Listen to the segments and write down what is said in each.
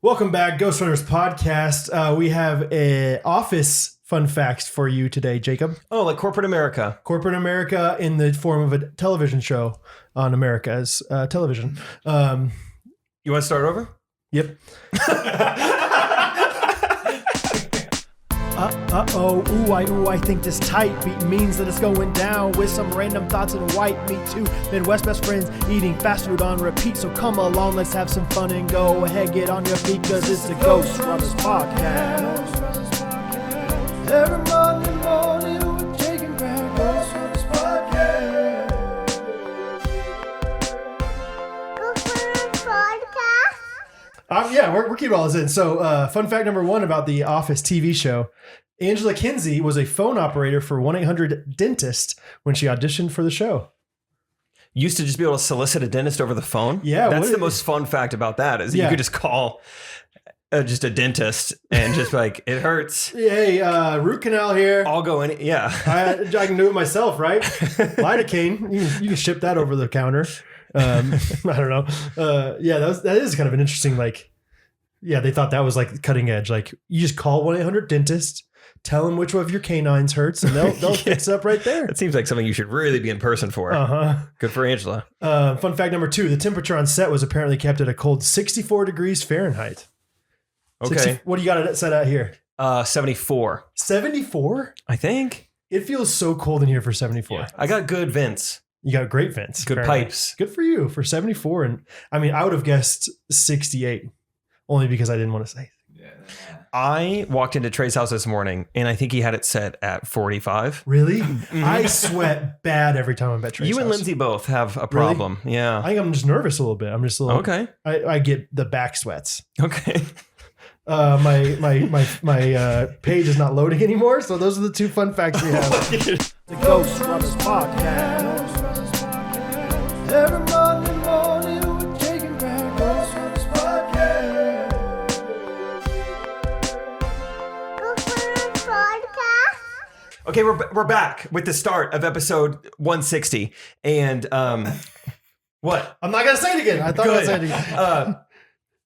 Welcome back, Ghostrunners podcast. We have a office fun facts for you today, Jacob. Oh, like corporate America. Corporate America in the form of a television show on America's television. You want to start over? Yep. I think this tight beat means that it's going down with some random thoughts and white meat too. Midwest best friends eating fast food on repeat. So come along, let's have some fun and go ahead, get on your feet, cause it's the Ghostrunners podcast. Every Monday morning we're taking back Ghostrunners podcast. Yeah, we're keeping all this in. So fun fact number one about the Office TV show. Angela Kinsey was a phone operator for 1-800-DENTIST when she auditioned for the show. Used to just be able to solicit a dentist over the phone? Yeah. That's the most fun fact about that is that you could just call just a dentist and just like, it hurts. Hey, root canal here. I'll go in. Yeah. I can do it myself, right? Lidocaine. You can ship that over the counter. I don't know. That is kind of an interesting, they thought that was like cutting edge. Like you just call 1-800-DENTIST. Tell them which one of your canines hurts, and they'll fix up right there. It seems like something you should really be in person for. Good for Angela. Fun fact number two, the temperature on set was apparently kept at a cold 64 degrees Fahrenheit. Okay. What do you got it set at here? 74. 74? I think. It feels so cold in here for 74. Yeah. I got good vents. You got great vents. Good apparently. pipes. Good for you for 74. And I mean, I would have guessed 68 only because I didn't want to say. I walked into Trey's house this morning and I think he had it set at 45. Really? I sweat bad every time I'm at Trey's house. You and Lindsay both have a problem. Really? Yeah. I think I'm just nervous a little bit. I'm just a little. Okay. I get the back sweats. Okay. My page is not loading anymore. So those are the two fun facts we have. The Ghostrunners podcast. Every Monday morning we're taking back Ghostrunners podcast. Okay, we're back with the start of episode 160. And what? I'm not going to say it again. I thought I was saying it again.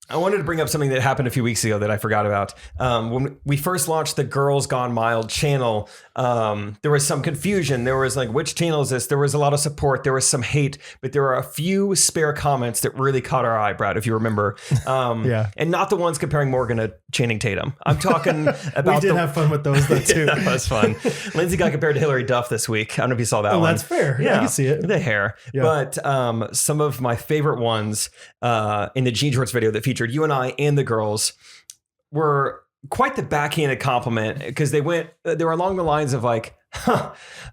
I wanted to bring up something that happened a few weeks ago that I forgot about. When we first launched the Girls Gone Mild channel, there was some confusion. There was like, which channel is this? There was a lot of support. There was some hate, but there were a few spare comments that really caught our eye, Brad, if you remember. And not the ones comparing Morgan to Channing Tatum. I'm talking about we did have fun with those though too. That was fun. Lindsay got compared to Hillary Duff this week. I don't know if you saw that one. That's fair. Yeah, I can see it. The hair. Yeah. But some of my favorite ones in the Jean Shorts video that featured you and I and the girls were quite the backhanded compliment because they were along the lines of like,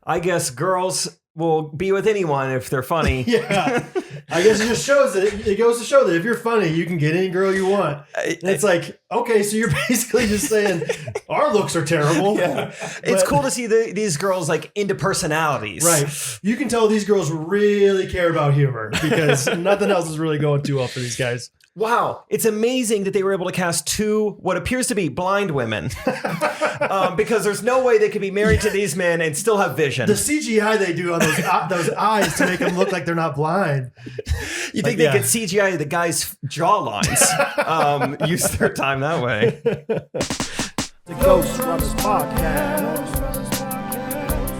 I guess girls will be with anyone if they're funny. Yeah. I guess it just shows that it goes to show that if you're funny, you can get any girl you want. And it's like, okay, so you're basically just saying our looks are terrible. Yeah. It's cool to see these girls like into personalities. Right. You can tell these girls really care about humor because nothing else is really going too well for these guys. Wow. It's amazing that they were able to cast two what appears to be blind women because there's no way they could be married to these men and still have vision. The CGI they do on those eyes to make them look like they're not blind. You think they could CGI the guy's jawlines, use their time that way. The Ghostrunners podcast.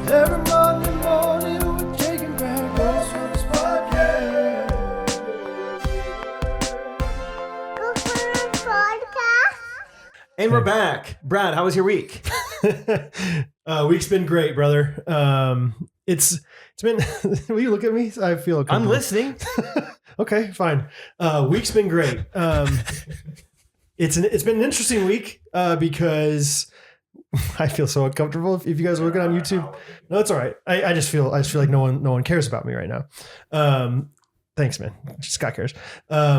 Every Monday morning we're taking back Ghostrunners podcast. And we're back. Brad, how was your week? Week's been great, brother. It's been. Will you look at me? I feel I'm listening. Okay, fine. Week's been great. It's been an interesting week because I feel so uncomfortable. If you guys are looking on YouTube, no, it's all right. I just feel like no one cares about me right now. Thanks, man. Scott cares.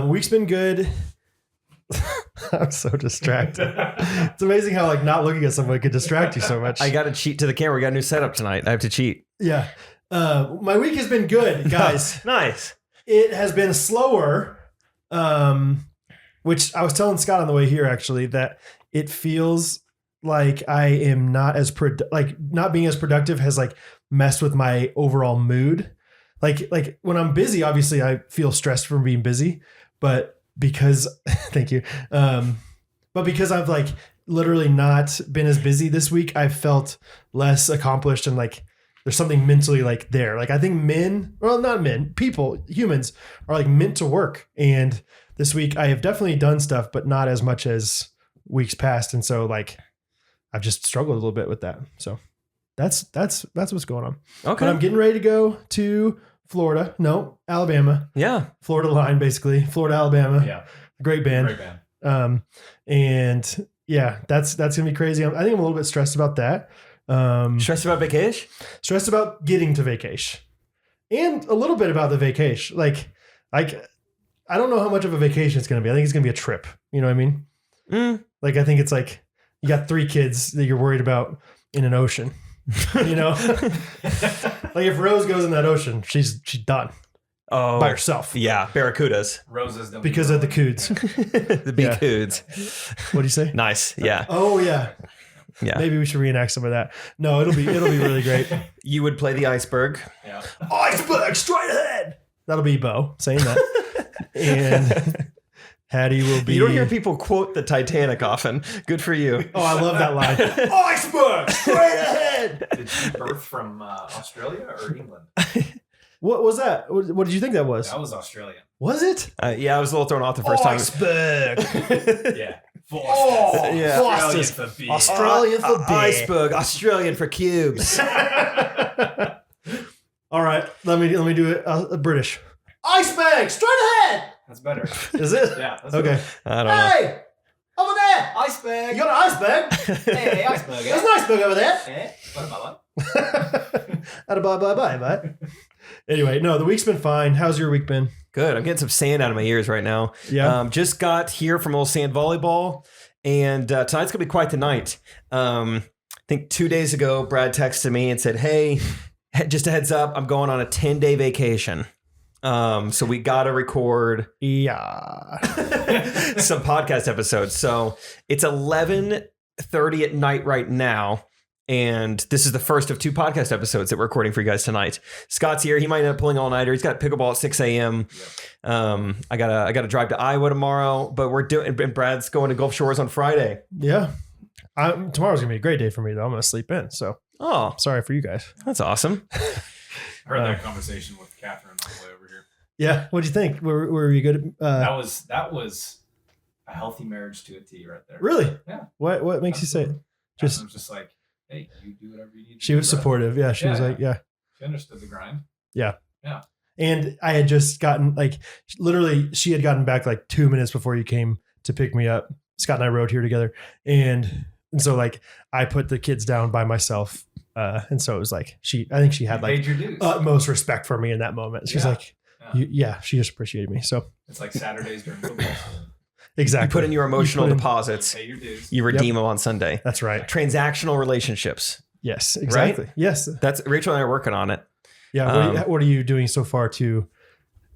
Week's been good. I'm so distracted. It's amazing how like not looking at someone could distract you so much. I got to cheat to the camera. We got a new setup tonight. I have to cheat. Yeah. My week has been good, guys. Nice. It has been slower, which I was telling Scott on the way here actually that it feels like I am not as not being as productive has like messed with my overall mood. Like when I'm busy, obviously I feel stressed from being busy, but because thank you. But because I've like literally not been as busy this week, I've felt less accomplished and like there's something mentally like there. Like I think humans are like meant to work. And this week I have definitely done stuff, but not as much as weeks past. And so like I've just struggled a little bit with that. So that's what's going on. Okay. But I'm getting ready to go to Florida. No, Alabama. Yeah. Florida line, basically. Florida, Alabama. Yeah. Great band. Great band. And yeah, that's gonna be crazy. I think I'm a little bit stressed about that. Stressed about vacation? Stressed about getting to vacation, and a little bit about the vacation. Like I don't know how much of a vacation it's gonna be. I think it's gonna be a trip. You know what I mean? Like I think it's like you got 3 kids that you're worried about in an ocean. You know, like if Rose goes in that ocean, she's done. Oh, by herself. Yeah, barracudas. Roses don't Because of the coods. The big Yeah. coods. What do you say? Nice. Yeah. Oh yeah. Yeah. Maybe we should reenact some of that. No, it'll be really great. You would play the iceberg. Yeah. Iceberg straight ahead. That'll be Bo saying that. And Hattie will be. You don't hear people quote the Titanic often. Good for you. Oh, I love that line. Iceberg straight ahead. Did she birth from Australia or England? What was that? What did you think that was? That was Australian. Was it? Yeah, I was a little thrown off the first time. Iceberg. Yeah. Oh, Yeah. Foster's. Australian for beer. Australian for beer. Iceberg, Australian for cubes. All right, let me do it. British. Iceberg straight ahead. That's better. Is it? Yeah. That's Okay. I don't know. Hey, over there. Iceberg. You got an iceberg? Hey, iceberg. There's an iceberg over there. Eh? What about Bye. Anyway, no, the week's been fine. How's your week been? Good. I'm getting some sand out of my ears right now. Yeah. Just got here from old sand volleyball, and tonight's gonna be quite the night. I think 2 days ago, Brad texted me and said, "Hey, just a heads up, I'm going on a 10-day vacation. So we got to record Yeah. some podcast episodes. So it's 11:30 at night right now. And this is the first of 2 podcast episodes that we're recording for you guys tonight. Scott's here. He might end up pulling all-nighter. He's got pickleball at 6 a.m. I gotta drive to Iowa tomorrow, but and Brad's going to Gulf Shores on Friday. Yeah. Tomorrow's going to be a great day for me, though. I'm going to sleep in. So Oh, sorry for you guys. that's awesome. I heard that conversation with Catherine on the way over here. Yeah. What'd you think? Were you good? That was a healthy marriage to a T right there. Really? Yeah. What makes you say it? Just just like, hey, you do whatever you need to She do, was brother. supportive. Yeah. She was like, yeah. She understood the grind. And I had just gotten literally she had gotten back like 2 minutes before you came to pick me up. Scott and I rode here together. And so like I put the kids down by myself. And so it was like, I think she had You like paid your dues. utmost respect for me in that moment. She's Yeah. like, she just appreciated me. So It's like Saturdays during football. exactly. You put in your emotional You put in- deposits. Pay your dues. You redeem them on Sunday. That's right. Transactional relationships. Yes, exactly. Yes. That's Rachel and I are working on it. Yeah. What are you doing so far to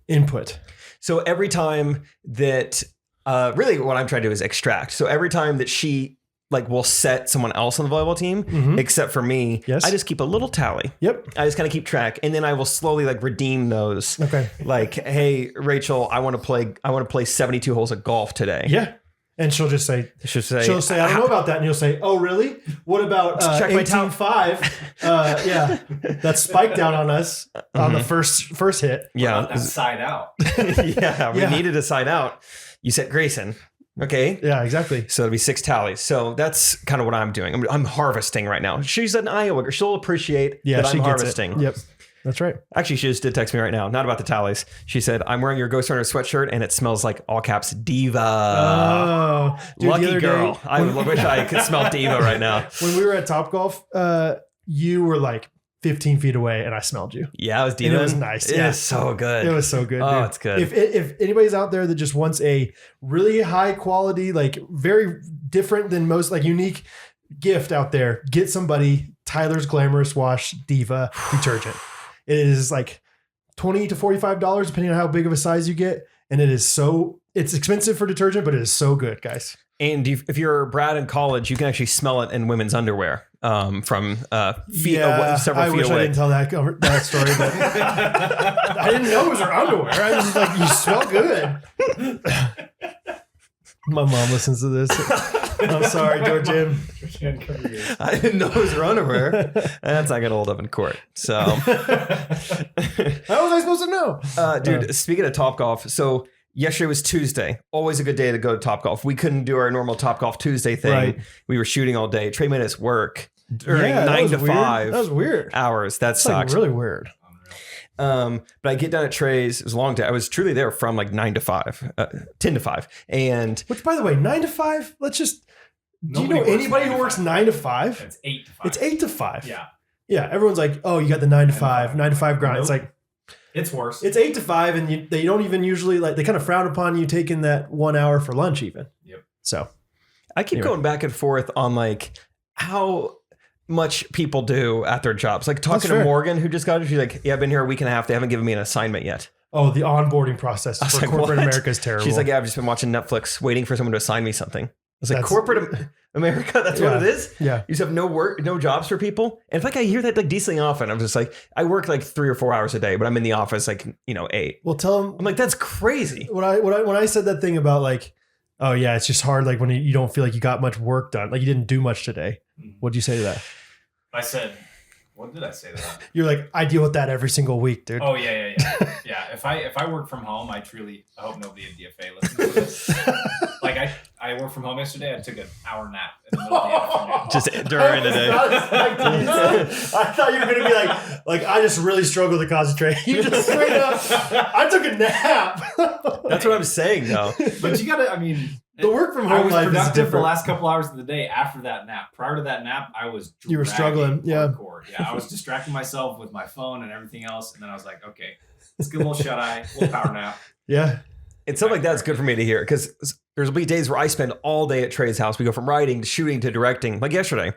input? So every time that, really what I'm trying to do is extract. So every time that she will set someone else on the volleyball team, Mhm. except for me, Yes. I just keep a little tally. Yep. I just kind of keep track, and then I will slowly redeem those. Okay. Like, hey, Rachel, I want to play 72 holes of golf today. Yeah. And she'll just say, She'll say, I don't know about that. And you'll say, oh, really? What about Check my top 18.5? Yeah. That spike down on us on the first hit. yeah, That side out. yeah, we Yeah. needed a side out. You said Grayson. Okay. Yeah, exactly. So it'll be 6 tallies. So that's kind of what I'm doing. I'm harvesting right now. She's an Iowa. She'll appreciate Yeah, that she I'm gets harvesting. it. Yep. That's right. Actually, she just did text me right now. Not about the tallies. She said, I'm wearing your Ghostrunners sweatshirt and it smells like all caps Diva. Oh, dude, the Lucky other girl. day, I wish I could smell Diva right now. when we were at Topgolf, you were like 15 feet away and I smelled you. Yeah, it was Diva. And it was nice. It Yeah. is so good. It was so good. Oh, dude. it's good. If anybody's out there that just wants a really high quality, very different than most, unique gift out there, get somebody Tyler's Glamorous Wash Diva detergent. It is like $20 to $45 depending on how big of a size you get, and it's expensive for detergent, but it is so good, guys. And if you're Brad in college, you can actually smell it in women's underwear. from Yeah, several I feet wish away. I didn't tell that story, but I didn't know it was her underwear. I was just like, you smell good. My mom listens to this. I'm sorry, Jim. I didn't know it was her underwear. That's not gonna hold up in court. So, How was I supposed to know? dude, speaking of Topgolf, so yesterday was Tuesday. Always a good day to go to Topgolf. We couldn't do our normal Topgolf Tuesday thing. Right. We were shooting all day. Trey made us work during Yeah, that 9 was to weird. 5 That was weird. hours. That It's like sucks. really weird. But I get down at Trey's. It was a long day. I was truly there from like 9 to 5, 10 to 5. And Which, by the way, 9 to 5. Let's just. Do you Nobody know works anybody 9 who to works 5. 9 to 5? It's 8 to 5. It's 8 to 5. Yeah. Yeah. Everyone's like, oh, you got the 9 to 5, 9 to 5 grind. It's Nope. like, It's worse. it's 8 to 5, and they don't even usually they kind of frown upon you taking that 1 hour for lunch, even. Yep. So, I keep Anyway. going back and forth on like how much people do at their jobs. Like talking to fair. Morgan, who just got it. She's like, yeah, I've been here a week and a half. They haven't given me an assignment yet. oh, the onboarding process was for like, corporate what? America is terrible. She's like, yeah, I've just been watching Netflix waiting for someone to assign me something. I was like, That's- corporate America, that's what Yeah. it is? yeah. You just have no work, no jobs for people. And in fact, I hear that like decently often. I'm just like, I work like 3 or 4 hours a day, but I'm in the office like, 8. Well, tell them I'm like, that's crazy. when I said that thing about like, oh yeah, it's just hard like when you don't feel like you got much work done, like you didn't do much today. What'd you say to that? I said, what did I say to that? You're like, I deal with that every single week, dude. Oh yeah. Yeah. If I work from home, I hope nobody at DFA listens to this. Like I worked from home yesterday. I took an hour nap in the middle of the afternoon. Just during the day. I thought you were gonna be like I just really struggle to concentrate. You just straight up, I took a nap. That's what I'm saying though. But you gotta, I mean, The work from I home was life is productive the different. last couple hours of the day after that nap. Prior to that nap, I was You were struggling, dragging yeah. hardcore. Yeah, I was distracting myself with my phone and everything else, and then I was like, okay, let's get a little shut eye, a little power nap. Yeah. And stuff like that's good for me to hear because there's be days where I spend all day at Trey's house. We go from writing to shooting to directing, like yesterday.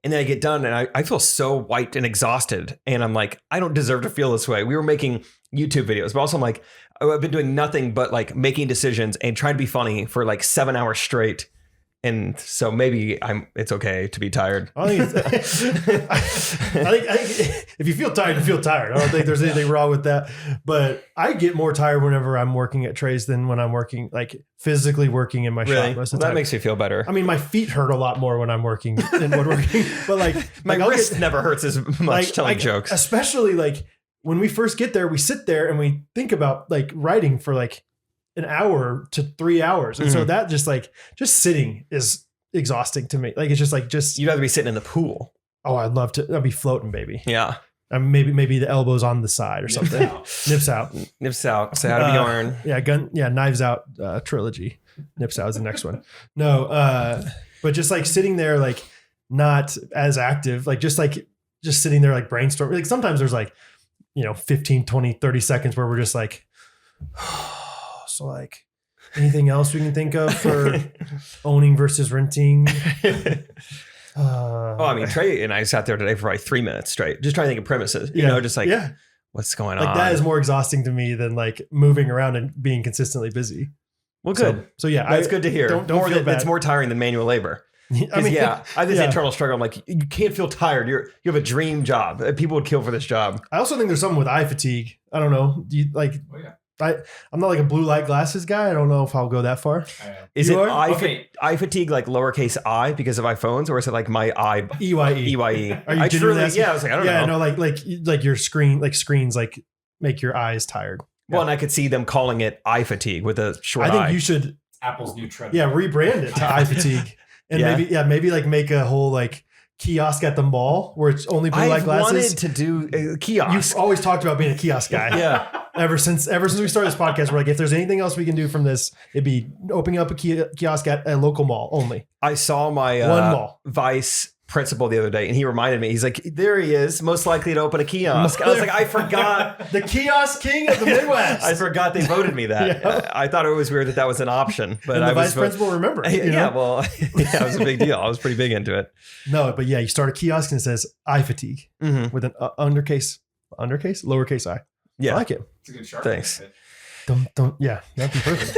And then I get done and I feel so wiped and exhausted. And I'm like, I don't deserve to feel this way. We were making YouTube videos, but also I'm like, I've been doing nothing but like making decisions and trying to be funny for like 7 hours straight. And so maybe it's okay to be tired. I think if you feel tired, you feel tired. I don't think there's anything wrong with that. But I get more tired whenever I'm working at Trey's than when I'm working, like physically working in my Really? shop most Well, of the that time. makes me feel better. I mean, my feet hurt a lot more when I'm working than woodworking. But like My I'll wrist get- never hurts as much telling jokes. Especially like when we first get there, we sit there and we think about like writing for like an hour to 3 hours. And so that just sitting is exhausting to me. Like it's just You'd have to be sitting in the pool. oh, I'd love to. I'd be floating, baby. Yeah. Maybe the elbows on the side or something. Nips out. Nips out. Say hi to Bjorn. Yeah, Knives Out trilogy. Nips Out is the next one. No, but just like sitting there, like not as active, like just sitting there, like brainstorming. Like sometimes there's like, 15, 20, 30 seconds where we're just like, so like anything else we can think of for owning versus renting? I mean, Trey and I sat there today for like 3 minutes straight, just trying to think of premises, just like, what's going on? that is more exhausting to me than like moving around and being consistently busy. Well, good. So yeah, That's good to hear. Don't feel bad. It's more tiring than manual labor. I have this internal struggle. I'm like, you can't feel tired. You have a dream job. People would kill for this job. I also think there's something with eye fatigue. I don't know. Do you like? Oh yeah. I'm not like a blue light glasses guy. I don't know if I'll go that far. Is You it are? eye fatigue like lowercase I because of iPhones, or is it like my eye EYE. EYE? Are you I genuinely truly, asking? yeah. I was like, I don't know. Yeah, no, like your screens like make your eyes tired. Well, and I could see them calling it eye fatigue with a short I think eye. you should Apple's new trend. rebrand it to eye fatigue, and maybe like make a whole like kiosk at the mall where it's only blue light I've glasses. wanted to do a kiosk. You've always talked about being a kiosk guy. Yeah. Ever since we started this podcast, we're like, if there's anything else we can do from this, it'd be opening up a kiosk at a local mall only. I saw my One mall. vice principal the other day, and he reminded me. He's like, "There he is, most likely to open a kiosk." I was like, "I forgot." The kiosk king of the Midwest. I forgot they voted me that. Yeah. I thought it was weird that was an option, but and the I was vice principal remembered. Yeah, well, yeah, it was a big deal. I was pretty big into it. No, but yeah, you start a kiosk and it says eye fatigue Mm-hmm. with an lowercase I. Yeah, I like it. It's a good shark. Thanks. Don't. Yeah, that'd be perfect.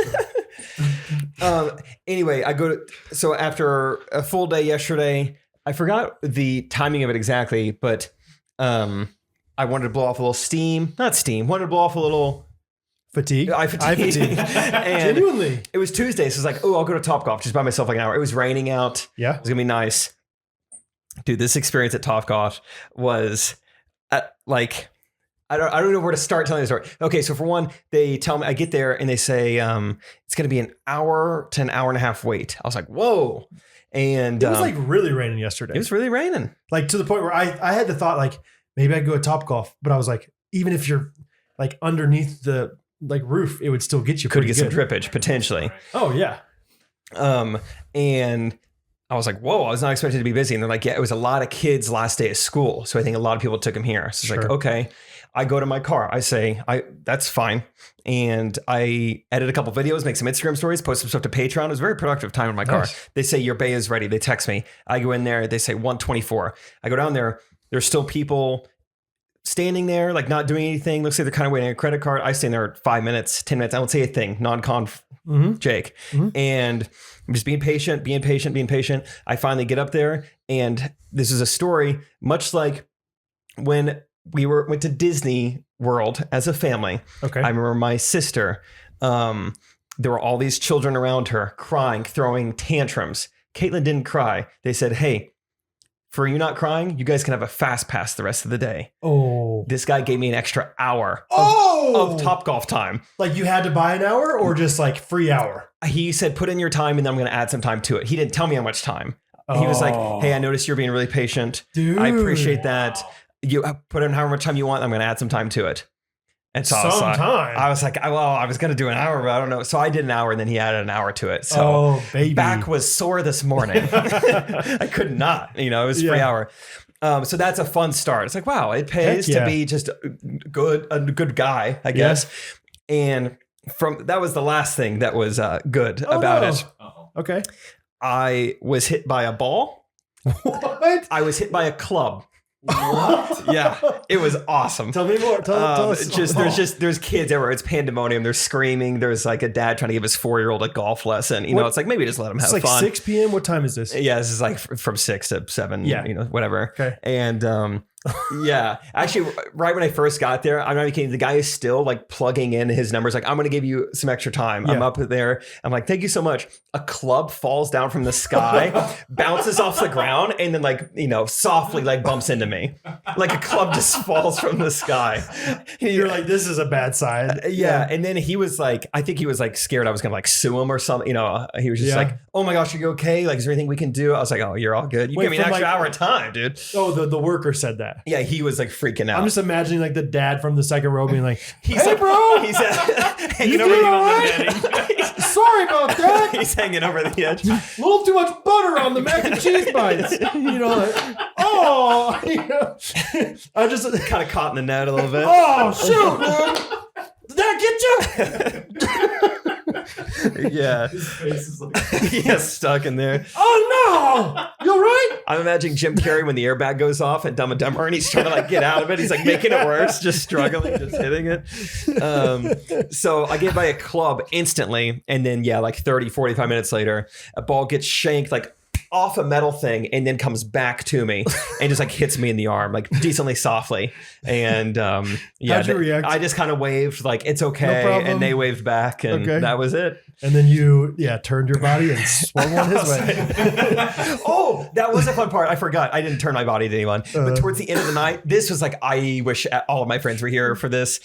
Anyway, so after a full day yesterday, I forgot the timing of it exactly, but I wanted to blow off a little steam. Not steam. Wanted to blow off a little fatigue. I fatigue. And Genuinely. it was Tuesday, so it's like, oh, I'll go to Topgolf just by myself like an hour. It was raining out. Yeah. It was gonna be nice. Dude, this experience at Topgolf was like, I don't know where to start telling the story. Okay, so for one, they tell me, I get there and they say it's going to be an hour to an hour and a half wait. I was like, whoa. And it was like really raining yesterday. It was really raining. Like to the point where I had the thought like maybe I'd go to Topgolf, but I was like, even if you're like underneath the like roof, it would still get you. Could get some good. drippage potentially. Oh yeah. And I was like, whoa, I was not expecting to be busy. And they're like, yeah, it was a lot of kids last day of school. So I think a lot of people took them here. So it's like, okay. I go to my car. I say, that's fine. And I edit a couple videos, make some Instagram stories, post some stuff to Patreon. It was a very productive time in my car. They say, your bay is ready. They text me. I go in there. They say 124. I go down there. There's still people standing there, like not doing anything. Looks like they're kind of waiting a credit card. I stand there 5 minutes, 10 minutes. I don't say a thing. Non-conf Jake. And I'm just being patient. I finally get up there. And this is a story much like when we went to Disney World as a family. Okay. I remember my sister, there were all these children around her crying, throwing tantrums. Caitlin didn't cry. They said, hey, for you not crying, you guys can have a fast pass the rest of the day. Oh. This guy gave me an extra hour of Topgolf time. Like you had to buy an hour or just like free hour? He said, put in your time and then I'm going to add some time to it. He didn't tell me how much time. He was like, hey, I noticed you're being really patient. Dude. I appreciate that. You put in however much time you want. I'm going to add some time to it. And so I was like, well, I was going to do an hour, but I don't know. So I did an hour and then he added an hour to it. So back was sore this morning. I could not, it was free hour. So that's a fun start. It's like, wow, it pays to be just a good guy, I guess. And that was the last thing that was good about it. Okay. I was hit by a ball. What? I was hit by a club. What? Yeah, it was awesome. Tell me more. Tell us. There's kids everywhere. It's pandemonium. They're screaming. There's like a dad trying to give his 4-year-old a golf lesson. It's like maybe just let him have fun. It's like 6 p.m. What time is this? Yeah, this is like from 6 to 7. Yeah, whatever. Okay. And yeah, actually, right when I first got there, I'm not kidding. The guy is still like plugging in his numbers. Like, I'm going to give you some extra time. Yeah. I'm up there. I'm like, thank you so much. A club falls down from the sky, bounces off the ground, and then softly like bumps into me. Like a club just falls from the sky. You're like, this is a bad sign. Yeah. And then he was like, I think he was like scared I was going to like sue him or something. He was just like, oh my gosh, are you okay? Like, is there anything we can do? I was like, oh, you're all good. You gave me an extra hour of time, dude. Oh, the worker said that. Yeah, he was like freaking out. I'm just imagining like the dad from the second row being like, hey, bro, he's hanging over the edge. Sorry about that. He's hanging over the edge. A little too much butter on the mac and cheese bites. I just kind of caught in the net a little bit. Oh, shoot, man. Did that get you? Yeah. His face is like He gets stuck in there. Oh, no. You all right? I'm imagining Jim Carrey when the airbag goes off at Dumb and Dumber and he's trying to like get out of it. He's like making it worse, just struggling, just hitting it. So I get by a club instantly. And then, like 30, 45 minutes later, a ball gets shanked like off a metal thing and then comes back to me and just like hits me in the arm, like decently softly. And how'd you react? I just kind of waved like, it's okay. No problem. And they waved back and that was it. And then you, turned your body and swung one his way. Oh, that was a fun part. I forgot. I didn't turn my body to anyone. But towards the end of the night, this was like, I wish all of my friends were here for this.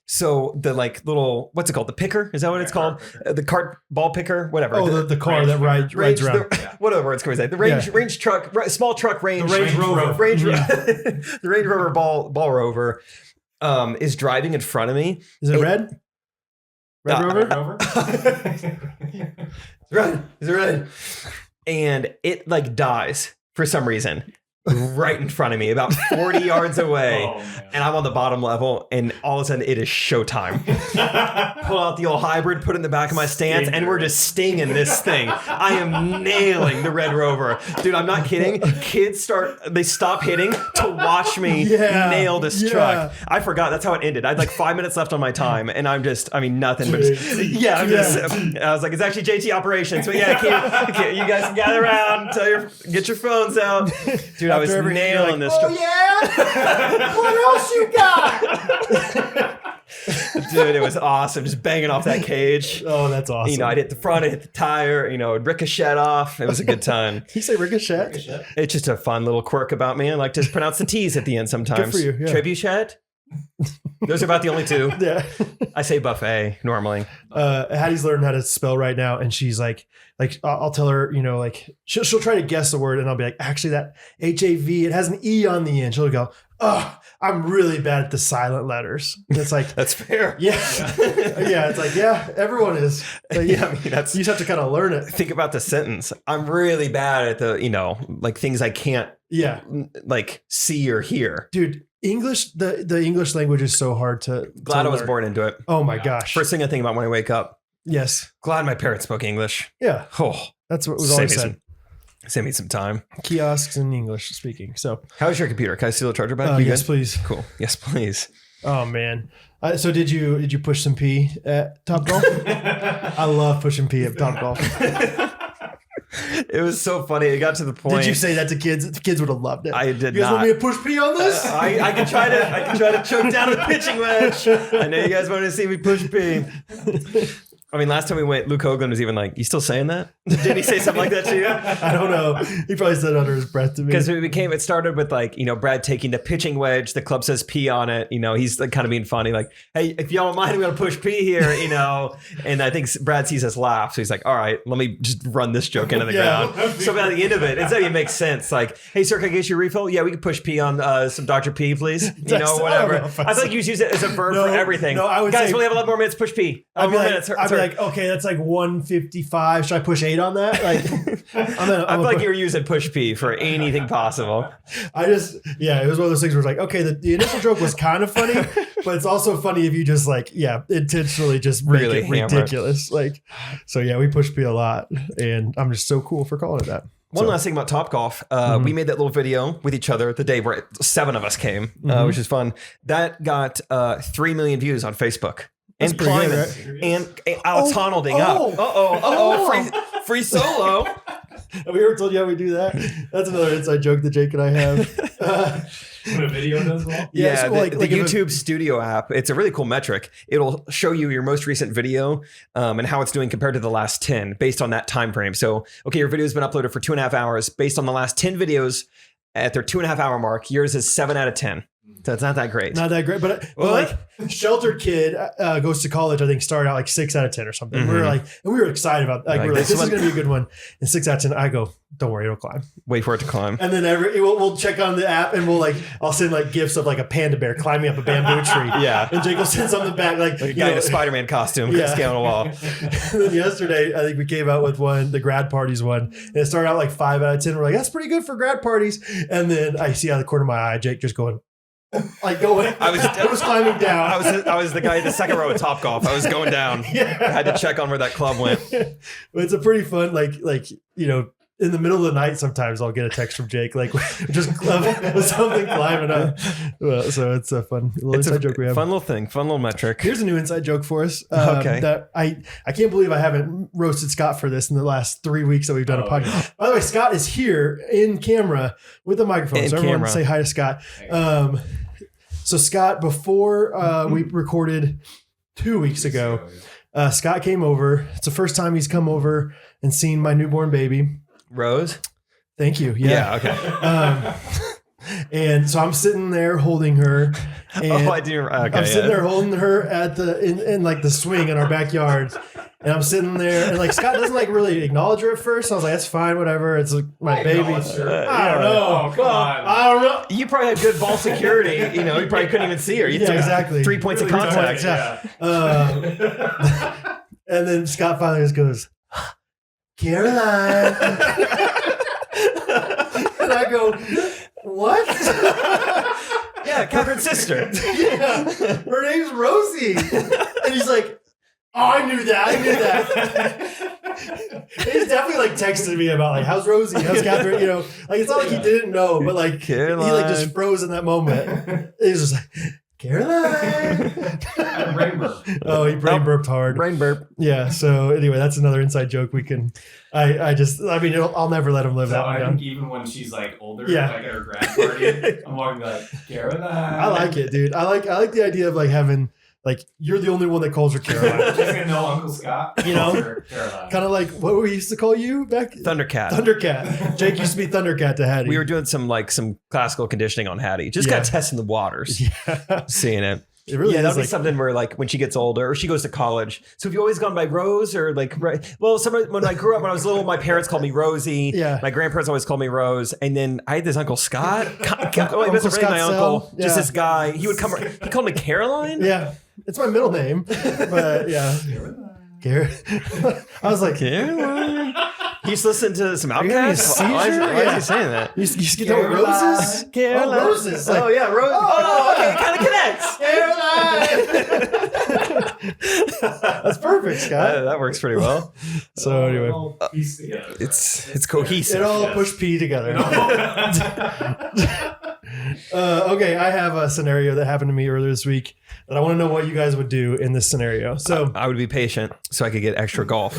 So the like little, what's it called? The picker? Is that what it's called? The cart ball picker? Whatever. Oh, the car that rides around. What other words can we say? The range truck, small truck range. The Range Rover. The Range Rover ball rover is driving in front of me. Is it red? Red Rover? Rover? It's red. And it like dies for some reason. right in front of me, about 40 yards away. Oh, man. And I'm on the bottom level, and all of a sudden it is showtime. Pull out the old hybrid, put it in the back of my stance, and we're just stinging this thing. I am nailing the Red Rover. Dude, I'm not kidding. Kids stop hitting to watch me nail this truck. I forgot. That's how it ended. I had like 5 minutes left on my time, and nothing but I was like, it's actually JT operations. But yeah, you guys can gather around, get your phones out. Dude, I was nailing this truck. Yeah? What else you got? Dude, it was awesome. Just banging off that cage. Oh, that's awesome. I'd hit the front, I'd hit the tire, it'd ricochet off. It was a good time. Can you say ricochet? It's just a fun little quirk about me. I like to pronounce the T's at the end sometimes. Good for you. Yeah. Trebuchet? Those are about the only two. Yeah. I say buffet normally. Hattie's learning how to spell right now, and she's like I'll tell her, she'll try to guess the word, and I'll be like, actually, that HAV, it has an E on the end. She'll go, oh, I'm really bad at the silent letters. And it's like, that's fair. Yeah. Yeah. It's like, yeah, everyone is. Like, yeah, I mean, you just have to kind of learn it. Think about the sentence. I'm really bad at the, like things I can't like see or hear. Dude, English, the English language is so hard to Glad I was learn. born into it. Oh my gosh. First thing I think about when I wake up. Yes. Glad my parents spoke English. Yeah. Oh, that's what was always said. Save me some time. Kiosks in English speaking. So how's your computer? Can I steal a charger back? Yes, please. Cool. Yes, please. Oh man. So did you push some P at Topgolf? I love pushing P at Topgolf. It was so funny. It got to the point. Did you say that to kids? The kids would have loved it. I did you guys not. want me to push P on this? I can try to choke down a pitching wedge. I know you guys want to see me push P. I mean, last time we went, Luke Hogan was even like, "You still saying that?" Did he say something like that to you? I don't know. He probably said it under his breath to me. Because it started with like, Brad taking the pitching wedge. The club says P on it. He's like kind of being funny, like, "Hey, if y'all don't mind, I'm gonna push P here." And I think Brad sees us laugh, so he's like, "All right, let me just run this joke into the ground." So by the end of it, it's like it makes sense. Like, "Hey, sir, can I get you a refill?" "Yeah, we can push P on some Dr. P, please." Whatever. I feel like you use it as a verb for everything. No, I would guys, say, we only have 11 more minutes. Push P. I'd be like, okay, that's like 155. Should I push 8 on that? Like, I feel like you were using push P for anything possible. It was one of those things where it's like, okay, the initial joke was kind of funny, but it's also funny if you just intentionally just make really it ridiculous. Like, so yeah, we push P a lot, and I'm just so cool for calling it that. One last thing about Topgolf. We made that little video with each other the day where 7 of us came, which is fun. That got 3 million views on Facebook. And climbing. Good, right? And Alex Honnolding up. Free solo. Have we ever told you how we do that? That's another inside joke that Jake and I have. When a video does well? Yeah, so the YouTube Studio app, it's a really cool metric. It'll show you your most recent video and how it's doing compared to the last 10 based on that time frame. So, okay, your video has been uploaded for 2.5 hours. Based on the last 10 videos at their 2.5 hour mark, yours is 7 out of 10. So it's not that great. Not that great, but like sheltered kid goes to college. I think started out like 6 out of 10 or something. Mm-hmm. We were excited about. We were like, this is going to be a good one. And 6 out of 10, I go, don't worry, it'll climb. Wait for it to climb. And then we'll check on the app, and I'll send like gifs of like a panda bear climbing up a bamboo tree. Yeah, and Jake will send something back like a guy in a Spider-Man costume scaling a wall. And then yesterday, I think we came out with the grad parties one, and it started out like 5 out of 10. We're like, that's pretty good for grad parties. And then I see out of the corner of my eye, Jake just going. I was climbing down. I was the guy in the second row at Topgolf. I was going down. Yeah. I had to check on where that club went. It's a pretty fun, in the middle of the night, sometimes I'll get a text from Jake, just with something climbing up. Well, so it's a fun little inside joke we have. Fun little thing, fun little metric. Here's a new inside joke for us. Okay. That I can't believe I haven't roasted Scott for this in the last 3 weeks that we've done a podcast. Yeah. By the way, Scott is here in camera with a microphone. So everyone say hi to Scott. So Scott, before we recorded 2 weeks ago, Scott came over. It's the first time he's come over and seen my newborn baby. Rose? Thank you. Yeah. Okay. And so I'm sitting there holding her. And I do. Okay, I'm sitting there holding her at in the swing in our backyard. And I'm sitting there, and Scott doesn't really acknowledge her at first. I was like, that's fine, whatever. It's my baby. I don't know. Oh, come on. I don't know. You probably had good ball security. You probably couldn't even see her. You took exactly 3 points of contact. And then Scott finally just goes, Caroline. And I go, what? Yeah, Catherine's sister. Yeah, her name's Rosie. And he's like, oh, I knew that. He's definitely like texted me about like, how's Rosie? How's Catherine? You know, like it's not like he didn't know, but like Caroline. he like just froze in that moment. He's just like, Caroline. Brain burp. Oh, he brain burped hard. Brain burp. Yeah. So anyway, that's another inside joke we can. I mean, I'll never let him live So that one I down. think even when she's like older, Yeah. like at her grad party, I'm walking like, Caroline. I like it, dude. I like the idea of like having like you're the only one that calls her Caroline. She's gonna know Uncle Scott. You know? Calls her Caroline. Kind of like what we used to call you back. Thundercat. Thundercat. Jake used to be Thundercat to Hattie. We were doing some classical conditioning on Hattie. Just Yeah. kind of testing the waters. Yeah. Seeing it. It really Yeah, is that'll be like, something where like when she gets older or she goes to college. So have you always gone by Rose or like right? Well, when I grew up when I was little, my parents called me Rosie. Yeah. My grandparents always called me Rose, and then I had this Uncle Scott. He Uncle wasn't really my Scott uncle, Sell. just Yeah. this guy. He would come. He called me Caroline. yeah, it's my middle name, but yeah. Garrett. I was like, Caroline. He used to listen to some you having a Outcasts. Why is seizure? he Yeah. saying that? you used to get the roses? Caroline. Oh, roses. Like, Oh yeah, Rose. Oh, okay, it kind of connects. that's perfect, Scott. That works pretty well. So anyway, All pieced together. It's cohesive. it all Yes. pushed P together. Yeah. Okay, I have a scenario that happened to me earlier this week that I want to know what you guys would do in this scenario. So, I would be patient so I could get extra golf.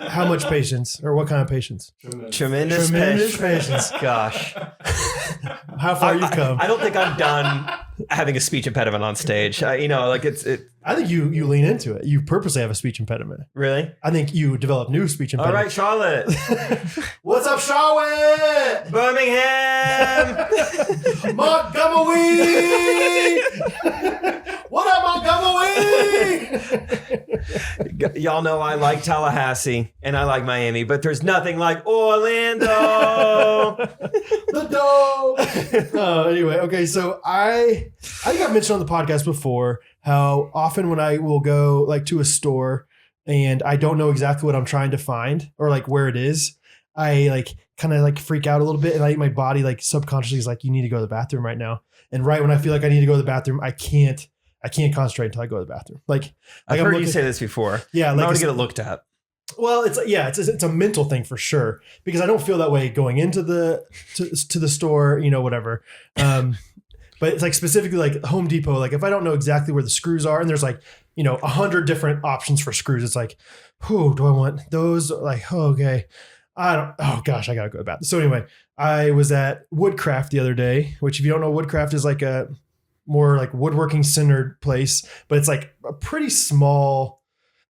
how much patience, or what kind of patience? Tremendous patience. Gosh. How far you've come? I don't think I'm done having a speech impediment on stage. I think you lean into it. You purposely have a speech impediment. Really? I think you develop new speech All impediment. right, Charlotte. What's up, Charlotte? Birmingham. Montgomery! What up, Montgomery? Y'all know I like Tallahassee and I like Miami, but there's nothing like Orlando. The dog. Anyway, okay, so I think I've mentioned on the podcast before how often when I will go like to a store and I don't know exactly what I'm trying to find or like where it is, I like kind of like freak out a little bit, and my body like subconsciously is like, you need to go to the bathroom right now. And right when I feel like I need to go to the bathroom, I can't concentrate until I go to the bathroom. Like I've I'm heard you looking- say this before. Yeah, I like want to it's- get it looked at. well, it's a mental thing for sure, because I don't feel that way going into the to the store, you know, whatever. But it's like specifically like Home Depot. Like if I don't know exactly where the screws are, and there's like, you know, 100 different options for screws, it's like, who do I want those? Like, oh, okay, oh gosh, I gotta go back. So anyway, I was at Woodcraft the other day, which if you don't know, Woodcraft is like a more like woodworking centered place, but it's like a pretty small.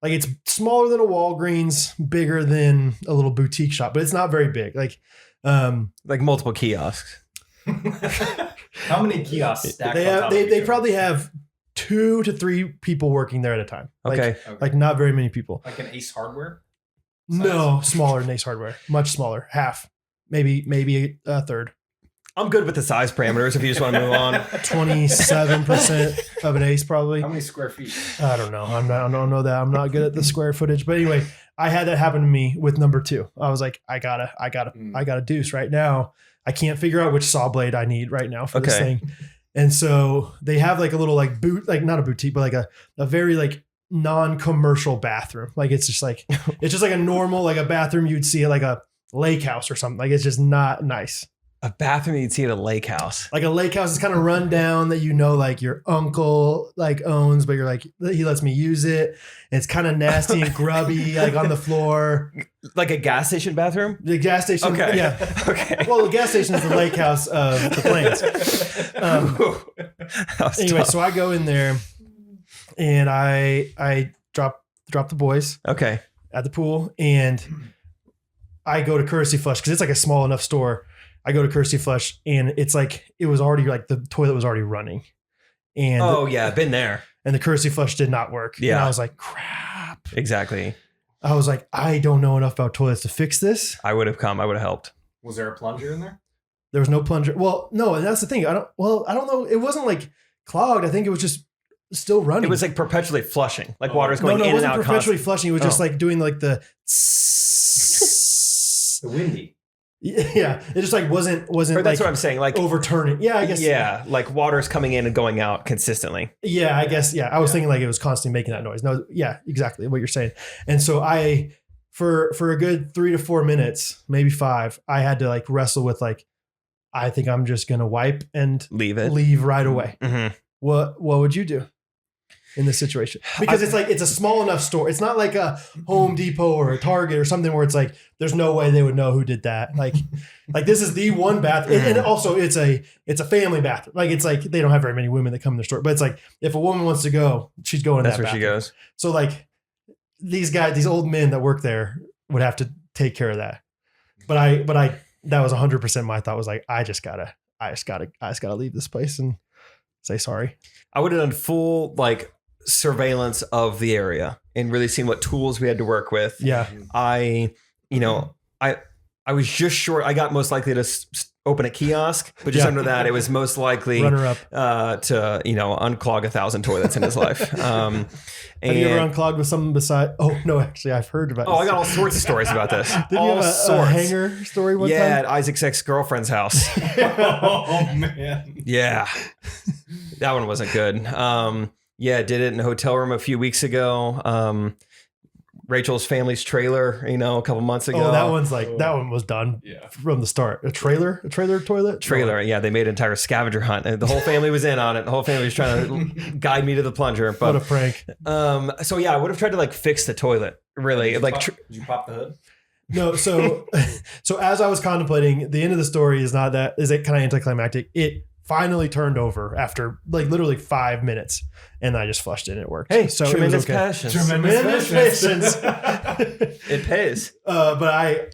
Like it's smaller than a Walgreens, bigger than a little boutique shop, but it's not very big. Like Multiple kiosks. How many kiosks stacked they on have, top they of they each probably have 2 to 3 people working there at a time. Like, Okay. other? like not very many people. Like an Ace Hardware? No, smaller than Ace Hardware, much smaller, half, maybe a third. I'm good with the size parameters if you just want to move on. 27% of an Ace probably. How many square feet? I don't know. I don't know that. I'm not good at the square footage. But anyway, I had that happen to me with number 2. I was like, I gotta deuce right now. I can't figure out which saw blade I need right now for this Okay. thing. And so they have like a little like like not a boutique, but like a very like non-commercial bathroom. Like it's just like a normal, like a bathroom you'd see at like a lake house or something. Like it's just not nice. A bathroom you'd see at a lake house. Like a lake house is kind of run down that, you know, like your uncle like owns, but you're like, he lets me use it. And it's kind of nasty and grubby, like on the floor. Like a gas station bathroom? The gas station. Okay. Yeah. Okay. Well, the gas station is the lake house of the Plains. That was Anyway, tough. so I go in there and I drop the boys Okay. at the pool, and I go to courtesy flush because it's like a small enough store. I go to courtesy flush, and it's like it was already like the toilet was already running, and Oh yeah, been there. and the courtesy flush did not work. Yeah. And I was like, crap. Exactly. I was like, I don't know enough about toilets to fix this. I would have come. I would have helped. Was there a plunger in there? There was no plunger. Well, no, and that's the thing. I don't know. It wasn't like clogged. I think it was just still running. It was like perpetually flushing, like Oh. water's going no, in it and wasn't out. perpetually flushing. It was just Oh. like doing like the The windy. Yeah, it just like wasn't Or that's like what I'm saying. Like overturning. Yeah, I guess. Yeah, like water's coming in and going out consistently. Yeah, I guess. Yeah, I was thinking like it was constantly making that noise. No, yeah, exactly what you're saying. And so for a good 3 to 4 minutes, maybe 5, I had to like wrestle with like, I think I'm just gonna wipe and leave right away. Mm-hmm. What would you do in this situation? Because it's a small enough store. It's not like a Home Depot or a Target or something where it's like there's no way they would know who did that. Like this is the one bathroom, and also it's a family bathroom. Like it's like they don't have very many women that come in their store, but it's like if a woman wants to go, she's going. That's that where bathroom. she goes. So like these old men that work there would have to take care of that. But I that was 100% my thought was like I just gotta leave this place and say sorry. I would have done full like surveillance of the area and really seen what tools we had to work with. Yeah. I was just short. I got most likely to open a kiosk, but just under that, it was most likely runner up to unclog 1,000 toilets in his life. Have you ever unclogged with something beside? Oh no, actually, I've heard about. I got all sorts of stories about this. Did all you have a hanger story one time? Yeah, at Isaac's ex-girlfriend's house. Oh man. Yeah, that one wasn't good. Yeah, did it in a hotel room a few weeks ago. Rachel's family's trailer, a couple months ago. Oh, that one was done from the start. A trailer toilet? Trailer, yeah. They made an entire scavenger hunt. And the whole family was in on it. The whole family was trying to guide me to the plunger. But, what a prank. So yeah, I would have tried to like fix the toilet, really. Did you pop the hood? No, so as I was contemplating, the end of the story is kind of anticlimactic. It finally turned over after like literally 5 minutes, and I just flushed it and it worked. Hey, so tremendous it was okay. passion. Tremendous patience. It pays. But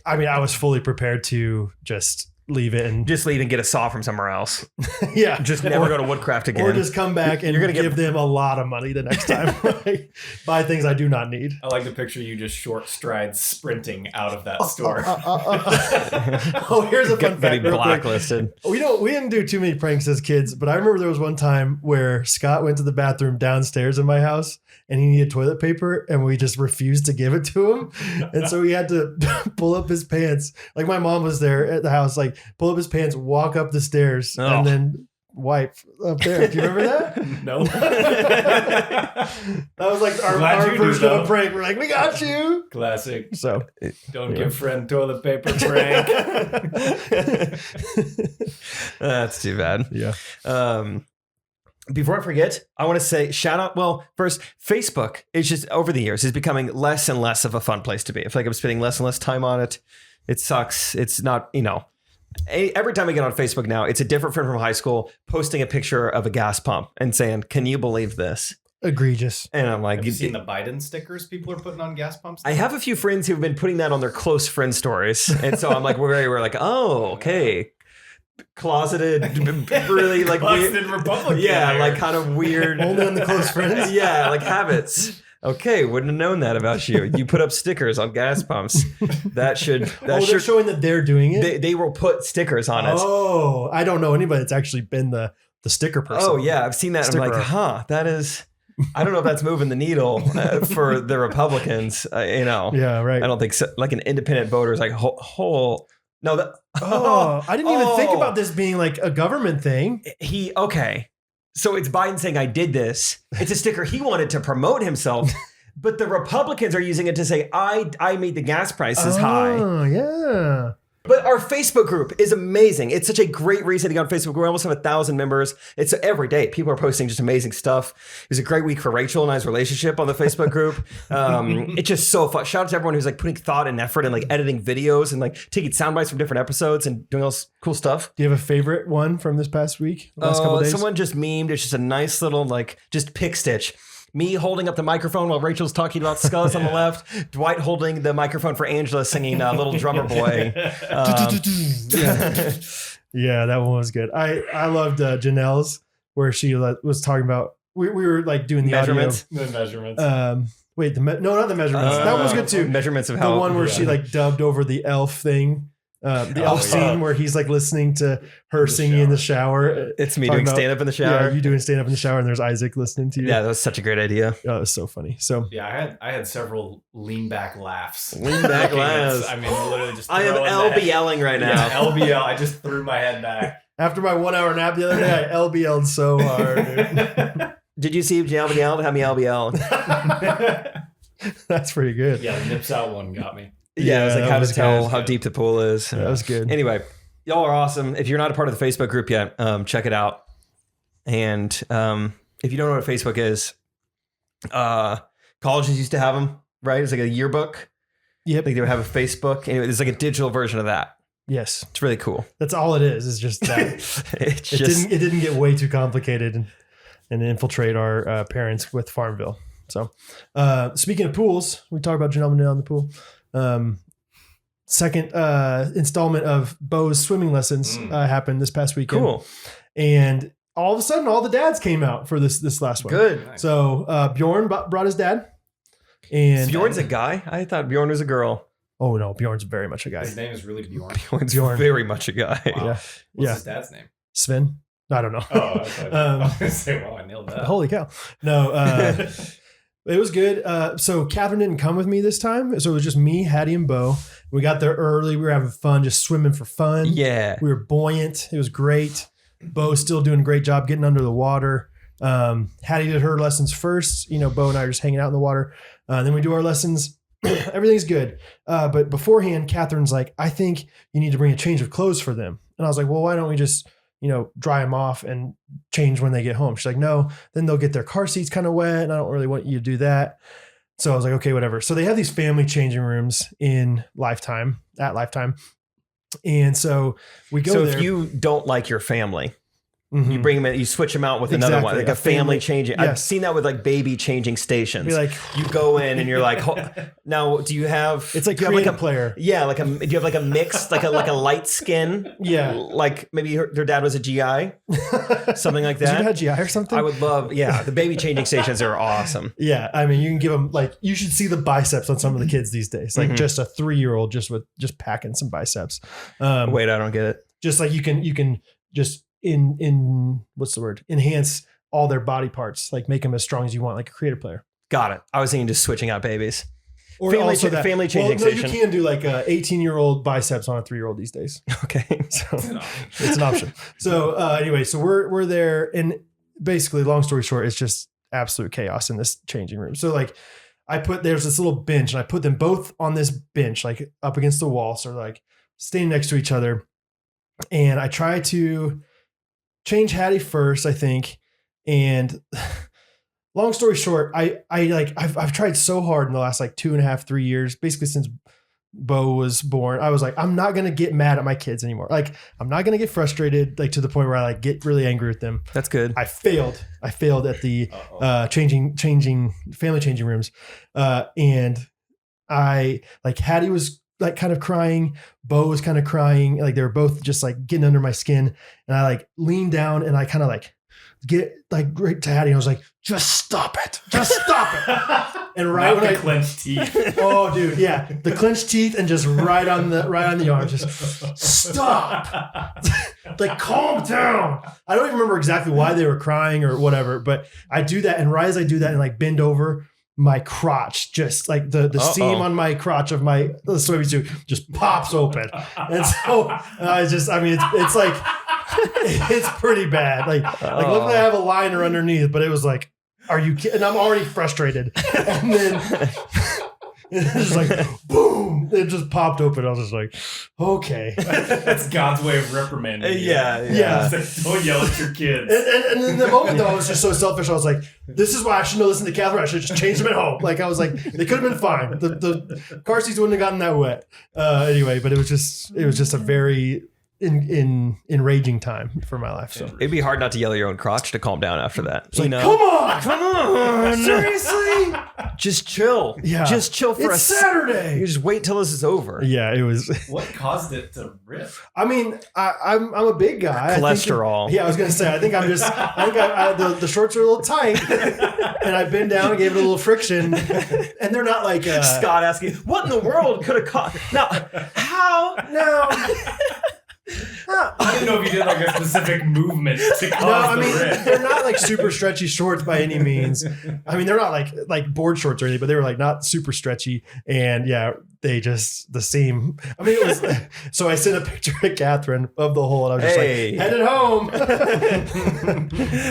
I was fully prepared to just leave it and just leave and get a saw from somewhere else. Yeah, just never go to Woodcraft again, or just come back and you're gonna give them a lot of money the next time. Like, buy things I do not need. I like to picture you just short strides sprinting out of that store. Oh, here's a fun fact. Blacklisted. We didn't do too many pranks as kids, but I remember there was one time where Scott went to the bathroom downstairs in my house and he needed toilet paper, and we just refused to give it to him, and so he had to pull up his pants. Like my mom was there at the house, like pull up his pants, walk up the stairs, and then wipe up there. Do you remember that? No. That was like our version of a prank. We're like, we got you. Classic. So don't give friend toilet paper prank. That's too bad. Yeah. Before I forget, I want to say shout out. Well, first, Facebook is just over the years is becoming less and less of a fun place to be. I feel like I'm spending less and less time on it. It sucks. It's not, every time I get on Facebook now, it's a different friend from high school posting a picture of a gas pump and saying, "Can you believe this?" Egregious. And I'm like, have you seen the Biden stickers people are putting on gas pumps? I have a few friends who've been putting that on their close friend stories, and so I'm like, we're like, oh, okay. Closeted, really like Closeted Republican. Yeah, like kind of weird. Only on the close friends. Yeah, like habits. Okay, wouldn't have known that about you. You put up stickers on gas pumps. They're showing that they're doing it. They will put stickers on it. Oh, I don't know anybody that's actually been the sticker person. Oh yeah, I've seen that. I'm like, that is. I don't know if that's moving the needle for the Republicans. Yeah, right. I don't think so. Like an independent voter is like whole. No, I didn't even think about this being like a government thing. Okay. So it's Biden saying I did this. It's a sticker he wanted to promote himself, but the Republicans are using it to say I made the gas prices high. Oh, yeah. But our Facebook group is amazing. It's such a great reason to get on Facebook. We almost have 1,000 members. It's every day. People are posting just amazing stuff. It was a great week for Rachel and I's relationship on the Facebook group. It's just so fun. Shout out to everyone who's like putting thought and effort and like editing videos and like taking sound bites from different episodes and doing all this cool stuff. Do you have a favorite one from this past week? Last couple days? Someone just memed. It's just a nice little like just pick stitch. Me holding up the microphone while Rachel's talking about skulls on the left. Dwight holding the microphone for Angela singing Little Drummer Boy. Yeah, that one was good. I loved Janelle's where she was talking about, we were like doing the measurements. Audio. The measurements. Wait, no, not the measurements. That was good too. Measurements of how. The one where she like dubbed over the elf thing. The elf scene where he's like listening to her singing in the shower. It's me doing stand up in the shower. Yeah, you doing stand up in the shower, and there's Isaac listening to you. Yeah, that was such a great idea. Oh, it was so funny. So yeah, I had several lean back laughs. Lean back laughs. I mean, literally just. I am LBLing right now. Yeah, LBL. I just threw my head back. After my 1 hour nap the other day, I LBL'd so hard. Dude. Did you see LBL? Have me LBL? That's pretty good. Yeah, the nips out one got me. Yeah, it was like how to tell how deep the pool is. Yeah, that was good. Anyway, y'all are awesome. If you're not a part of the Facebook group yet, check it out. And if you don't know what Facebook is, colleges used to have them, right? It's like a yearbook. Yep. Like they would have a Facebook. Anyway, there's like a digital version of that. Yes. It's really cool. That's all it is. It's just that. It didn't get way too complicated and infiltrate our parents with Farmville. So speaking of pools, we talked about Janelle on the pool. Second installment of Bo's swimming lessons happened this past weekend. Cool. And all of a sudden, all the dads came out for this last one. Good. Nice. So Bjorn brought his dad. And Bjorn's a guy? I thought Bjorn was a girl. Oh, no. Bjorn's very much a guy. His name is really Bjorn. Bjorn's Bjorn. very much a guy. Wow. Yeah. What's Yeah. his dad's name? Sven? I don't know. Oh, I was going to say, wow, I nailed that. Holy cow. No, it was good. So Catherine didn't come with me this time. So it was just me, Hattie, and Bo. We got there early. We were having fun, just swimming for fun. Yeah. We were buoyant. It was great. Bo's still doing a great job getting under the water. Hattie did her lessons first. Bo and I are just hanging out in the water. Then we do our lessons. Everything's good. But beforehand, Catherine's like, I think you need to bring a change of clothes for them. And I was like, well, why don't we just, dry them off and change when they get home? She's like, no, then they'll get their car seats kind of wet. And I don't really want you to do that. So I was like, okay, whatever. So they have these family changing rooms at Lifetime. And so we go there. So if you don't like your family, Mhm. you bring them in, you switch them out with another one, Exactly. like a family changing. I've Yes. seen that with like baby changing stations. Be like, You go in and you're like, now do you have? it's like do you have like creative a player. Yeah, do you have like a mixed, like a light skin? Yeah. Like maybe their dad was a GI, something like Did you that. have GI or something? I would love. Yeah, the baby changing stations are awesome. Yeah, I mean, you can give them you should see the biceps on some of the kids these days. Like Mhm. just a 3-year-old just packing some biceps. Wait, I don't get it. Just like you can just in what's the word? Enhance all their body parts, like make them as strong as you want, like a creative player. Got it. I was thinking just switching out babies. Or Family also cha- family changing well, no, station. you can do like a 18-year-old biceps on a 3-year-old these days. Okay. So it's an option. So anyway, so we're there, and basically, long story short, it's just absolute chaos in this changing room. So like, there's this little bench, and I put them both on this bench, like up against the wall, so like standing next to each other, and I try to change Hattie first, I think, and. Long story short, I've tried so hard in the last 2.5, 3 years, basically since Bo was born. I was like, I'm not gonna get mad at my kids anymore. Like, I'm not gonna get frustrated to the point where I get really angry with them. That's good. I failed at the changing family changing rooms, and I Hattie was kind of crying. Bo was kind of crying. They were both just getting under my skin, and I leaned down and I kind of get right to Hattie. And I was like, just stop it. And right when I clenched teeth. Oh, dude, yeah, the clenched teeth and just right on the arm, just stop. Calm down. I don't even remember exactly why they were crying or whatever, but I do that, and right as I do that and bend over, my crotch, just the seam on my crotch of my swimming suit just pops open, and so it's pretty bad. Luckily I have a liner underneath, but it was are you kidding? And I'm already frustrated. And then it's just boom, it just popped open. I was just okay. That's God's way of reprimanding you. Yeah. It's don't yell at your kids. And in the moment though, I was just so selfish. I was like, this is why I shouldn't have listened to Catherine. I should have just changed them at home. I was like, they could have been fine. The car seats wouldn't have gotten that wet. Anyway, but it was just a very enraging time for my life. So It'd be hard not to yell at your own crotch to calm down after that. come on, Seriously? Just chill. Yeah. Just chill for it's Saturday. You just wait till this is over. Yeah, it was. What caused it to rip? I mean, I'm a big guy. Cholesterol. I was gonna say. I think the shorts are a little tight, and I bent down and gave it a little friction, and they're not like Scott asking, what in the world could have caused? Now, how? No. I didn't know if you did like a specific movement to cause the rip. They're not like super stretchy shorts by any means. I mean, they're not like board shorts or anything, but they were like not super stretchy. And yeah, they just the seam. I mean, it was. So I sent a picture to Catherine of the hole, and I was just like, headed home.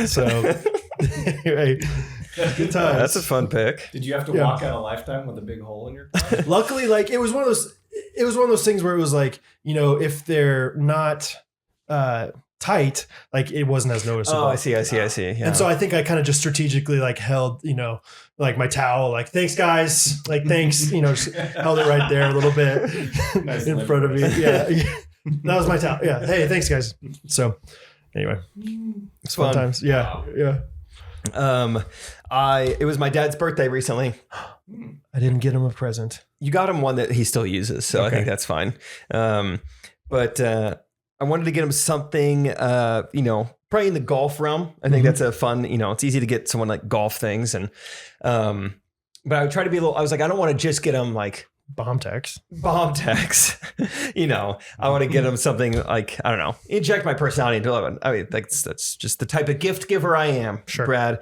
So anyway, good times. That's a fun pick. Did you have to walk out a lifetime with a big hole in your car? Luckily, like it was one of those things where it was like, if they're not tight, like it wasn't as noticeable. Oh, I see. Yeah. And so I think I kind of just strategically like held, like my towel, like thanks guys, like thanks, just held it right there a little bit in front of me. Yeah. That was my towel. Yeah. Hey, thanks guys. So anyway, It's fun fun. times. Yeah. Wow. Yeah. It was my dad's birthday recently. I didn't get him a present. You got him one that he still uses, so I Okay. think that's fine. But I wanted to get him something, probably in the golf realm. I think that's a fun, it's easy to get someone like golf things. And, but I would try to be I was like, I don't want to just get him like Bomb text. bomb text. I want to get him something like, I don't know, inject my personality into it. I mean, that's just the type of gift giver I am, Sure. Brad.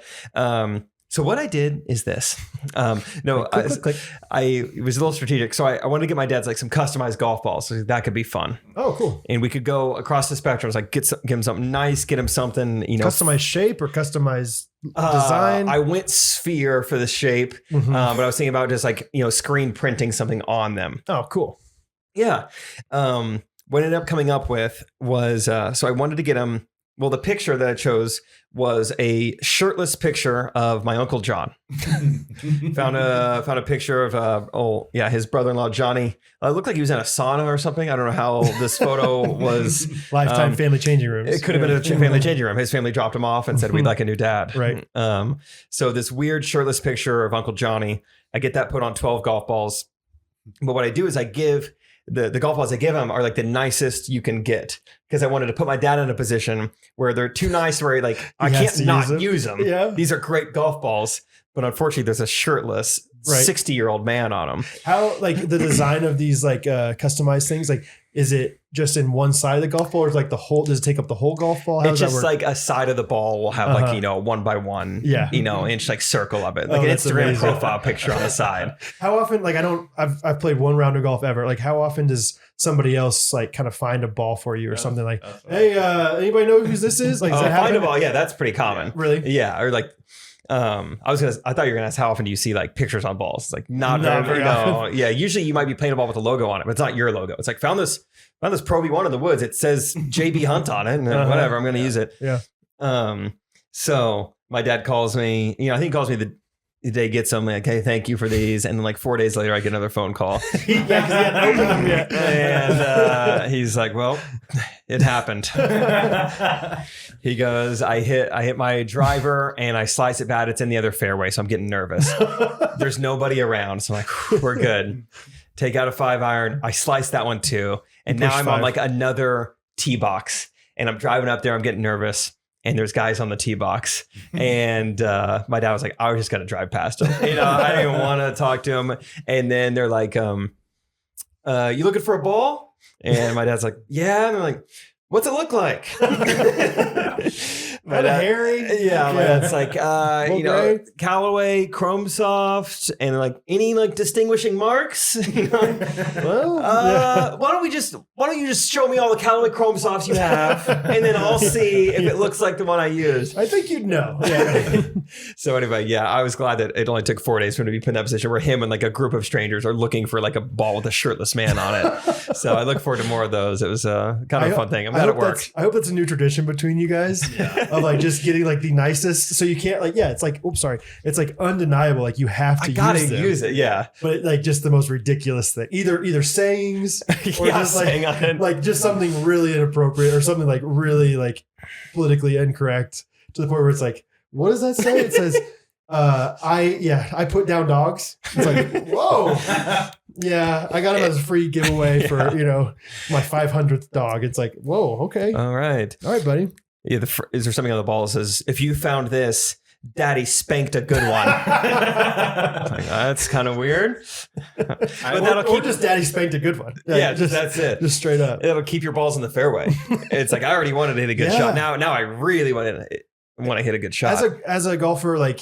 So what I did is this. Click. It was a little strategic. So I wanted to get my dad's like some customized golf balls. So that could be fun. Oh, cool. And we could go across the spectrum. It's like get him something nice, get him something, Customized shape or customized design? I went sphere for the shape, Mhm. but I was thinking about just like, screen printing something on them. Oh, cool. Yeah. What I ended up coming up with was, so I wanted to get him, the picture that I chose was a shirtless picture of my Uncle John. found a picture of, his brother-in-law, Johnny. It looked like he was in a sauna or something. I don't know how this photo was. Lifetime family changing rooms. It could have been a family changing room. His family dropped him off and said, we'd like a new dad. Right. So this weird shirtless picture of Uncle Johnny, I get that put on 12 golf balls. But what I do is I give the golf balls I give him are like the nicest you can get, because I wanted to put my dad in a position where they're too nice, where I has can't to not use them. Yeah. These are great golf balls, but unfortunately there's a shirtless Right. 60-year-old man on them. How, like, the design of these, like, customized things, like, is it just in one side of the golf ball, or is like does it take up the whole golf ball? How It's does that just work? like a side of the ball will have Uh-huh. like, 1 by 1, Yeah. inch like circle of it. Like Oh, an that's Instagram amazing. profile picture on the side. How often, like, I've played one round of golf ever. Like, how often does somebody else like kind of find a ball for you or something like, That's what hey, anybody know who this is? Like, does that Find happen? a ball. Yeah, that's pretty common. Really? Yeah, or like, I thought you were gonna ask how often do you see like pictures on balls? It's like not very often. Yeah, usually you might be playing a ball with a logo on it, but it's not your logo. It's like found this Pro V1 in the woods. It says JB Hunt on it, and whatever. I'm gonna use it. Yeah. So my dad calls me. I think he calls me the day he gets them, like, hey, thank you for these, and then like 4 days later I get another phone call. Yeah, 'cause he hadn't opened them yet. And he's like, well, it happened. He goes, I hit my driver and I slice it bad. It's in the other fairway, so I'm getting nervous. There's nobody around, so I'm like, we're good. Take out a 5-iron. I sliced that one too, and now I'm on like another tee box, and I'm driving up there. I'm getting nervous, and there's guys on the tee box, and my dad was like, I was just gonna drive past him. I didn't want to talk to him, and then they're like, you looking for a ball? And my dad's like, yeah. And they're like, what's it look like? Kind of hairy. Yeah, my dad's like, gray. Callaway, Chrome Soft, and like any like distinguishing marks. Well, Why don't you just show me all the Callaway Chrome Softs you have, and then I'll see if it looks like the one I used. I think you'd know. Yeah. So anyway, yeah, I was glad that it only took 4 days for him to be put in that position where him and like a group of strangers are looking for like a ball with a shirtless man on it. So I look forward to more of those. It was kind of a fun thing. I'm glad it worked. I hope that's a new tradition between you guys. of like just getting like the nicest. So you can't like, it's like, oops, sorry. It's like undeniable. Like you have to use it. Yeah. But like just the most ridiculous thing, either sayings or just like just something really inappropriate or something like really like politically incorrect to the point where it's like, what does that say? It says, I put down dogs. It's like, whoa. Yeah, I got him as a free giveaway for, my 500th dog. It's like, whoa, okay. All right, buddy. Yeah, is there something on the ball that says, if you found this, Daddy spanked a good one? Like, that's kind of weird. Or just Daddy spanked a good one. Yeah, that's it. Just straight up. It'll keep your balls in the fairway. It's like, I already wanted to hit a good shot. Now I really want to hit a good shot. As a golfer, like,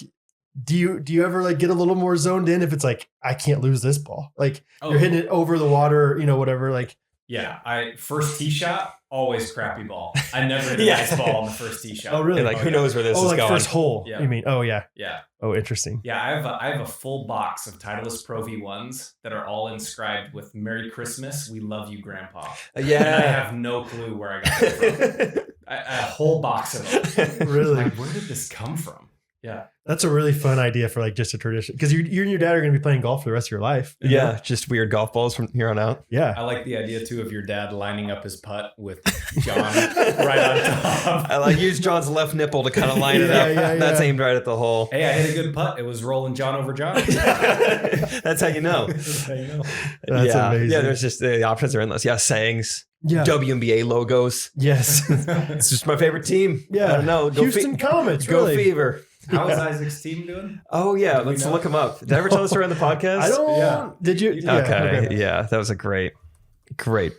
do you ever like get a little more zoned in if it's like, I can't lose this ball? Like you're hitting it over the water, whatever. Like, I first tee shot, always crappy ball. I never hit a nice ball on the first tee shot. Oh, really? Like, who knows where this is like going? First hole. Yeah. You mean? Oh, yeah. Yeah. Oh, interesting. Yeah, I have a full box of Titleist Pro V1s that are all inscribed with "Merry Christmas, we love you, Grandpa." Yeah. And I have no clue where I got it from. A whole box of them. Really? Like, where did this come from? Yeah. That's a really fun idea for like just a tradition because you and your dad are going to be playing golf for the rest of your life. Yeah, just weird golf balls from here on out. Yeah. I like the idea too of your dad lining up his putt with John right on top. I like use John's left nipple to kind of line it up. Yeah. That's aimed right at the hole. Hey, I hit a good putt. It was rolling John over John. That's how you know. That's how you know. That's amazing. Yeah, there's just the options are endless. Yeah, sayings. Yeah. WNBA logos. Yes. It's just my favorite team. Yeah. I don't know. Houston Comets. Go really. Fever. How is Isaac's team doing? Oh yeah, let's look him up. Did I ever tell this story on the podcast? I don't. Yeah. Did you? Okay. Yeah, that was a great thing.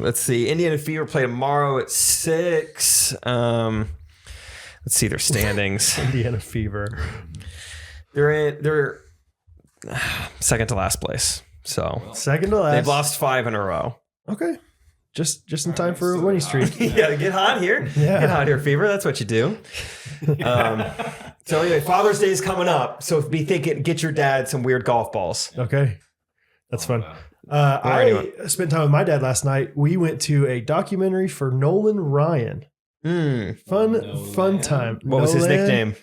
Let's see. Indiana Fever play tomorrow at 6. Let's see their standings. Indiana Fever. They're second to last place. So Second to last. they've lost 5 in a row. Okay. Just in time for a winning streak. Yeah, get hot here. Yeah. Get hot here, Fever. That's what you do. So anyway, Father's Day is coming up. So be thinking, get your dad some weird golf balls. Okay. That's fun. Or I anyone. spent time with my dad last night. We went to a documentary for Nolan Ryan. Fun time. What was his Nolan, nickname?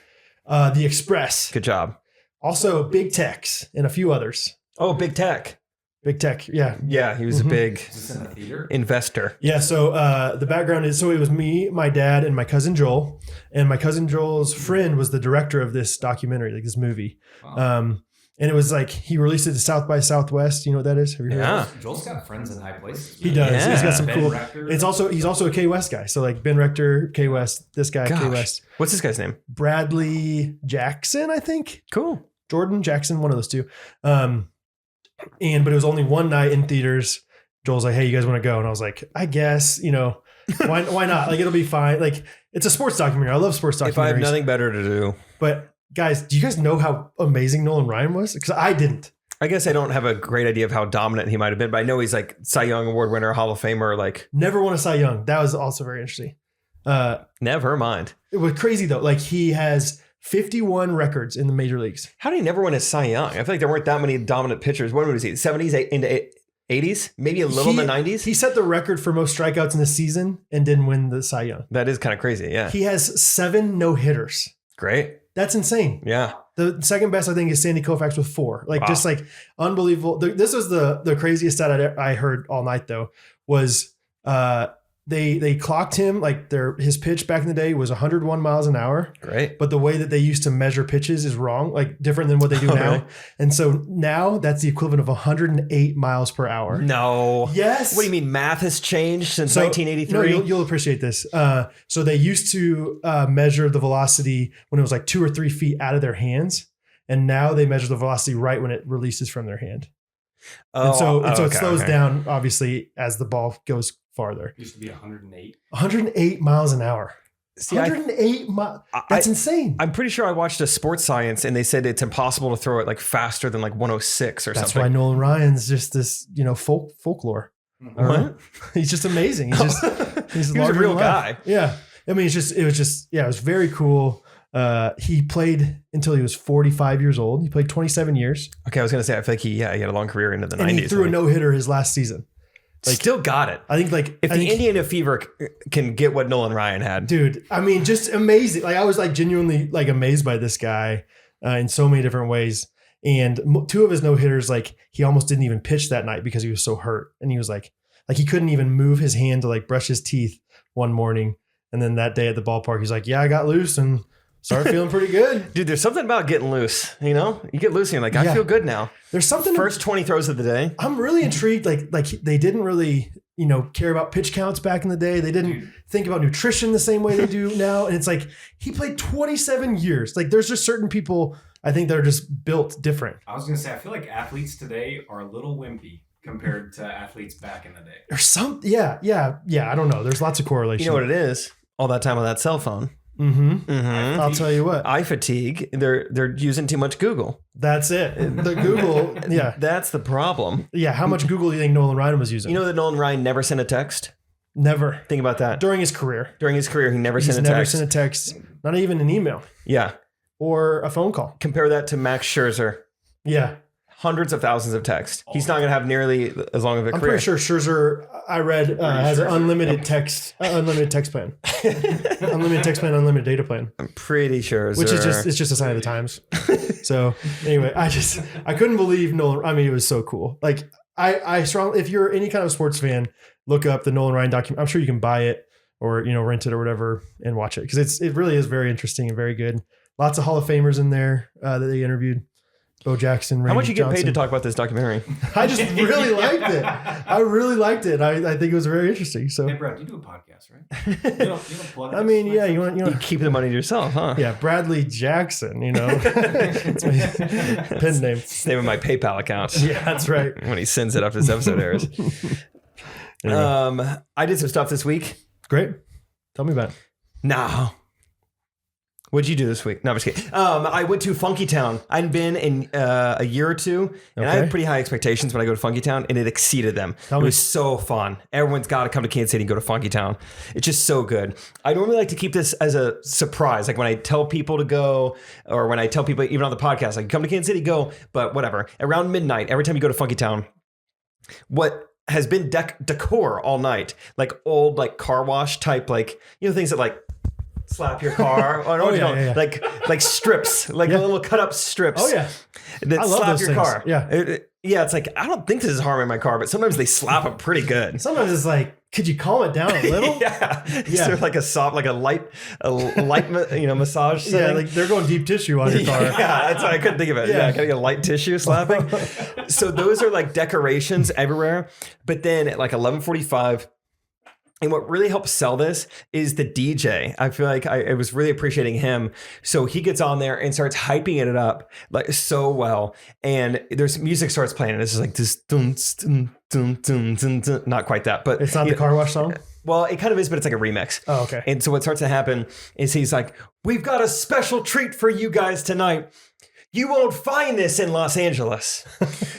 The Express. Good job. Also Big Tex and a few others. Oh, Big Tech. Big Tech. Yeah. Yeah, he was a big Is this in the theater? investor. Yeah, so the background is, so it was me, my dad, and my cousin Joel. And my cousin Joel's friend was the director of this documentary, like this movie. Wow. And it was like, he released it to South by Southwest. You know what that is? Have you heard of it? Yeah. Joel's got friends in high places. He does. Yeah. He's got some Ben cool. Rector. He's also a K West guy. So like Ben Rector, K West, this guy, K Gosh. West. What's this guy's name? Bradley Jackson, I think. Cool. Jordan Jackson, one of those two. But it was only one night in theaters. Joel's like, hey, you guys want to go? And I was like, I guess, why not? Like, it'll be fine. Like, it's a sports documentary. I love sports documentaries. If I have nothing better to do. But guys, do you guys know how amazing Nolan Ryan was? Because I didn't. I guess I don't have a great idea of how dominant he might have been, but I know he's like Cy Young Award winner, Hall of Famer. Like, Never won a Cy Young. That was also very interesting. never mind. It was crazy though. Like, he has 51 records in the major leagues. How did he never win a Cy Young? I feel like there weren't that many dominant pitchers. When was he? 70s into 80s? Maybe a little in the 90s? He set the record for most strikeouts in the season and didn't win the Cy Young. That is kind of crazy. Yeah. He has 7 no-hitters. Great. That's insane. Yeah. The second best, I think, is Sandy Koufax with 4. Like, Wow. just like unbelievable. This was the craziest stat I heard all night, though, was they clocked him, like his pitch back in the day was 101 miles an hour. Great. But the way that they used to measure pitches is wrong, like different than what they do Oh, now. really? And so now that's the equivalent of 108 miles per hour. No. Yes. What do you mean? Math has changed since So- 1983? No, you'll appreciate this. So they used to measure the velocity when it was like 2 or 3 feet out of their hands. And now they measure the velocity right when it releases from their hand. And so it okay, slows okay. down, obviously, as the ball goes farther. Used to be 108. 108 miles an hour. See, 108 miles. That's insane. I'm pretty sure I watched a sports science and they said it's impossible to throw it like faster than like 106 or That's something. why Nolan Ryan's just this, folklore. What? He's just amazing. He's He was a larger real than life. guy. Yeah. I mean, it was very cool. He played until he was 45 years old. He played 27 years. Okay, I was going to say, I feel like he had a long career into the And 90s. he threw a no-hitter his last season. Still got it. I think If the Indiana Fever can get what Nolan Ryan had, dude, I mean, just amazing. Like I was like genuinely like amazed by this guy in so many different ways. And 2 of his no hitters, like he almost didn't even pitch that night because he was so hurt. And he was like he couldn't even move his hand to like brush his teeth one morning. And then that day at the ballpark, he's like, yeah, I got loose and started feeling pretty good. dude, there's something about getting loose. You know, you get loose and you're like, I feel good now. There's something. First 20 throws of the day. I'm really intrigued. Like they didn't really, care about pitch counts back in the day. They didn't think about nutrition the same way they do now. And it's like, he played 27 years. Like there's just certain people I think that are just built different. I was going to say, I feel like athletes today are a little wimpy compared to athletes back in the day. There's some, yeah. I don't know. There's lots of correlation. You know what it is? All that time on that cell phone. I'll tell you what. Eye fatigue. They're using too much Google. That's it. The Google. Yeah. That's the problem. Yeah. How much Google do you think Nolan Ryan was using? You know that Nolan Ryan never sent a text? Never. Think about that. During his career. He never sent a text. Never sent a text. Not even an email. Yeah. Or a phone call. Compare that to Max Scherzer. Yeah. Hundreds of thousands of texts. He's not going to have nearly as long of a career. I'm pretty sure Scherzer, I read, has an unlimited text plan. Unlimited text plan, unlimited data plan. I'm pretty sure. Which is it's just a sign of the times. So anyway, I couldn't believe Nolan. I mean, it was so cool. Like I strongly, if you're any kind of sports fan, look up the Nolan Ryan documentary. I'm sure you can buy it or, rent it or whatever and watch it. Because it really is very interesting and very good. Lots of Hall of Famers in there that they interviewed. Bo Jackson, Randy How much you get Johnson. paid to talk about this documentary? I just really liked it. I really liked it. I think it was very interesting. So, hey, Brad, you do a podcast, right? You don't plug I mean, yeah, you want You keep the money to yourself, huh? yeah, Bradley Jackson. It's my pen name. It's the name of my PayPal account. Yeah, that's right. When he sends it after this episode airs. Anyway. I did some stuff this week. Great. Tell me about it. No. What'd you do this week? No, I'm just kidding. I went to Funkytown. I hadn't been in a year or two, and I had pretty high expectations when I go to Funkytown, and it exceeded them. It was so fun. Everyone's got to come to Kansas City and go to Funkytown. It's just so good. I normally like to keep this as a surprise. Like when I tell people to go, or when I tell people, even on the podcast, like come to Kansas City, go, but whatever. Around midnight, every time you go to Funkytown, what has been decor all night, like old like car wash type, like, things that like slap your car or yeah. like strips, like little cut up strips. Oh yeah, that I love slap those your things. car. Yeah, yeah. It's like, I don't think this is harming my car, but sometimes they slap them pretty good. Sometimes it's like, could you calm it down a little? Yeah. Is there like a light massage setting? Yeah, like they're going deep tissue on your car. Yeah, that's why I couldn't think of it. Yeah, gotta get a light tissue slapping. So those are like decorations everywhere. But then at like 11:45. And what really helps sell this is the DJ. I feel like I was really appreciating him. So he gets on there and starts hyping it up like so well. And there's music starts playing. And it's just like this, dun, dun, dun, dun, dun, dun. Not quite that, but It's not the car wash song? Well, it kind of is, but it's like a remix. Oh, okay. And so what starts to happen is he's like, we've got a special treat for you guys tonight. You won't find this in Los Angeles.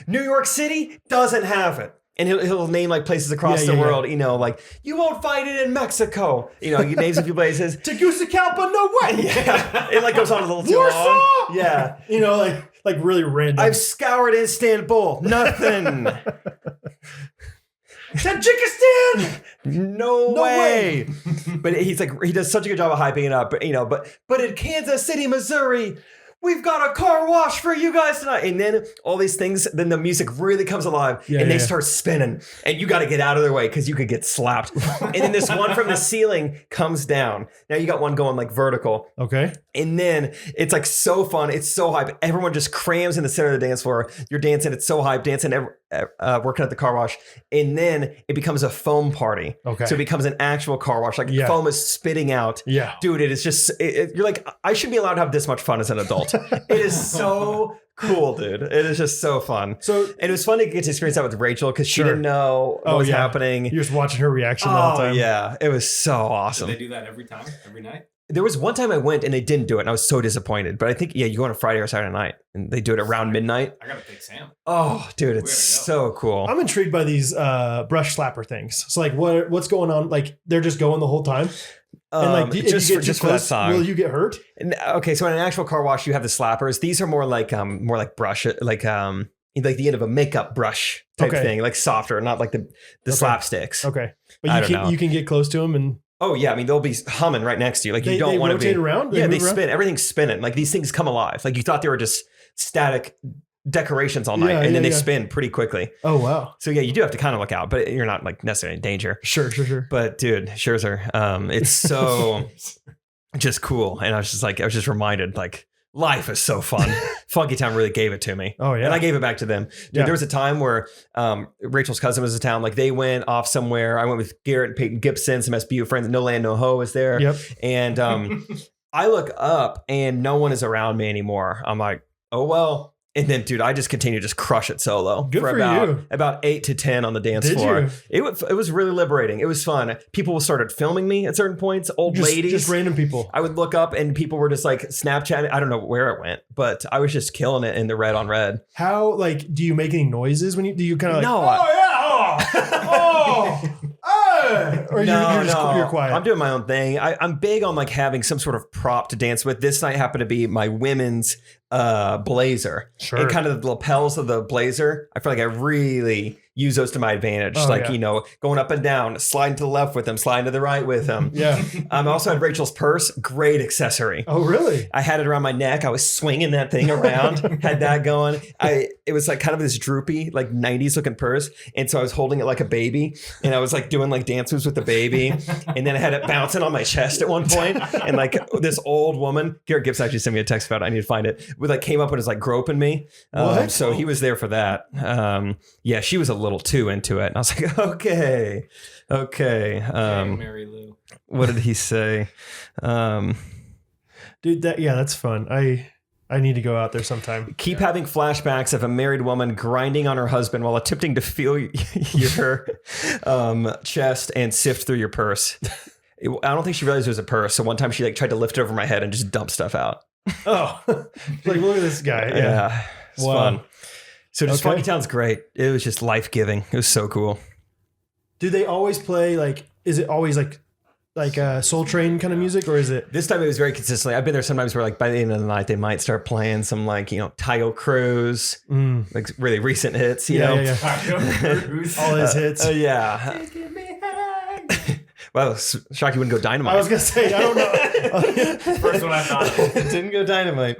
New York City doesn't have it. And he'll name like places across the world, like you won't find it in Mexico. He names a few places. Tegucigalpa, no way. Yeah, it like goes on a little too Warsaw! long. Yeah, like really random. I've scoured Istanbul, nothing. Tajikistan, no way. But he's like, he does such a good job of hyping it up. But in Kansas City, Missouri, we've got a car wash for you guys tonight. And then all these things, then the music really comes alive and they start spinning and you got to get out of their way because you could get slapped. And then this one from the ceiling comes down. Now you got one going like vertical. Okay. And then it's like so fun. It's so hype. Everyone just crams in the center of the dance floor. You're dancing. It's so hype. Dancing, working at the car wash. And then it becomes a foam party. Okay. So it becomes an actual car wash. Like foam is spitting out. Yeah. Dude, it is just, you're like, I should be allowed to have this much fun as an adult. It is so cool, dude. It is just so fun. And it was fun to get to experience that with Rachel because she didn't know what was happening. You're just watching her reaction the whole time. Yeah. It was so awesome. Do they do that every night? There was one time I went and they didn't do it and I was so disappointed. But I think, you go on a Friday or Saturday night and they do it around midnight. I gotta take Sam. Oh, dude, it's so cool. I'm intrigued by these brush slapper things. So like what's going on? Like they're just going the whole time? And like just for that song. Will you get hurt? Okay, so in an actual car wash, you have the slappers. These are more like brush, like like the end of a makeup brush type Okay. thing, like softer, not like the slapsticks. Okay. I But don't know. you can get close to them and Oh yeah, I mean they'll be humming right next to you. Like you they don't want to rotate be around. Yeah, they move around? spin. Everything's spinning. Like these things come alive. Like you thought they were just static decorations all night, and then they spin pretty quickly. Oh wow. So yeah, you do have to kind of look out, but you're not like necessarily in danger. Sure. But dude, Scherzer, it's so just cool, and I was just reminded like. Life is so fun. Funkytown really gave it to me. Oh yeah. And I gave it back to them. Dude, there was a time where Rachel's cousin was in town. Like they went off somewhere. I went with Garrett and Peyton Gibson, some SBU friends. No Land, No Ho was there. Yep. And I look up and no one is around me anymore. I'm like, oh, well. And then, dude, I just continue to just crush it solo Good for you. about 8 to 10 on the dance floor. It was really liberating. It was fun. People started filming me at certain points. Ladies. Just random people. I would look up and people were just like Snapchatting. I don't know where it went, but I was just killing it in the red on red. How, like, do you make any noises when do you kind of like, No. or you're quiet? I'm doing my own thing. I'm big on like having some sort of prop to dance with. This night happened to be my women's blazer. Sure. And kind of the lapels of the blazer. I feel like I really use those to my advantage. Going up and down, sliding to the left with them, sliding to the right with them. Yeah. I also had Rachel's purse. Great accessory. Oh, really? I had it around my neck. I was swinging that thing around, had that going. It was like kind of this droopy, like 90s looking purse. And so I was holding it like a baby and I was like doing like dance moves with the baby. And then I had it bouncing on my chest at one point. And like this old woman, Garrett Gibbs actually sent me a text about it. I need to find it. With like came up and was like groping me. So he was there for that. Yeah, she was a little too into it. And I was like, okay. Mary Lou. What did he say? Dude, that's fun. I need to go out there sometime. Keep having flashbacks of a married woman grinding on her husband while attempting to feel your chest and sift through your purse. I don't think she realized it was a purse. So one time she like tried to lift it over my head and just dump stuff out. Oh, like look at this guy. Yeah. It's fun. So just Okay. Funkytown's great. It was just life-giving. It was so cool. Do they always play like? Is it always like Soul Train kind of music, or is it? This time it was very consistently. I've been there sometimes where like by the end of the night they might start playing some like, Tidal Cruise, like really recent hits, you know? All his hits. Yeah. Well, shocked you wouldn't go Dynamite. I was gonna say I don't know. First one I thought of. Didn't go Dynamite.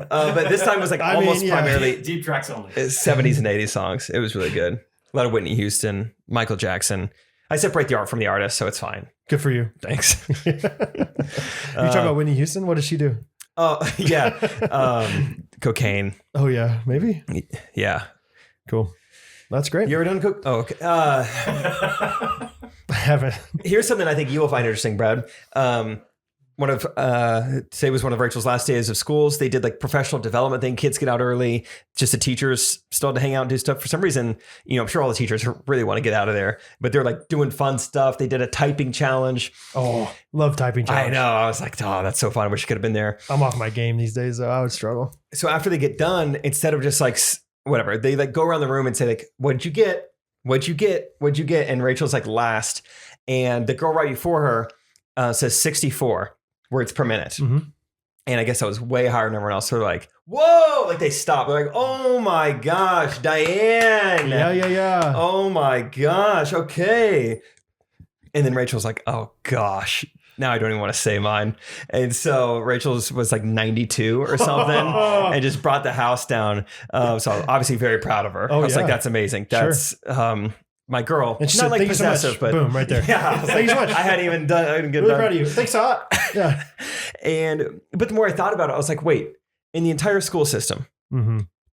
But this time was like primarily Deep tracks only. 70s and 80s songs. It was really good. A lot of Whitney Houston, Michael Jackson. I separate the art from the artist, so it's fine. Good for you. Thanks. You talking about Whitney Houston? What does she do? Oh, yeah. Cocaine. Oh yeah, maybe. Yeah. Cool. That's great. You ever done coke? Oh, okay. I haven't. Here's something I think you will find interesting, Brad. One of today was one of Rachel's last days of schools. They did like professional development thing. Kids get out early. Just the teachers still had to hang out and do stuff. For some reason, I'm sure all the teachers really want to get out of there, but they're like doing fun stuff. They did a typing challenge. Oh, love typing challenge. I know. I was like, oh, that's so fun. I wish I could have been there. I'm off my game these days, though. I would struggle. So after they get done, instead of just like whatever, they like go around the room and say like, "What'd you get? What'd you get? What'd you get?" And Rachel's like last, and the girl right before her says 64 words per minute. Mm-hmm. And I guess I was way higher than everyone else. So they're like, whoa, like they stop. They're like, oh my gosh, Diane. Yeah. Oh my gosh. Okay. And then Rachel's like, oh gosh, now I don't even want to say mine. And so Rachel's was like 92 or something and just brought the house down. So I was obviously very proud of her. I was like, that's amazing. That's, my girl. And she's not like, like thank you so possessive, much. but Boom, right there. Yeah. I was Thank you so much. I hadn't even done. I didn't get Really done. proud of you. Thanks a lot. Yeah. But the more I thought about it, I was like, wait, in the entire school system,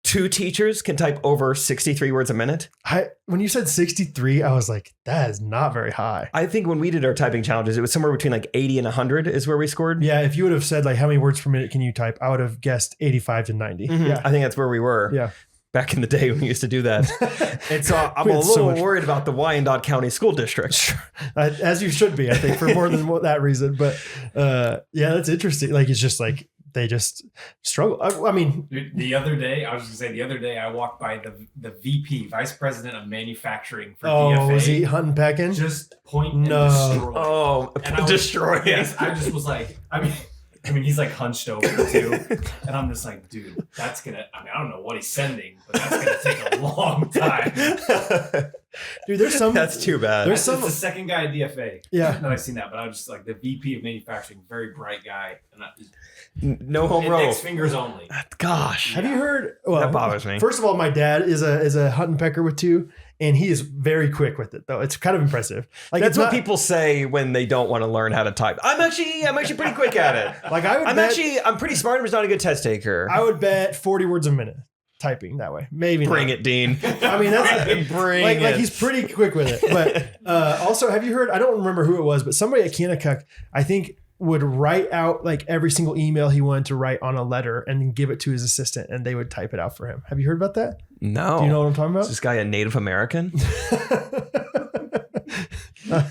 2 teachers can type over 63 words a minute. When you said 63, I was like, that is not very high. I think when we did our typing challenges, it was somewhere between like 80 and 100 is where we scored. Yeah. If you would have said like, how many words per minute can you type? I would have guessed 85 to 90. Yeah. I think that's where we were. Yeah. Back in the day when we used to do that. And so I'm a little worried about the Wyandotte County School District. As you should be, I think, for more than that reason. But yeah, that's interesting. Like, it's just like, they just struggle. I mean, the other day I walked by the VP, Vice President of Manufacturing for DFA. DFA. Was he hunting pecking? Just point and destroy. Oh, and destroy. Yes, I just was like, I mean, I mean, he's like hunched over too. And I'm just like, dude, that's gonna, I mean, I don't know what he's sending, but that's gonna take a long time. Dude, there's some. That's too bad. There's It's some. the second guy at DFA. Yeah. That I've seen that, but I was just like the VP of manufacturing, very bright guy. And No home row. index fingers only. Gosh. Have you heard? Well, That bothers me. First of all, my dad is a hunt and pecker with 2, and he is very quick with it. Though it's kind of impressive. Like That's it's what not, people say when they don't want to learn how to type. I'm actually pretty quick at it. Like I would. I'm pretty smart. I'm just not a good test taker. I would bet 40 words a minute typing that way. Maybe Bring not. it, Dean. I mean, that's Bring like it. he's pretty quick with it. But also, have you heard? I don't remember who it was, but somebody at Kiosk, I think, would write out like every single email he wanted to write on a letter and then give it to his assistant, and they would type it out for him. Have you heard about that? No. Do you know what I'm talking about? Is this guy a Native American?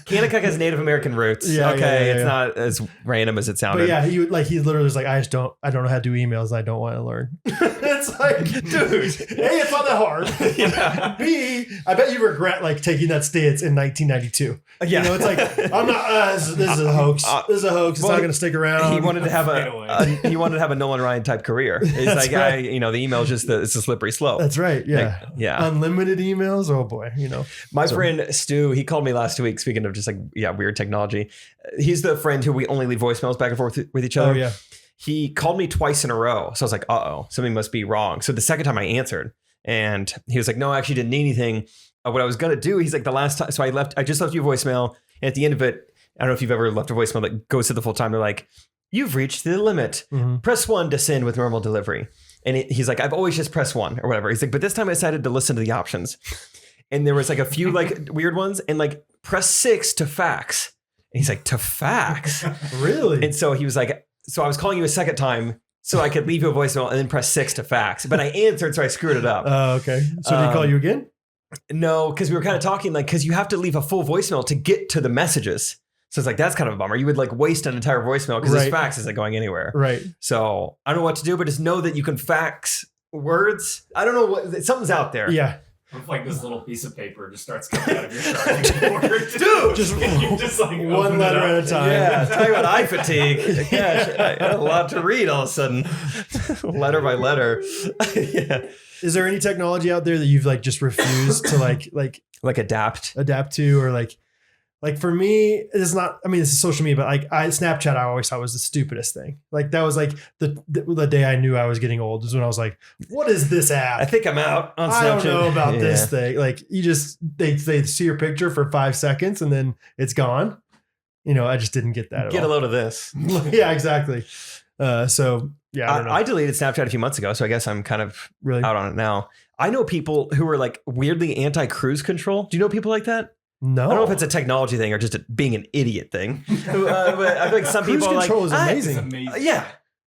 Kiosk has Native American roots. Yeah, okay, yeah. it's not as random as it sounded. But yeah, he literally was like, I don't know how to do emails. I don't want to learn. It's like, dude, A, it's not that hard. Yeah. B, I bet you regret like taking that stance in 1992. Yeah. You know, it's like, I'm not, this is a hoax. This is a hoax. It's well, not going to stick around. He wanted to have Fade a Nolan Ryan type career. It's That's like right. the email is just it's a slippery slope. That's right. Yeah. Like, yeah. Unlimited emails. Oh boy. You know, My friend Stu, he called me last week. Speaking of just like weird technology, he's the friend who we only leave voicemails back and forth with each other. oh yeah. He called me twice in a row, so I was like, "Uh-oh, something must be wrong." So the second time I answered, and he was like, "No, I actually didn't need anything." What I was gonna do, he's like, "The last time," so I just left you a voicemail, and at the end of it, I don't know if you've ever left a voicemail that goes to the full time. They're like, "You've reached the limit. Mm-hmm. Press 1 to send with normal delivery." And he's like, "I've always just pressed 1 or whatever." He's like, "But this time I decided to listen to the options." And there was like a few like weird ones, and like press 6 to fax. And he's like, "To fax?" Really? And so he was like, "So I was calling you a second time so I could leave you a voicemail and then press 6 to fax." But I answered, so I screwed it up. Oh, okay. So did he call you again? No, because we were kind of talking like, because you have to leave a full voicemail to get to the messages. So it's like, that's kind of a bummer. You would like waste an entire voicemail because this Right. fax isn't going anywhere. Right. So I don't know what to do, but just know that you can fax words. I don't know what, something's out there. Yeah. With like this little piece of paper just starts coming out of your charging board. Dude, Just You just like one open it letter up. at a time. Yeah, tell you what, eye fatigue. Gosh, I had a lot to read all of a sudden, letter by letter. Yeah, Is there any technology out there that you've like just refused to like adapt. adapt to, or like for me, it's not, I mean, this is social media, but like Snapchat, I always thought was the stupidest thing. Like that was like the day I knew I was getting old is when I was like, what is this app? I think I'm out on Snapchat. I don't know about this Yeah. thing. Like they see your picture for 5 seconds and then it's gone. You know, I just didn't get that at Get a all. load of this. Yeah, exactly. So yeah, I don't know. I deleted Snapchat a few months ago, so I guess I'm kind of Really? out on it now. I know people who are like weirdly anti-cruise control. Do you know people like that? No. I don't know if it's a technology thing or just being an idiot thing. But I feel like some Cruise people are control like, is "Ah, It's amazing. amazing. yeah.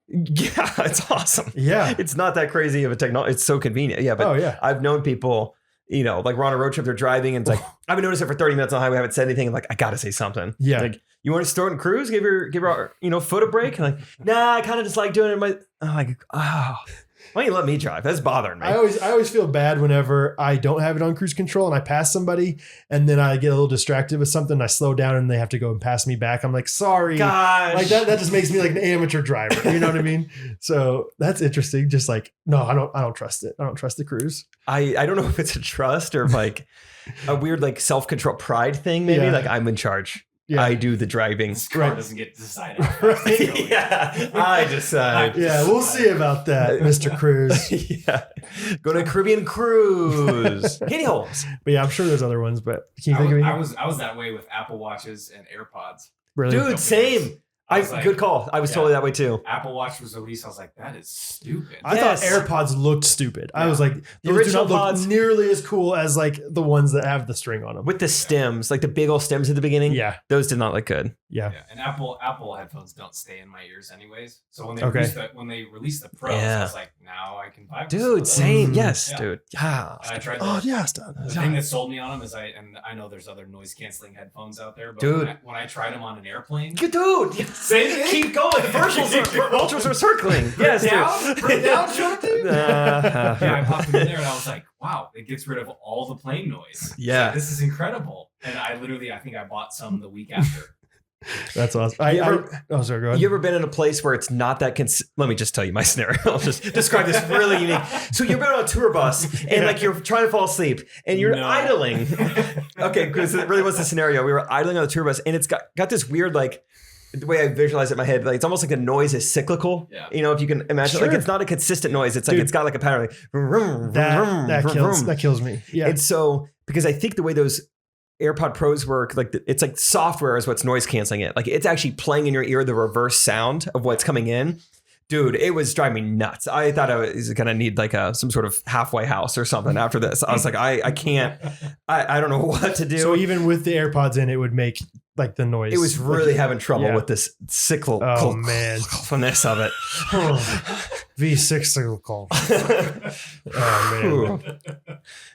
Yeah, it's awesome. Yeah. It's not that crazy of a technology. It's so convenient. Yeah, but Oh yeah. I've known people, you know, like we're on a road trip, they're driving, and it's like, I've been noticing it for 30 minutes on the highway, I haven't said anything. I'm like, I gotta say something. Yeah. Like, you want to start and cruise? Give your foot a break? And like, nah, I kind of just like doing it. I'm like, oh, why don't you let me drive? That's bothering me. I always feel bad whenever I don't have it on cruise control and I pass somebody and then I get a little distracted with something. I slow down and they have to go and pass me back. I'm like, sorry. Gosh. Like that just makes me like an amateur driver. You know what I mean? So that's interesting. Just like, no, I don't trust it. I don't trust the cruise. I don't know if it's a trust or like a weird like self-control pride thing, maybe. Yeah. Like I'm in charge. Yeah. I do the driving. This car Right. doesn't get decided. Right. Yeah, I decide. Yeah, we'll see about that, Mr. Cruz. Yeah. Go to a Caribbean cruise. Katie Holmes. But yeah, I'm sure there's other ones, but can you think of any? I was that way with Apple Watches and AirPods. Really? Dude, same. I was like- Good call. I was Yeah. totally that way too. Apple Watch was released. I was like, that is stupid. I Yes. thought AirPods looked stupid. I Yeah. was like, those do original not look pods- nearly as cool as like the ones that have the string on them. With the stems, like the big old stems at the beginning. Yeah, Those did not look good. yeah. Yeah, and Apple headphones don't stay in my ears anyways. So when they Okay. released the Pros, Yeah. I was like, now I can buy. Dude, same. Mm. Yes, Yeah. dude. Yeah. And I tried. Oh The, yeah, the thing that sold me on them is I know there's other noise canceling headphones out there, but Dude. when I tried them on an airplane, Dude, Say it again? keep going. Virtuals are circling. Yes, down, dude. bring down, short dude. Uh, Yeah, I popped them in there and I was like, wow, it gets rid of all the plane noise. Yeah. This is incredible. And I think I bought some the week after. That's awesome. Sorry, go ahead. You ever been in a place where it's not that let me just tell you my scenario. I'll just describe this really unique. So you've been on a tour bus and like you're trying to fall asleep and you're idling. Okay, because it really was the scenario. We were idling on the tour bus and it's got this weird, like, the way I visualize it in my head, like it's almost like the noise is cyclical. Yeah. You know, if you can imagine, like it's not a consistent noise. It's like it's got like a pattern. Like, that kills me. Yeah. And so because I think the way those AirPod Pros work, like it's like software is what's noise canceling it. Like it's actually playing in your ear the reverse sound of what's coming in. Dude, it was driving me nuts. I thought I was gonna need like some sort of halfway house or something after this. I was like, I can't. I don't know what to do. So even with the AirPods in, it would make like the noise. It was really having trouble with this cyclical finesse of it. V6 cyclical. Oh man.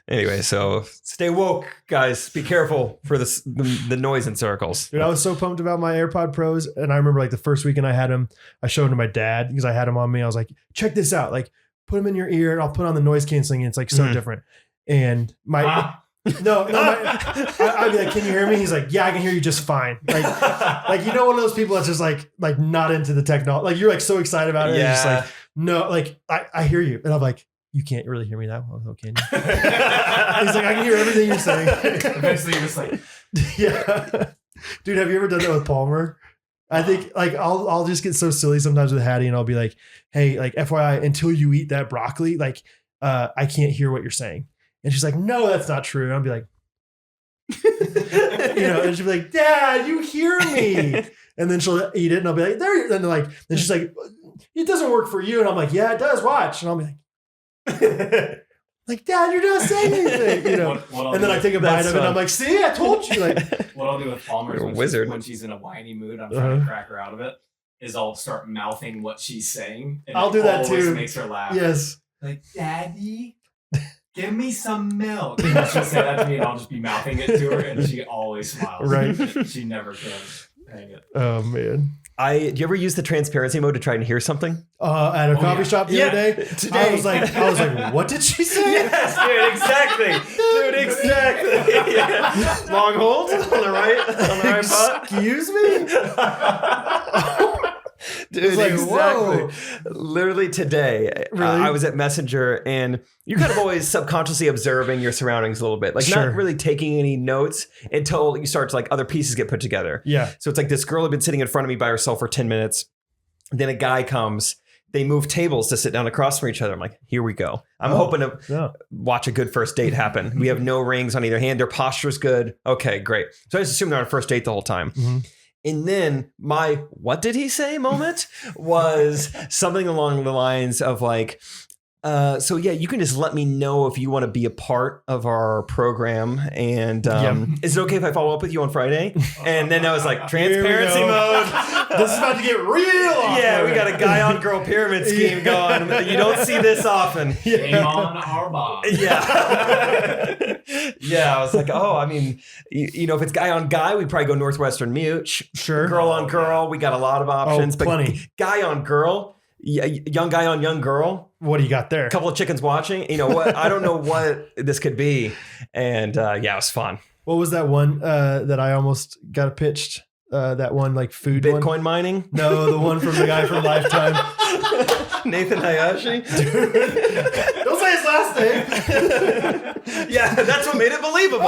Anyway, so stay woke, guys. Be careful for the noise in circles. Dude, I was so pumped about my AirPod Pros, and I remember like the first weekend I had them, I showed them to my dad because I had them on me. I was like, check this out. Like, put them in your ear, and I'll put on the noise canceling, and it's like so different. And my I'd be like, can you hear me? He's like, yeah, I can hear you just fine. Like you know, one of those people that's just like not into the technology. Like you're like so excited about it. Yeah. And just like, no, like I hear you. And I'm like, you can't really hear me that well, though, can you? He's like, I can hear everything you're saying. Eventually you're just like, yeah. Dude, have you ever done that with Palmer? I think like I'll just get so silly sometimes with Hattie and I'll be like, hey, like FYI, until you eat that broccoli, like I can't hear what you're saying. And she's like, no, that's not true. And I'll be like, you know, and she'll be like, Dad, you hear me. And then she'll eat it and I'll be like, there. Then she's like, it doesn't work for you. And I'm like, yeah, it does. Watch. And I'll be like, Dad, you're not saying anything. You know. And then I take a bite of it and I'm like, see, I told you. Like, what I'll do with Palmer is when she's in a whiny mood, I'm trying to crack her out of it, is I'll start mouthing what she's saying. And I'll do that too. Makes her laugh. Yes. Like, Daddy, give me some milk. And she'll say that to me and I'll just be mouthing it to her and she always smiles. Right. She never can hang it. Oh man. Do you ever use the transparency mode to try and hear something? At a coffee shop the other day. Today. I was like, what did she say? Yes, dude, exactly. Dude, exactly. Yeah. Long hold on the right butt. Excuse me? Dude, like, exactly. Whoa. Literally today, Really? I was at Messenger and you're kind of always subconsciously observing your surroundings a little bit. Like not really taking any notes until you start to like other pieces get put together. Yeah. So it's like this girl had been sitting in front of me by herself for 10 minutes. Then a guy comes. They move tables to sit down across from each other. I'm like, here we go. I'm hoping to watch a good first date happen. We have no rings on either hand. Their posture's good. Okay, great. So I just assumed they're on a first date the whole time. Mm-hmm. And then my what did he say moment was something along the lines of like, so yeah, you can just let me know if you want to be a part of our program. And is it okay if I follow up with you on Friday? And then I was like, transparency mode. This is about to get real awkward. Yeah, we got a guy on girl pyramid scheme going. You don't see this often. Game on our boss. Yeah. Yeah, I was like, oh, I mean, you know, if it's guy on guy, we probably go Northwestern Mute. Sure. Girl on girl, we got a lot of options. But plenty. Guy on girl, young guy on young girl. What do you got there? A couple of chickens watching. You know what? I don't know what this could be. And yeah, it was fun. What was that one that I almost got pitched? That one like food Bitcoin one? mining? No, the one from the guy from Lifetime. Nathan Hayashi? Dude, don't say his last name. Yeah, that's what made it believable.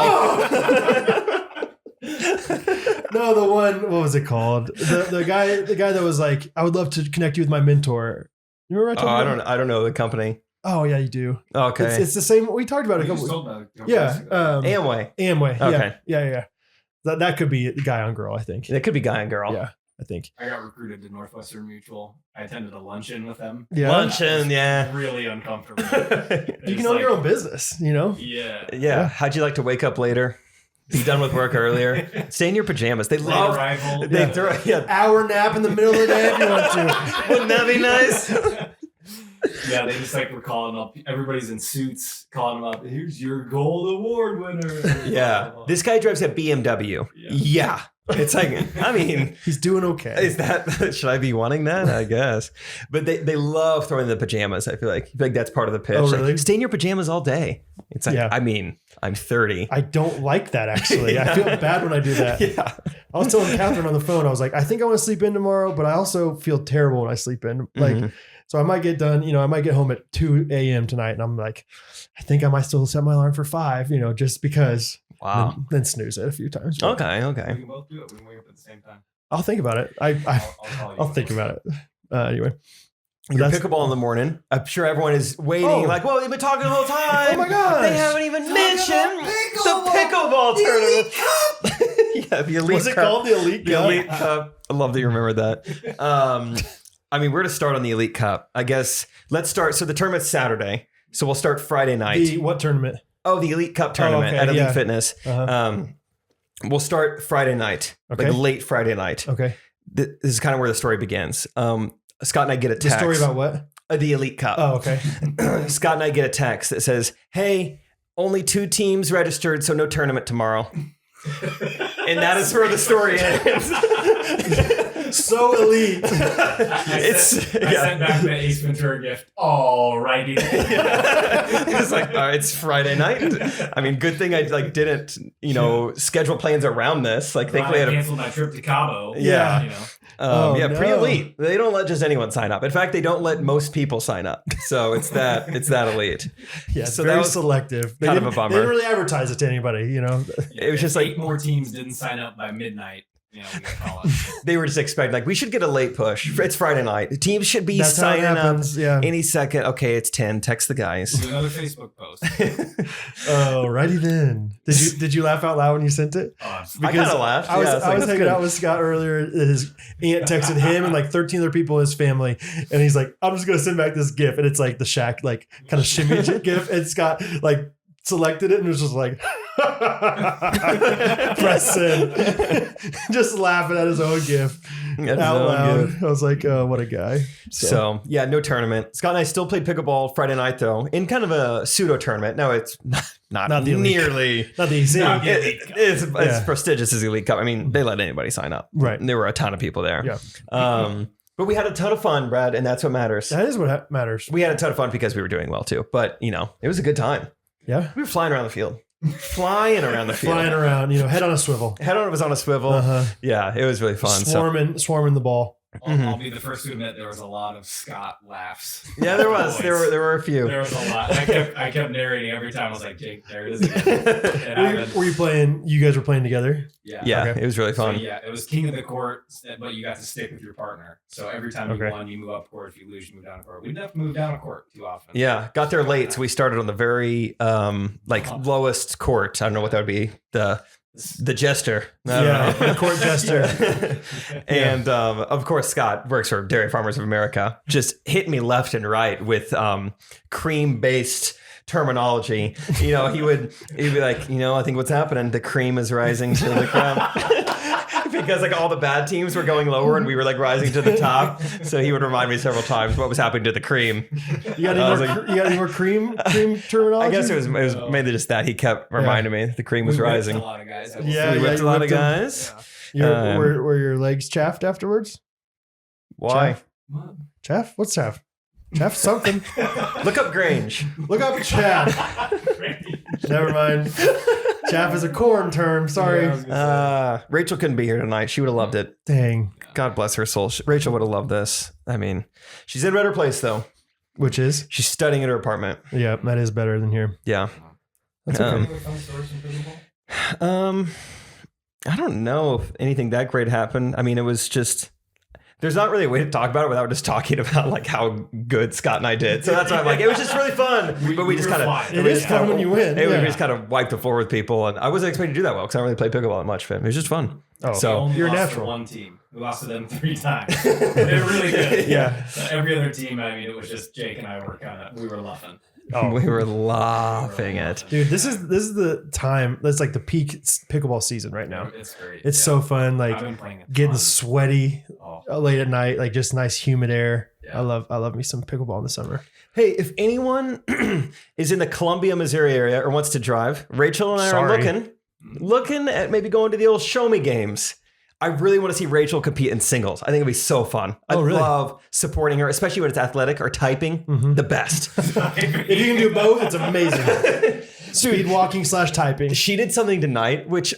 No, the one, what was it called? The guy that was like, I would love to connect you with my mentor. You remember I don't know the company. Oh yeah, you do. Okay. It's the same. We talked about it a couple. Amway. Okay. Yeah. That could be guy on girl, I think. It could be guy and girl. Yeah, I think. I got recruited to Northwestern Mutual. I attended a luncheon with them. Yeah. Luncheon, yeah. Really uncomfortable. You can own your own business, you know? Yeah. How'd you like to wake up later? Be done with work earlier. Stay in your pajamas. They love. They throw hour nap in the middle of the day if you want to. Wouldn't that be nice? Yeah, they just like were calling up. Everybody's in suits, calling them up. Here's your gold award winner. Yeah. This guy drives a BMW. Yeah. It's like, I mean, He's doing okay. is that, should I be wanting that? I guess. But they love throwing the pajamas. I feel like that's part of the pitch. Oh, really? Like, stay in your pajamas all day. It's like, Yeah. I mean, I'm 30. I don't like that, actually. Yeah. I feel bad when I do that. Yeah. I was telling Catherine on the phone, I was like, I think I want to sleep in tomorrow, but I also feel terrible when I sleep in. Like, so I might get done, I might get home at 2 a.m. tonight. And I'm like, I think I might still set my alarm for 5, just because. Wow. Then snooze it a few times. But Okay. We can both do it. We can wake up at the same time. I'll think about it. I'll call you. I'll think about it. Anyway. Your pickleball in the morning. I'm sure everyone is waiting. Like, well, they've been talking the whole time. Oh my gosh. They haven't even mentioned the pickleball tournament. Yeah, the Elite Was it Cup. called the Elite The Cup? Elite Cup. I love that you remember that. I mean, we're to start on the Elite Cup. I guess let's start. So the tournament's Saturday. So we'll start Friday night. What tournament? Oh, the Elite Cup tournament okay, at Elite yeah. Fitness. Uh-huh. We'll start Friday night, Okay. like late Friday night. Okay. This is kind of where the story begins. Scott and I get a The text. story about what? The Elite Cup. Oh, okay. Scott and I get a text that says, "Hey, only 2 teams registered, so no tournament tomorrow." And that is where the story ends. So elite. I sent back the Ace Ventura gift. Alrighty. It's like, it's Friday night. I mean, good thing I didn't, schedule plans around this. Like, thankfully, I canceled my trip to Cabo. Yeah. Oh, yeah, no. pretty elite. They don't let just anyone sign up. In fact, they don't let most people sign up. So it's that elite. Yeah, it's So very that was selective. They kind of didn't- a bummer. They didn't really advertise it to anybody, It was just like 8 more teams didn't sign up by midnight. We gotta call it. they were just expecting, we should get a late push. It's Friday night. The teams should be That's how it signing up happens. Yeah. any second. Okay, it's 10. Text the guys. Do another Facebook post. Alrighty then. Did you laugh out loud when you sent it? I kind of laughed. I was, Yeah, it's I like, was that's hanging good. out with Scott earlier. And his aunt texted him and 13 other people in his family. And he's like, I'm just going to send back this GIF. And it's like the Shaq, kind of shimmy GIF. And Scott, selected it and was just like, press send. Just laughing at his own GIF That's out so loud. good. I was like, oh, what a guy. So, yeah, no tournament. Scott and I still played pickleball Friday night, though, in kind of a pseudo tournament. No, it's not Not the Elite nearly. not the easy. No. It's Yeah. prestigious as the Elite Cup. I mean, they let anybody sign up. Right. There were a ton of people there. Yeah. But we had a ton of fun, Brad, and that's what matters. That is what matters. We had a ton of fun because we were doing well, too. But, it was a good time. Yeah. We were flying around the field. Flying around the field. Flying around, head on a swivel. Head on was on a swivel. Uh-huh. Yeah, it was really fun. Swarming the ball. I'll be the first to admit there was a lot of Scott laughs. Yeah, there was. There were a few. There was a lot. I kept narrating every time. I was like, Jake, there it is again. It happened. Were you playing? You guys were playing together? Yeah. Yeah, Okay. it was really So, fun. yeah, it was king of the court, but you got to stick with your partner. So every time you Okay. won, you move up court. If you lose, you move down a court. We didn't have to move down a court too often. Yeah, got there late, so we started on the very lowest court. I don't know what that would be. The jester. I don't Yeah, know. the court jester. And of course, Scott works for Dairy Farmers of America. Just hit me left and right with cream-based terminology. He'd be like, I think what's happening, the cream is rising to the creme. Because all the bad teams were going lower and we were rising to the top. So he would remind me several times what was happening to the cream. You got any more cream terminology? I guess it was mainly just that he kept reminding me the cream was We whipped rising. a lot of guys. Yeah, We whipped a you lot of whipped 'em. guys. Yeah. Were your legs chaffed afterwards? Why? What? Chaff? What's chaff? Chaff something. Look up Grange. Look up chaff. Never mind. Chaff is a corn term. Sorry. Rachel couldn't be here tonight. She would have loved it. Dang. God bless her soul. Rachel would have loved this. I mean, she's in a better place though. Which is? She's studying at her apartment. Yeah, that is better than here. Yeah. That's okay. Any other fun stories from pickleball? I don't know if anything that great happened. I mean, it was just. There's not really a way to talk about it without just talking about how good Scott and I did. So that's why I'm like, it was just really fun. But we just kind of. It is fun when you win. We Yeah. just kind of wiped the floor with people, and I wasn't expecting to do that well because I don't really play pickleball that much. It was just fun. Oh, So- Only you're lost to natural. one team. We lost to them 3 times. They're really good. Yeah. So every other team, it was just Jake and I we were laughing. Oh. We were laughing at. Dude, this is the time. That's the peak pickleball season right now. It's great. It's so fun. I've been playing it. Getting sweaty Oh, late at night, just nice humid air. yeah. I love me some pickleball in the summer. Hey, if anyone is in the Columbia, Missouri area or wants to drive, Rachel and I are looking at maybe going to the old Show Me games. I really want to see Rachel compete in singles. I think it'd be so fun. I love supporting her, especially when it's athletic or typing. The best. If you can do both, it's amazing. Speed walking / typing. She did something tonight, which,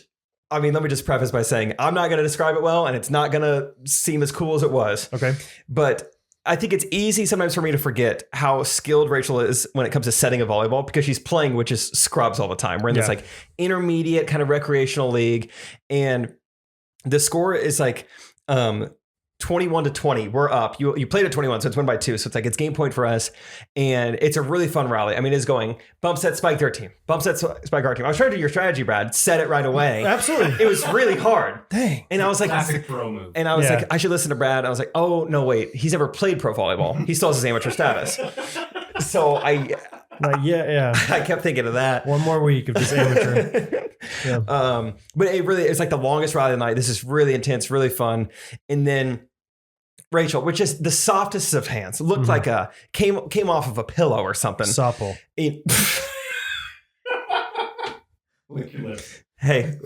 I mean, let me just preface by saying I'm not going to describe it well, and it's not going to seem as cool as it was. Okay. But I think it's easy sometimes for me to forget how skilled Rachel is when it comes to setting a volleyball, because she's playing, which is scrubs all the time. We're in this like intermediate kind of recreational league, and the score is like 21-20. We're up. You played at 21, so it's 1 by 2. So it's like it's game point for us, and it's a really fun rally. I mean, it's going bump set, spike their team, bump set, spike our team. I was trying to do your strategy, Brad. Set it right away. Absolutely. It was really hard. Dang. And I was like, classic pro move. And I was like, I should listen to Brad. I was like, oh no, wait, he's never played pro volleyball. He still has his amateur status. So I kept thinking of that. One more week of this amateur. But it's like the longest rally of the night. This is really intense, really fun. And then Rachel, which is the softest of hands, looked like came off of a pillow or something. Supple. Lick your lips. Hey,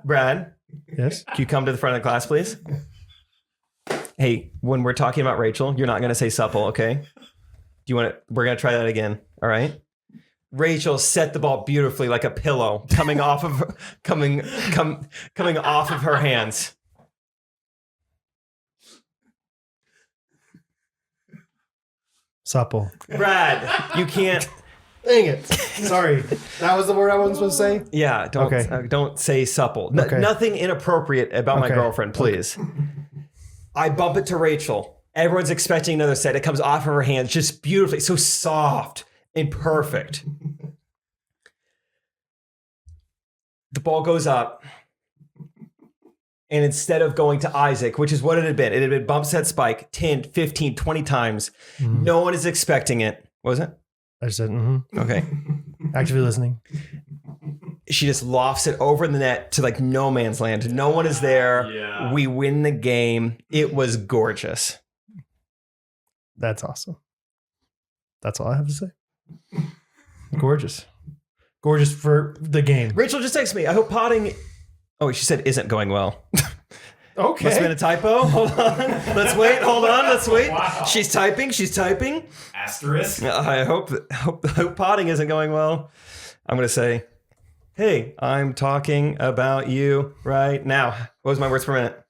Brad. Yes. Can you come to the front of the class, please? Hey, when we're talking about Rachel, you're not going to say supple, okay? Do you want to? We're going to try that again. All right. Rachel set the ball beautifully, like a pillow, coming off of her hands. Supple. Brad, you can't. Dang it. Sorry. That was the word I wasn't supposed to say? Yeah, don't say supple. Nothing inappropriate about my girlfriend, please. I bump it to Rachel. Everyone's expecting another set. It comes off of her hands just beautifully, so soft and perfect. The ball goes up. And instead of going to Isaac, which is what it had been bump set spike 10, 15, 20 times. No one is expecting it. What was it? I said, Okay. Actively listening. She just lofts it over the net to like no man's land. No one is there. Yeah. We win the game. It was gorgeous. That's awesome. That's all I have to say. Gorgeous. Gorgeous for the game. Rachel just texted me. I hope potting... Oh, she said isn't going well. Okay. Must have been a typo. Hold on. Let's wait. Hold on. Let's wait. Wow. She's typing. Asterisk. I hope potting isn't going well. I'm going to say, hey, I'm talking about you right now. What was my words per minute?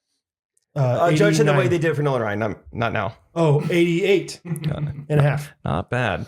Judge in the way they did it for Nolan Ryan. Not now. Oh, 88 and a half. Not bad.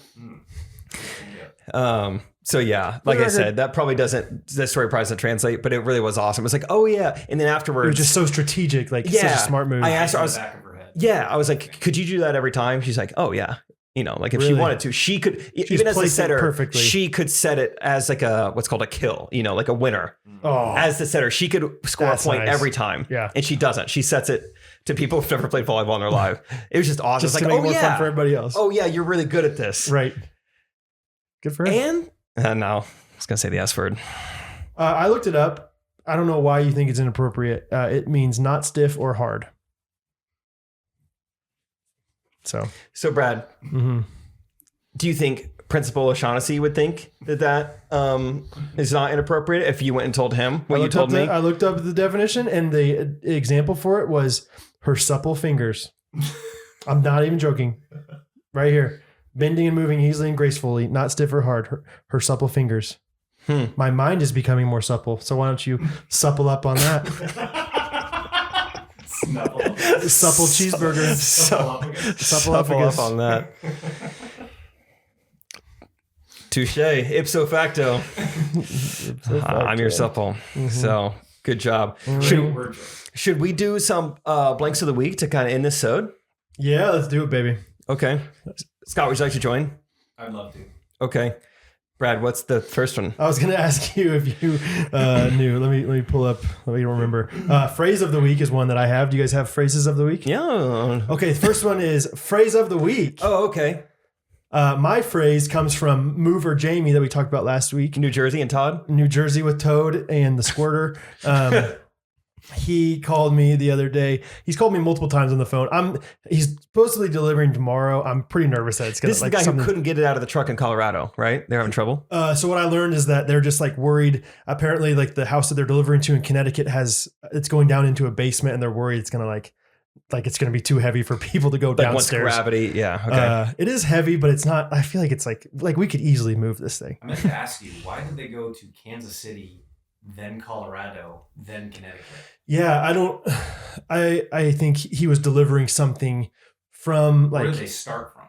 So yeah, like I said, that story probably doesn't translate, but it really was awesome. It was like, oh yeah. And then afterwards, it was just so strategic, like such a smart move. I asked her, I was like, could you do that every time? She's like, oh yeah. You know, like if she wanted to, she could, even as a setter, perfectly. She could set it as like what's called a kill, you know, like a winner. Oh, as the setter, she could score a point every time. Yeah. And she doesn't. She sets it to people who've never played volleyball in their life. It was just awesome. Just it's to like, make more fun for everybody else. Oh yeah, you're really good at this. Right. Good for her. And no, I was going to say the S word. I looked it up. I don't know why you think it's inappropriate. It means not stiff or hard. So Brad, do you think Principal O'Shaughnessy would think that is not inappropriate if you went and told him what you told me? I looked up the definition, and the example for it was her supple fingers. I'm not even joking. Right here. Bending and moving easily and gracefully, not stiff or hard. Her supple fingers. My mind is becoming more supple, so why don't you supple up on that? Supple cheeseburger. Supple up on that. Touche. Ipso facto. I'm your supple. So good job. Should we do some blanks of the week to kind of end this sode? Yeah, let's do it, baby. Okay. Scott, would you like to join? I'd love to. Okay. Brad, what's the first one? I was going to ask you if you knew. Let me pull up. Let me remember. Phrase of the week is one that I have. Do you guys have phrases of the week? Yeah. Okay. The first one is phrase of the week. Oh, okay. My phrase comes from Mover Jamie that we talked about last week. New Jersey and Todd? New Jersey with Toad and the squirter. he called me the other day. He's called me multiple times on the phone. He's supposedly delivering tomorrow. I'm pretty nervous that it's gonna. This is the guy who couldn't get it out of the truck in Colorado, right? They're having trouble. So what I learned is that they're just like worried. Apparently, like the house that they're delivering to in Connecticut it's going down into a basement, and they're worried it's gonna like it's gonna be too heavy for people to go downstairs. Once gravity, yeah. Okay. It is heavy, but it's not. I feel like it's like we could easily move this thing. I meant to ask you, why did they go to Kansas City, then Colorado, then Connecticut? Yeah, I think he was delivering something from Where did they start from?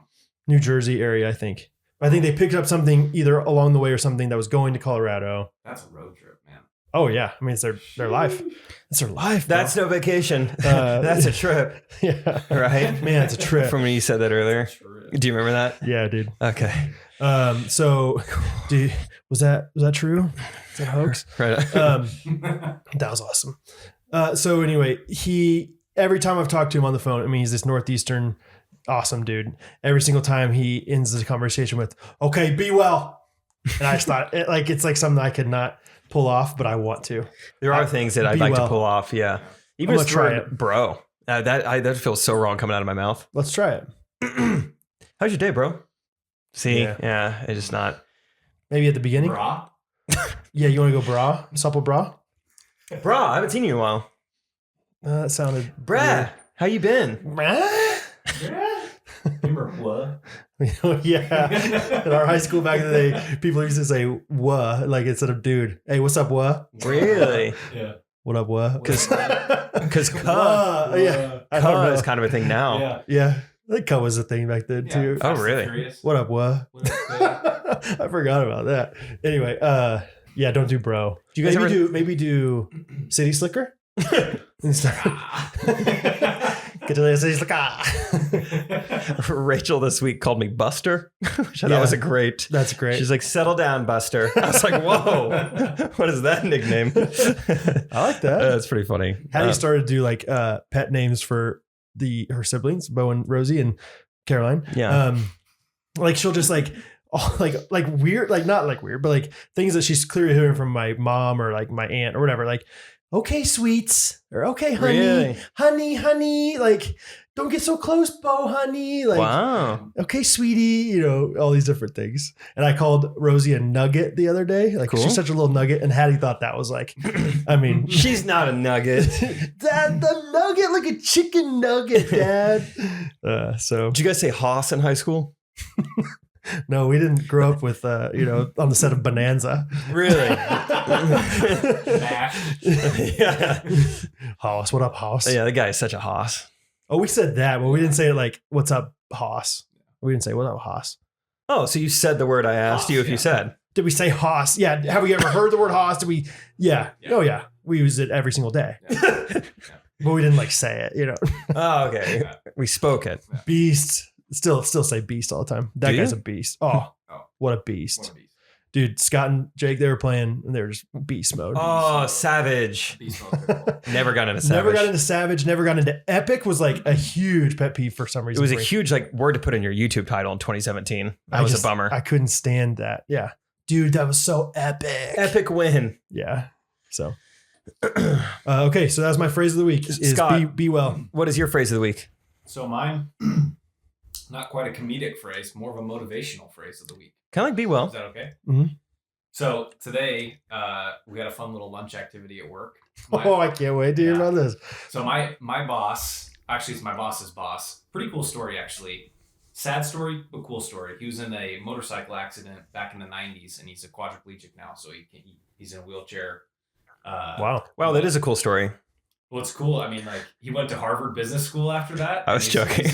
New Jersey area, I think. I think they picked up something either along the way or something that was going to Colorado. That's a road trip, man. Oh yeah, I mean it's their life. It's their life. Bro. That's no vacation. That's a trip. Yeah, right. Man, it's a trip. From when you said that earlier. Do you remember that? Yeah, dude. Okay. So, was that true? Is that a hoax? Right. That was awesome. So anyway, every time I've talked to him on the phone, I mean, he's this Northeastern awesome dude. Every single time he ends the conversation with, "Okay, be well." And I just thought it's like something I could not pull off, but I want to. There are things that I'd like to pull off. Yeah. Even just try it, bro. That feels so wrong coming out of my mouth. Let's try it. How's your day, bro? See, Yeah. It's just not. Maybe at the beginning. Bra? Yeah, you want to go bra? Supple bra? Bro, I haven't seen you in a while. That sounded Brad, how you been? weird. Remember what? Yeah. In our high school back in the day, people used to say "wha" like instead of "dude." Hey, what's up, wha? Really? Yeah. What up, wha? Because Wha. Yeah. I don't know. is kind of a thing now. Yeah. I think "cuh" was a thing back then too. Oh, really? What up, wha? What up, I forgot about that. Anyway, yeah, don't do bro. Do you guys maybe do City Slicker? Instead. Get to the City Slicker. Rachel this week called me Buster, which I thought was a great. That's great. She's like, "Settle down, Buster." I was like, "Whoa, what is that nickname?" I like that. That's pretty funny. Hattie started to do like pet names for her siblings, Bo and Rosie and Caroline. Yeah. Like she'll just like like weird, like not like weird, but like things that she's clearly hearing from my mom or like my aunt or whatever. Like, "Okay, sweets," or "Okay, honey, Really? honey," like, "Don't get so close, Bo, honey." Like, Wow. "Okay, sweetie," all these different things. And I called Rosie a nugget the other day. Like, Cool. she's such a little nugget. And Hattie thought that was like, I mean, She's not a nugget. Dad, the nugget, like a chicken nugget, Dad. So Did you guys say hoss in high school? no, we didn't grow up with, on the set of Bonanza. Really? Mash. Yeah. Hoss, what up, Hoss? Yeah, the guy is such a hoss. Oh, we said that, but we didn't say it like, "What's up, Hoss?" We didn't say, "What up, Hoss?" Oh, so you said the word I asked Hoss, you if you yeah. said. Did we say Hoss? Yeah. Have we ever heard the word Hoss? Did we? Yeah. Yeah. Oh, yeah. We use it every single day, but we didn't like say it, Oh, okay. We spoke it. Beast. Still say beast all the time. That Do you? guy's a beast. Oh, Oh. what a beast. What a beast. Dude, Scott and Jake, they were playing and they were just beast mode. Oh, savage. Beast mode. Never got into savage. Never got into Savage, never got into Epic was like a huge pet peeve for some It reason. was a for me. huge word to put in your YouTube title in 2017. That was a bummer. I couldn't stand that. Yeah. Dude, that was so epic. Epic win. Yeah. So, okay. So that's my phrase of the week is Scott. be well. What is your phrase of the week? So mine, not quite a comedic phrase, more of a motivational phrase of the week. Kind of like be Is well. that okay? Mhm. So today, we had a fun little lunch activity at work. Oh, I can't wait to hear Yeah. about this. So my boss, actually it's my boss's boss. Pretty cool story actually. Sad story, but cool story. He was in a motorcycle accident back in the 90s and he's a quadriplegic now. So he's in a wheelchair. Wow. Wow, that is a cool story. Well, it's cool. I mean, like he went to Harvard Business School after that. I was joking.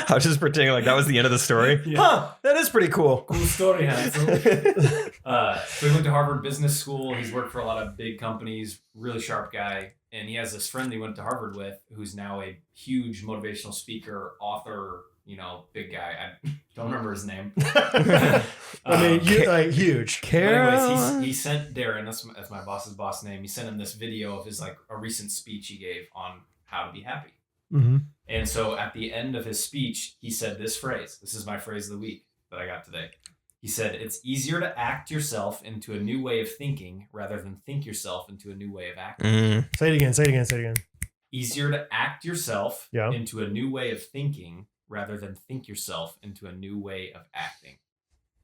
I was just pretending like that was the end of the story. Yeah. Huh, that is pretty cool. Cool story, handsome. So he went to Harvard Business School. He's worked for a lot of big companies, really sharp guy. And he has this friend that he went to Harvard with who's now a huge motivational speaker, author, big guy. I don't remember his name. I mean, huge. But Carol. anyways, he sent Darren, that's my boss's boss name. He sent him this video of his a recent speech he gave on how to be happy. Mm-hmm. And so at the end of his speech, he said this phrase. This is my phrase of the week that I got today. He said, it's easier to act yourself into a new way of thinking rather than think yourself into a new way of acting. Say it again. Easier to act yourself Yeah. into a new way of thinking rather than think yourself into a new way of acting.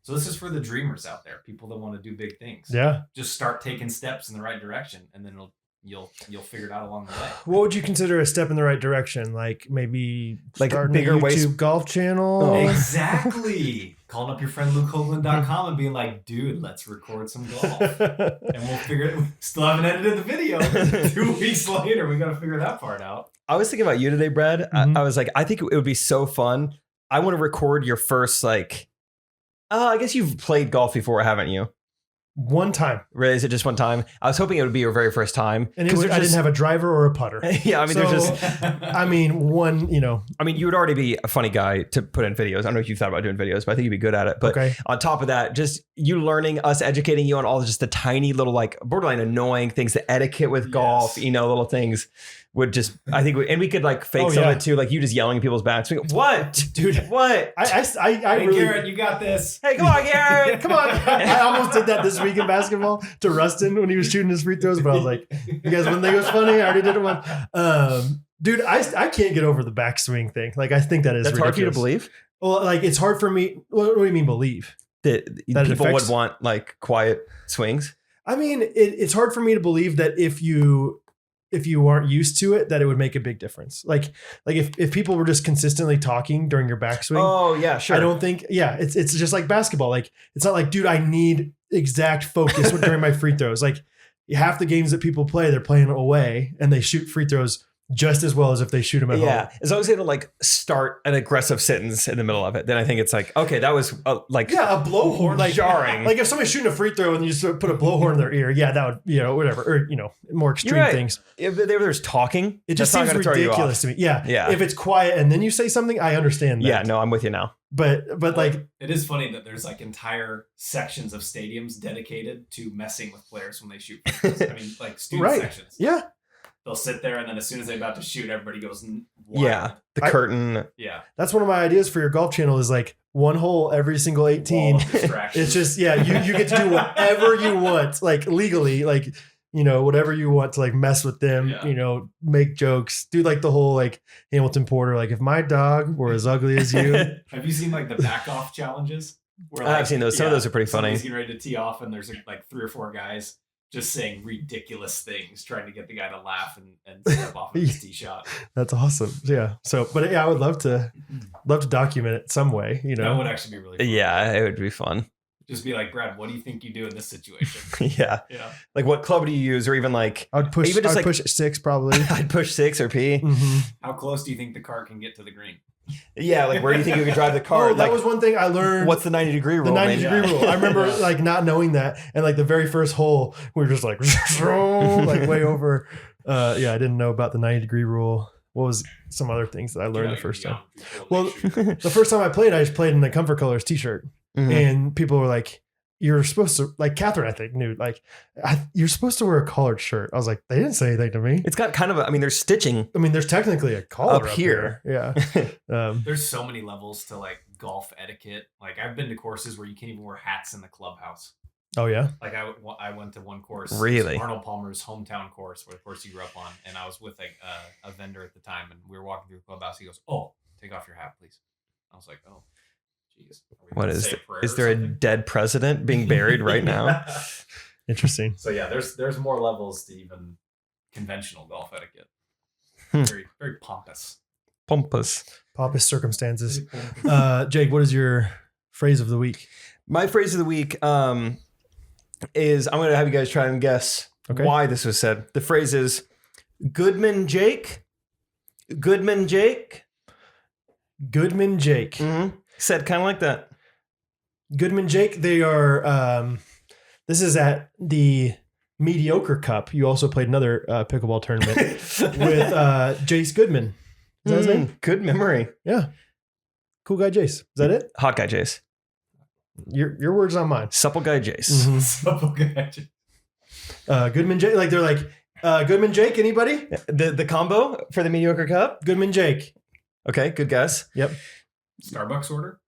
So this is for the dreamers out there, people that want to do big things. Yeah. Just start taking steps in the right direction, and then you'll figure it out along the way. What would you consider a step in the right direction? Like maybe Like starting bigger a YouTube ways- golf channel? Oh. Exactly. Calling up your friend LukeHoagland.com and being like, dude, let's record some golf. And we'll figure it. Still haven't edited the video. 2 weeks later, we got to figure that part out. I was thinking about you today, Brad. Mhm. I was like, I think it would be so fun. I want to record your first, like, I guess you've played golf before, haven't you? One time. Really? Is it just one time? I was hoping it would be your very first time. And Because I didn't have a driver or a putter. Yeah, I mean, So- there's just. I mean, one, I mean, you would already be a funny guy to put in videos. I don't know if you've thought about doing videos, but I think you'd be good at it. But okay. on top of that, just you learning, us educating you on all just the tiny little, like, borderline annoying things, the etiquette with golf, Yes. little things would just, I think, and we could like fake Oh, some yeah. of it too, like you just yelling at people's backs. We go, what? Dude. What? I Hey, really, Garrett, you got this. Hey, come on, Garrett. come on. I almost did that this week in basketball to Rustin when he was shooting his free throws, but I was like, you guys wouldn't think it was funny? I already did it once. Dude, I can't get over the backswing thing. Like, I think that is That's hard for you to ridiculous. believe Well, like, it's hard for me. What do you mean believe? that That it people would affects- want like quiet swings. I mean, it's hard for me to believe that if you aren't used to it, that it would make a big difference. Like if people were just consistently talking during your backswing, Oh yeah, sure. I don't think. Yeah, it's just like basketball. Like it's not like, dude, I need exact focus during my free throws. Like half the games that people play, they're playing away and they shoot free throws just as well as if they shoot them at Yeah, home. as long as they don't like start an aggressive sentence in the middle of it, then I think it's like, okay, that was like Yeah, a blowhorn, like jarring. Like if somebody's shooting a free throw and you just put a blowhorn in their ear, yeah, that would, whatever, or more extreme You're right. things. If there's talking, It just that's not seems gonna throw you off. ridiculous to me. Yeah. Yeah. If it's quiet and then you say something, I understand that. Yeah, no, I'm with you now. But like, It is funny that there's like entire sections of stadiums dedicated to messing with players when they shoot. free throws. I mean, like student Right. sections. yeah, They'll sit there, and then as soon as they're about to shoot, everybody goes wild. Yeah, the I- curtain. Yeah. that's one of my ideas for your golf channel is like one hole every single 18. Wall of distractions. It's just, yeah, you get to do whatever you want, like legally, like, whatever you want to like mess with them, Yeah. make jokes, do like the whole like Hamilton Porter, like if my dog were as ugly as you. Have you seen like the back off challenges? Where, I've seen those. Some of those are pretty funny. Somebody's getting ready to tee off, and there's like 3 or 4 guys just saying ridiculous things, trying to get the guy to laugh and step off of his tee shot. That's awesome. Yeah. So, but yeah, I would love to document it some way, That would actually be really fun. Yeah, it would be fun. Just be like, Brad, what do you think you do in this situation? Yeah, Yeah. like what club do you use, or even like I would push, Even just I'd like- push 6 probably. I'd push 6 or P. Mhm. How close do you think the car can get to the green? Yeah, like where do you think you could drive the car? Oh, that Like, was one thing I learned. what's the 90-degree rule? The 90 maybe? degree rule. I remember Yeah. like not knowing that. And like the very first hole, we were just like, like way over. I didn't know about the 90-degree rule. What was some other things that I learned the first time? Well, the first time I played, I just played in the Comfort Colors t-shirt. Mhm. And people were like, you're supposed to, like Catherine, I think, knew, like, you're supposed to wear a collared shirt. I was like, they didn't say anything to me. It's got kind of there's stitching. I mean, there's technically a collar Up up here. here. Yeah. There's so many levels to like golf etiquette. Like I've been to courses where you can't even wear hats in the clubhouse. Oh, yeah. Like I went to one course, Really? Arnold Palmer's hometown course, where the course he grew up on, and I was with a vendor at the time, and we were walking through the clubhouse. He goes, "Oh, take off your hat, please." I was like, "Oh, jeez." What is there a dead president being buried right now? Interesting. So yeah, there's more levels to even conventional golf etiquette. Hmm. Very very pompous. Pompous. Pompous circumstances. Very pompous. Jake, what is your phrase of the week? My phrase of the week is I'm going to have you guys try and guess Okay. why this was said. The phrase is Goodman Jake. Goodman Jake. Goodman Jake. Mm-hmm. Said kind of like that. Goodman Jake, they are, this is at the Mediocre Cup. You also played another pickleball tournament with Jace Goodman. Is that his name? Good memory. Yeah. Cool guy Jace. Is that it? Hot guy Jace. Your words on mine. Supple guy Jace. Mhm. So good. Goodman Jake, like they're like, Goodman Jake, anybody? The combo for the Mediocre Cup? Goodman Jake. Okay, good guess. Yep. Starbucks order.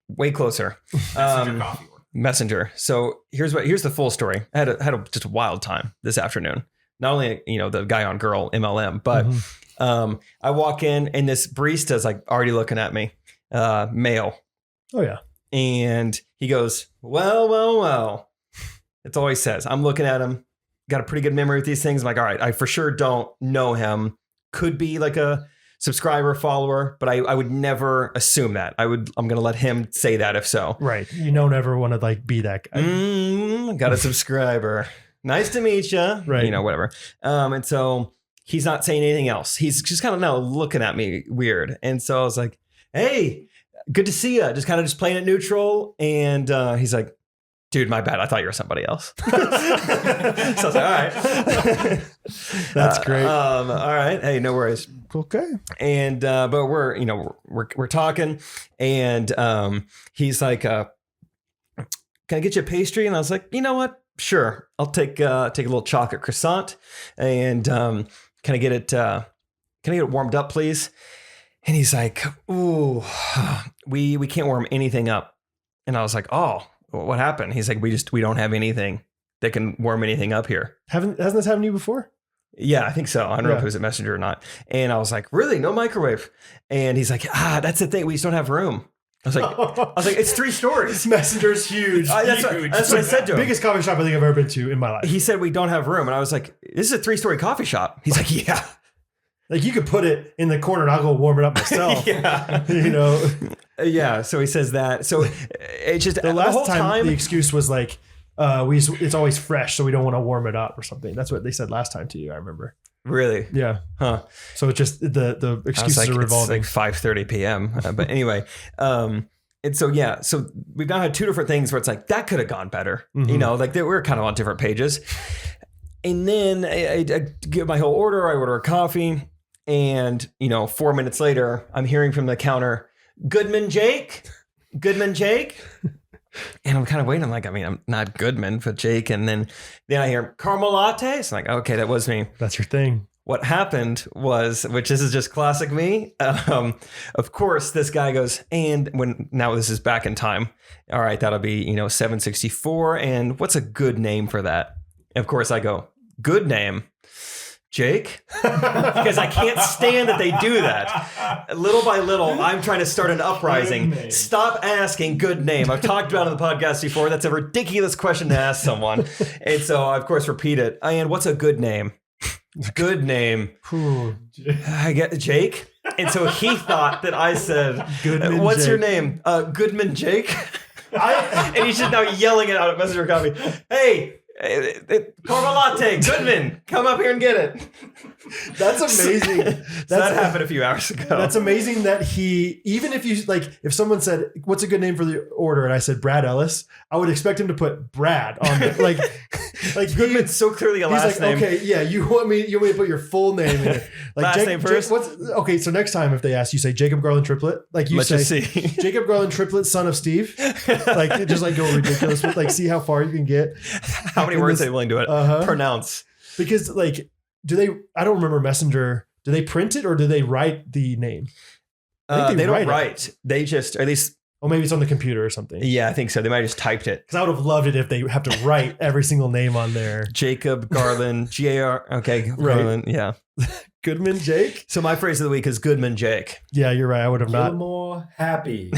way closer. Messenger coffee order. Messenger. So here's the full story. I had just a wild time this afternoon. Not only, the guy on girl MLM, but I walk in and this barista's like already looking at me, male. Oh yeah. And he goes, well. That's all he says. I'm looking at him. Got a pretty good memory with these things. I'm like, all right, I for sure don't know him. Could be like a subscriber, follower, but I would never assume that. I'm going to let him say that if so. Right. You don't ever want to like be that guy. Got a subscriber. Nice to meet you. Right. Whatever. And so he's not saying anything else. He's just kind of now looking at me weird. And so I was like, hey, good to see you. Just playing it neutral. And he's like, dude, my bad. I thought you were somebody else. So I was like, all right. That's great. All right. Hey, no worries. Okay. And but we're talking, and he's like, can I get you a pastry? And I was like, you know what? Sure. I'll take a little chocolate croissant, and can I get it warmed up, please? And he's like, ooh, we can't warm anything up. And I was like, oh, what happened? He's like, we don't have anything that can warm anything up here. Hasn't this happened to you before? Yeah, I think so. I don't know if it was a Messenger or not. And I was like, really? No microwave? And he's like, that's the thing. We just don't have room. I was like, it's 3 stories. Messenger's huge. That's what I said to him. Biggest coffee shop I think I've ever been to in my life. He said we don't have room. And I was like, this is a 3-story coffee shop. He's like, yeah. Like you could put it in the corner and I'll go warm it up myself. Yeah. Yeah. So he says that. So it's just the last whole time the excuse was like, it's always fresh, so we don't want to warm it up or something. That's what they said last time to you. I remember. Really? Yeah. Huh. So it's just the excuses are revolving. It's like 5:30 p.m. But anyway, and so yeah, so we've now had 2 different things where it's like that could have gone better. Mm-hmm. Like we're kind of on different pages. And then I give my whole order. I order a coffee, and 4 minutes later, I'm hearing from the counter, Goodman Jake. And I'm kind of waiting. I'm not Goodman, but Jake. And then I hear caramel lattes. I'm like, okay, that was me. That's your thing. What happened was, which this is just classic me. Of course, this guy goes, and now this is back in time. All right, that'll be, 764. And what's a good name for that? And of course, I go, good name. Jake, because I can't stand that they do that. Little by little, I'm trying to start an uprising. Stop asking good name. I've talked about it on the podcast before. That's a ridiculous question to ask someone. And so I, of course, repeat it. And what's a good name? Good name. I get Jake. And so he thought that I said, Goodman what's Jake. your name? Goodman Jake. And he's just now yelling it out at Messenger Coffee. Hey, caramel latte, Goodman, come up here and get it. That's amazing. That happened a few hours ago. That's amazing that he, even if you if someone said, what's a good name for the order? And I said, Brad Ellis, I would expect him to put Brad on it. Like Goodman's so clearly a last name. Okay, yeah, you want me to put your full name in it. Like Last name first? Okay, so next time if they ask, you say Jacob Garland Triplet. Like you Let's say, just see. Jacob Garland Triplet, son of Steve. Like just go ridiculous with see how far you can get. How many words are they willing to pronounce? Because I don't remember Messenger. Do they print it or do they write the name? They don't write. They just, or at least. Oh, maybe it's on the computer or something. Yeah, I think so. They might have just typed it. Because I would have loved it if they have to write every single name on there. Jacob Garland, G-A-R. Okay, Right. Garland, yeah. Goodman Jake? So my phrase of the week is Goodman Jake. Yeah, you're right. I would have not. Gilmore Happy.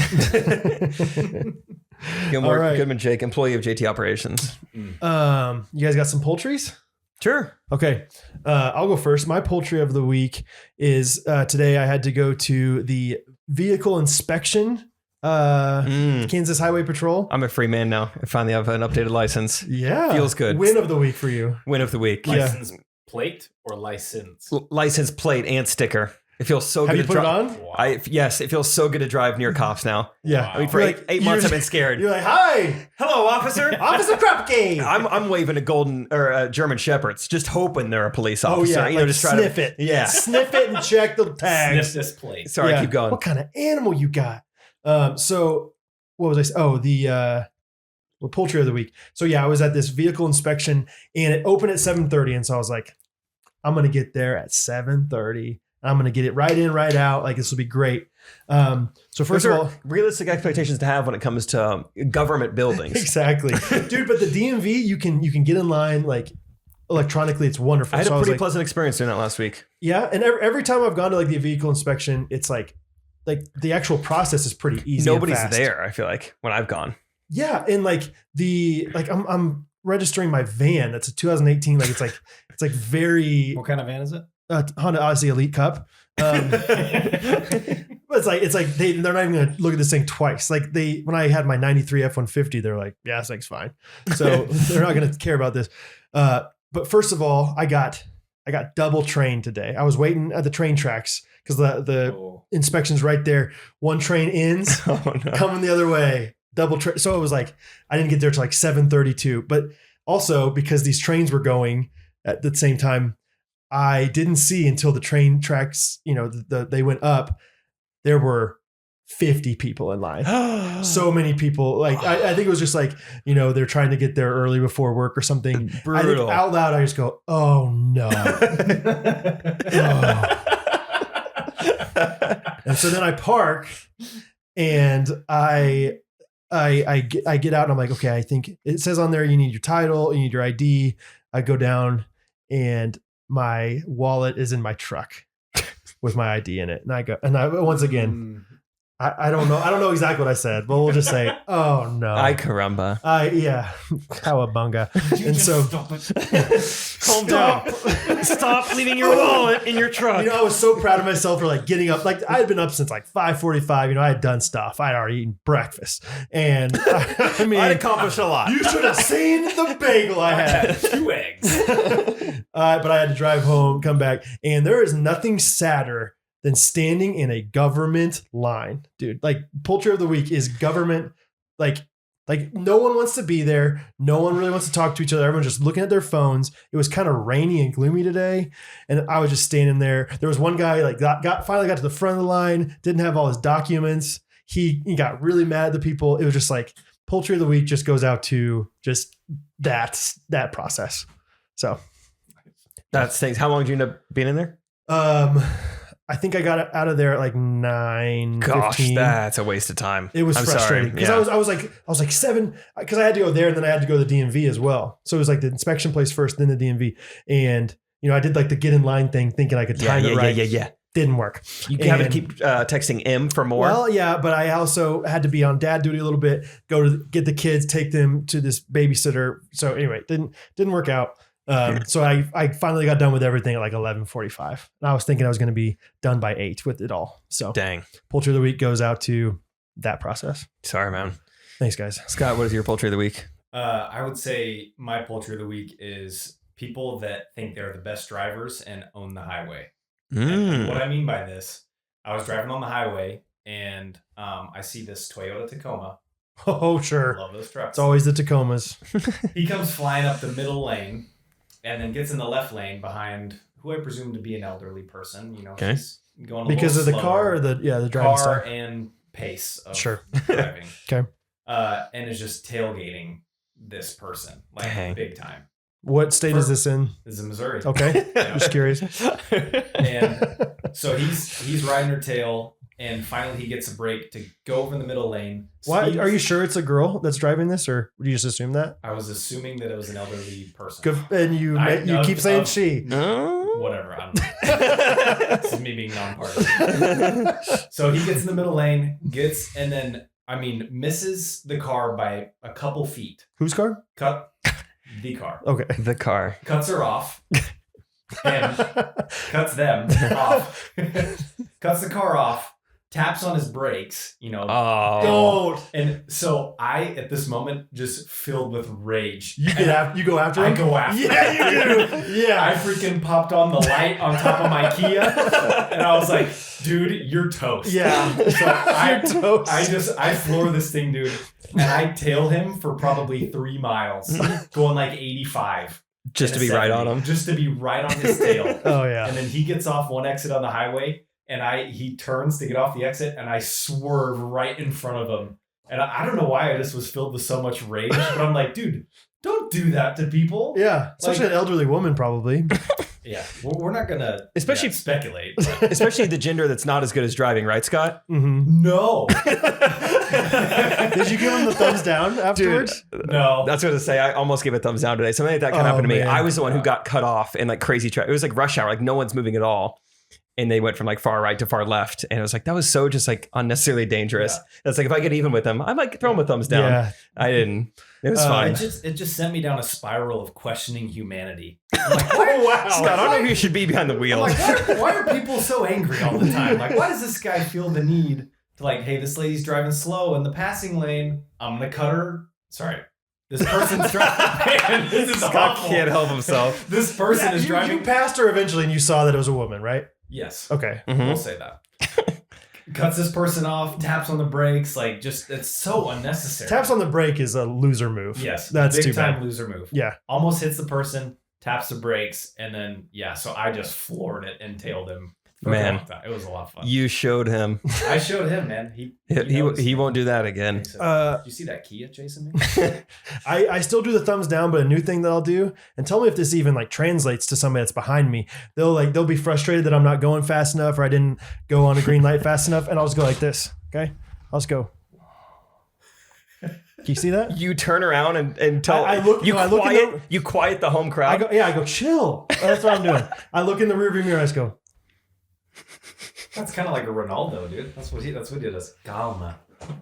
Gilmore, All right. Goodman Jake, employee of JT Operations. You guys got some poultries? Sure. Okay. I'll go first. My poultry of the week is today I had to go to the vehicle inspection, Kansas Highway Patrol. I'm a free man now. I finally have an updated license. Yeah. Feels good. Win of the week for you. Win of the week. Yeah. License plate or license? License plate and sticker. It feels so Have good you to put it drive. on? Wow. Yes, it feels so good to drive near cops now. Yeah. Wow. I mean, for You're eight months I've been You're scared. like, hi, Hello, officer. Officer Krupke. I'm waving a golden or German shepherds, just hoping they're a police Oh officer. yeah, just try sniff to it. Yeah. Sniff it and check the Sniff tags. this plate. Sorry, Yeah. keep going. What kind of animal you got? So what was I saying? Oh, the poultry of the week. So yeah, I was at this vehicle inspection and it opened at 7:30. And so I was like, I'm going to get there at 7:30. I'm going to get it right in, right out. Like this will be great. So first of all, realistic expectations to have when it comes to government buildings. exactly, dude. But the DMV, you can get in line like electronically. It's wonderful. I had a pretty like, pleasant experience doing that last week. Yeah, and every time I've gone to like the vehicle inspection, it's like the actual process is pretty easy. Nobody's and fast. there. I feel like when I've gone. Yeah, and like I'm registering my van. That's a 2018. Like it's like very What kind of van is it? Honda Odyssey Elite Cup. But it's like they're not even gonna look at this thing twice. Like when I had my 93 F-150, they're like, yeah, this thing's fine. So they're not gonna care about this. But first of all, I got double trained today. I was waiting at the train tracks because the inspection's right there. One train ends, coming the other way. Double train. So it was like I didn't get there till like 7:32. But also because these trains were going at the same time, I didn't see until the train tracks, they went up. There were 50 people in line. So many people. Like I think it was just like, they're trying to get there early before work or something. Brutal. I think out loud I just go, oh no. Oh. And so then I park and I get out and I'm like, okay, I think it says on there you need your title, you need your ID. I go down and my wallet is in my truck with my ID in it. And I once again, I don't know exactly what I said, but we'll just say, oh no. Ay caramba. Yeah. Cowabunga. And so Calm down. Stop leaving your wallet in your truck. I was so proud of myself for like getting up. Like I had been up since like 5:45. I had done stuff. I had already eaten breakfast. And I mean, I'd accomplished a lot. You should have seen the bagel I had. 2 eggs. But I had to drive home, come back. And there is nothing sadder than standing in a government line, dude. Like Poultry of the Week is government. Like no one wants to be there. No one really wants to talk to each other. Everyone's just looking at their phones. It was kind of rainy and gloomy today. And I was just standing there. There was one guy like finally got to the front of the line, didn't have all his documents. He got really mad at the people. It was just like Poultry of the Week just goes out to just that process. So That stinks. How long did you end up being in there? I think I got out of there at like 9:15. Gosh, that's a waste of time. It was frustrating because I was like 7 because I had to go there and then I had to go to the DMV as well. So it was like the inspection place first, then the DMV. And I did like the get in line thing, thinking I could time it right. Yeah. Didn't work. You have to keep texting M for more. Well, yeah, but I also had to be on dad duty a little bit. Go to get the kids, take them to this babysitter. So anyway, didn't work out. So I finally got done with everything at like 11:45. And I was thinking I was going to be done by 8 with it all. So Dang. Poultry of the Week goes out to that process. Sorry, man. Thanks, guys. Scott, what is your Poultry of the Week? I would say my Poultry of the Week is people that think they're the best drivers and own the highway. And what I mean by this, I was driving on the highway and I see this Toyota Tacoma. Oh, sure. Love those trucks. It's always the Tacomas. He comes flying up the middle lane and then gets in the left lane behind who I presume to be an elderly person. Okay. She's going a Because of the slower. car or the driving car style? and pace of Sure. driving. Okay. And is just tailgating this person like Dang. big time. What state is this in? This is Missouri. Okay. Yeah. Just curious. And so he's riding her tail, and finally he gets a break to go over in the middle lane. Why Speeds- are you sure it's a girl that's driving this, or would you just assume that? I was assuming that it was an elderly person. Good, and you keep saying she. Whatever. I don't know. This is me being non-partisan. So he gets in the middle lane, and then misses the car by a couple feet. Whose car? Cut the car. Okay. The car. Cuts her off. And cuts them off. Cuts the car off. Taps on his brakes. Oh. Don't. And so I, at this moment, just filled with rage. You go after him? I go after him. Yeah, you do. Yeah. I freaking popped on the light on top of my Kia, and I was like, dude, you're toast. Yeah. So You're toast. I floor this thing, dude, and I tail him for probably 3 miles, going like 85. Just to be right on him. Just to be right on his tail. Oh, yeah. And then he gets off one exit on the highway, and he turns to get off the exit, and I swerve right in front of him. And I don't know why I just was filled with so much rage, but I'm like, dude, don't do that to people. Yeah. Especially an elderly woman, probably. Yeah, we're not gonna Especially- speculate. But Especially the gender that's not as good as driving, right, Scott? no, Did you give him the thumbs down afterwards? no. That's what I was gonna say. I almost gave a thumbs down today. Something like that kind of Oh, happened to me. man. I was the one who got cut off in like crazy traffic. It was like rush hour, like no one's moving at all. And they went from like far right to far left. And it was like, that was so just like unnecessarily dangerous. Yeah. That's like, if I get even with them, I might throw them a thumbs down. Yeah. I didn't. It was fine. It just sent me down a spiral of questioning humanity. I'm like, Oh, wow. Scott, I don't know if you should be behind the I'm wheel. like, why are people so angry all the time? Like, why does this guy feel the need to like, hey, this lady's driving slow in the passing lane. I'm gonna cut her. Sorry. This person's driving. Man, this is Scott awful. can't help himself. This person is you driving. passed her eventually and you saw that it was a woman, right? Yes. Okay. Mhm. We'll say that. Cuts this person off, taps on the brakes, like just it's so unnecessary. Taps on the brake is a loser move. Yes, That's big too time bad. loser move. Yeah. Almost hits the person, taps the brakes, and then so I just floored it and tailed him. for a Man. long time. It was a lot of fun. You showed him. I showed him, man. He He won't do that again. Did you see that Kia chasing me? I still do the thumbs down, but a new thing that I'll do, and tell me if this even like translates to somebody that's behind me. They'll be frustrated that I'm not going fast enough or I didn't go on a green light fast enough, and I'll just go like this. Okay, I'll just go. Can you see that? You turn around and tell I look- you no, I look in the- you quiet the home crowd. I go chill. That's what I'm doing. I look in the rearview mirror. I just go. That's kind of like a Ronaldo, dude. That's what he does. Calma.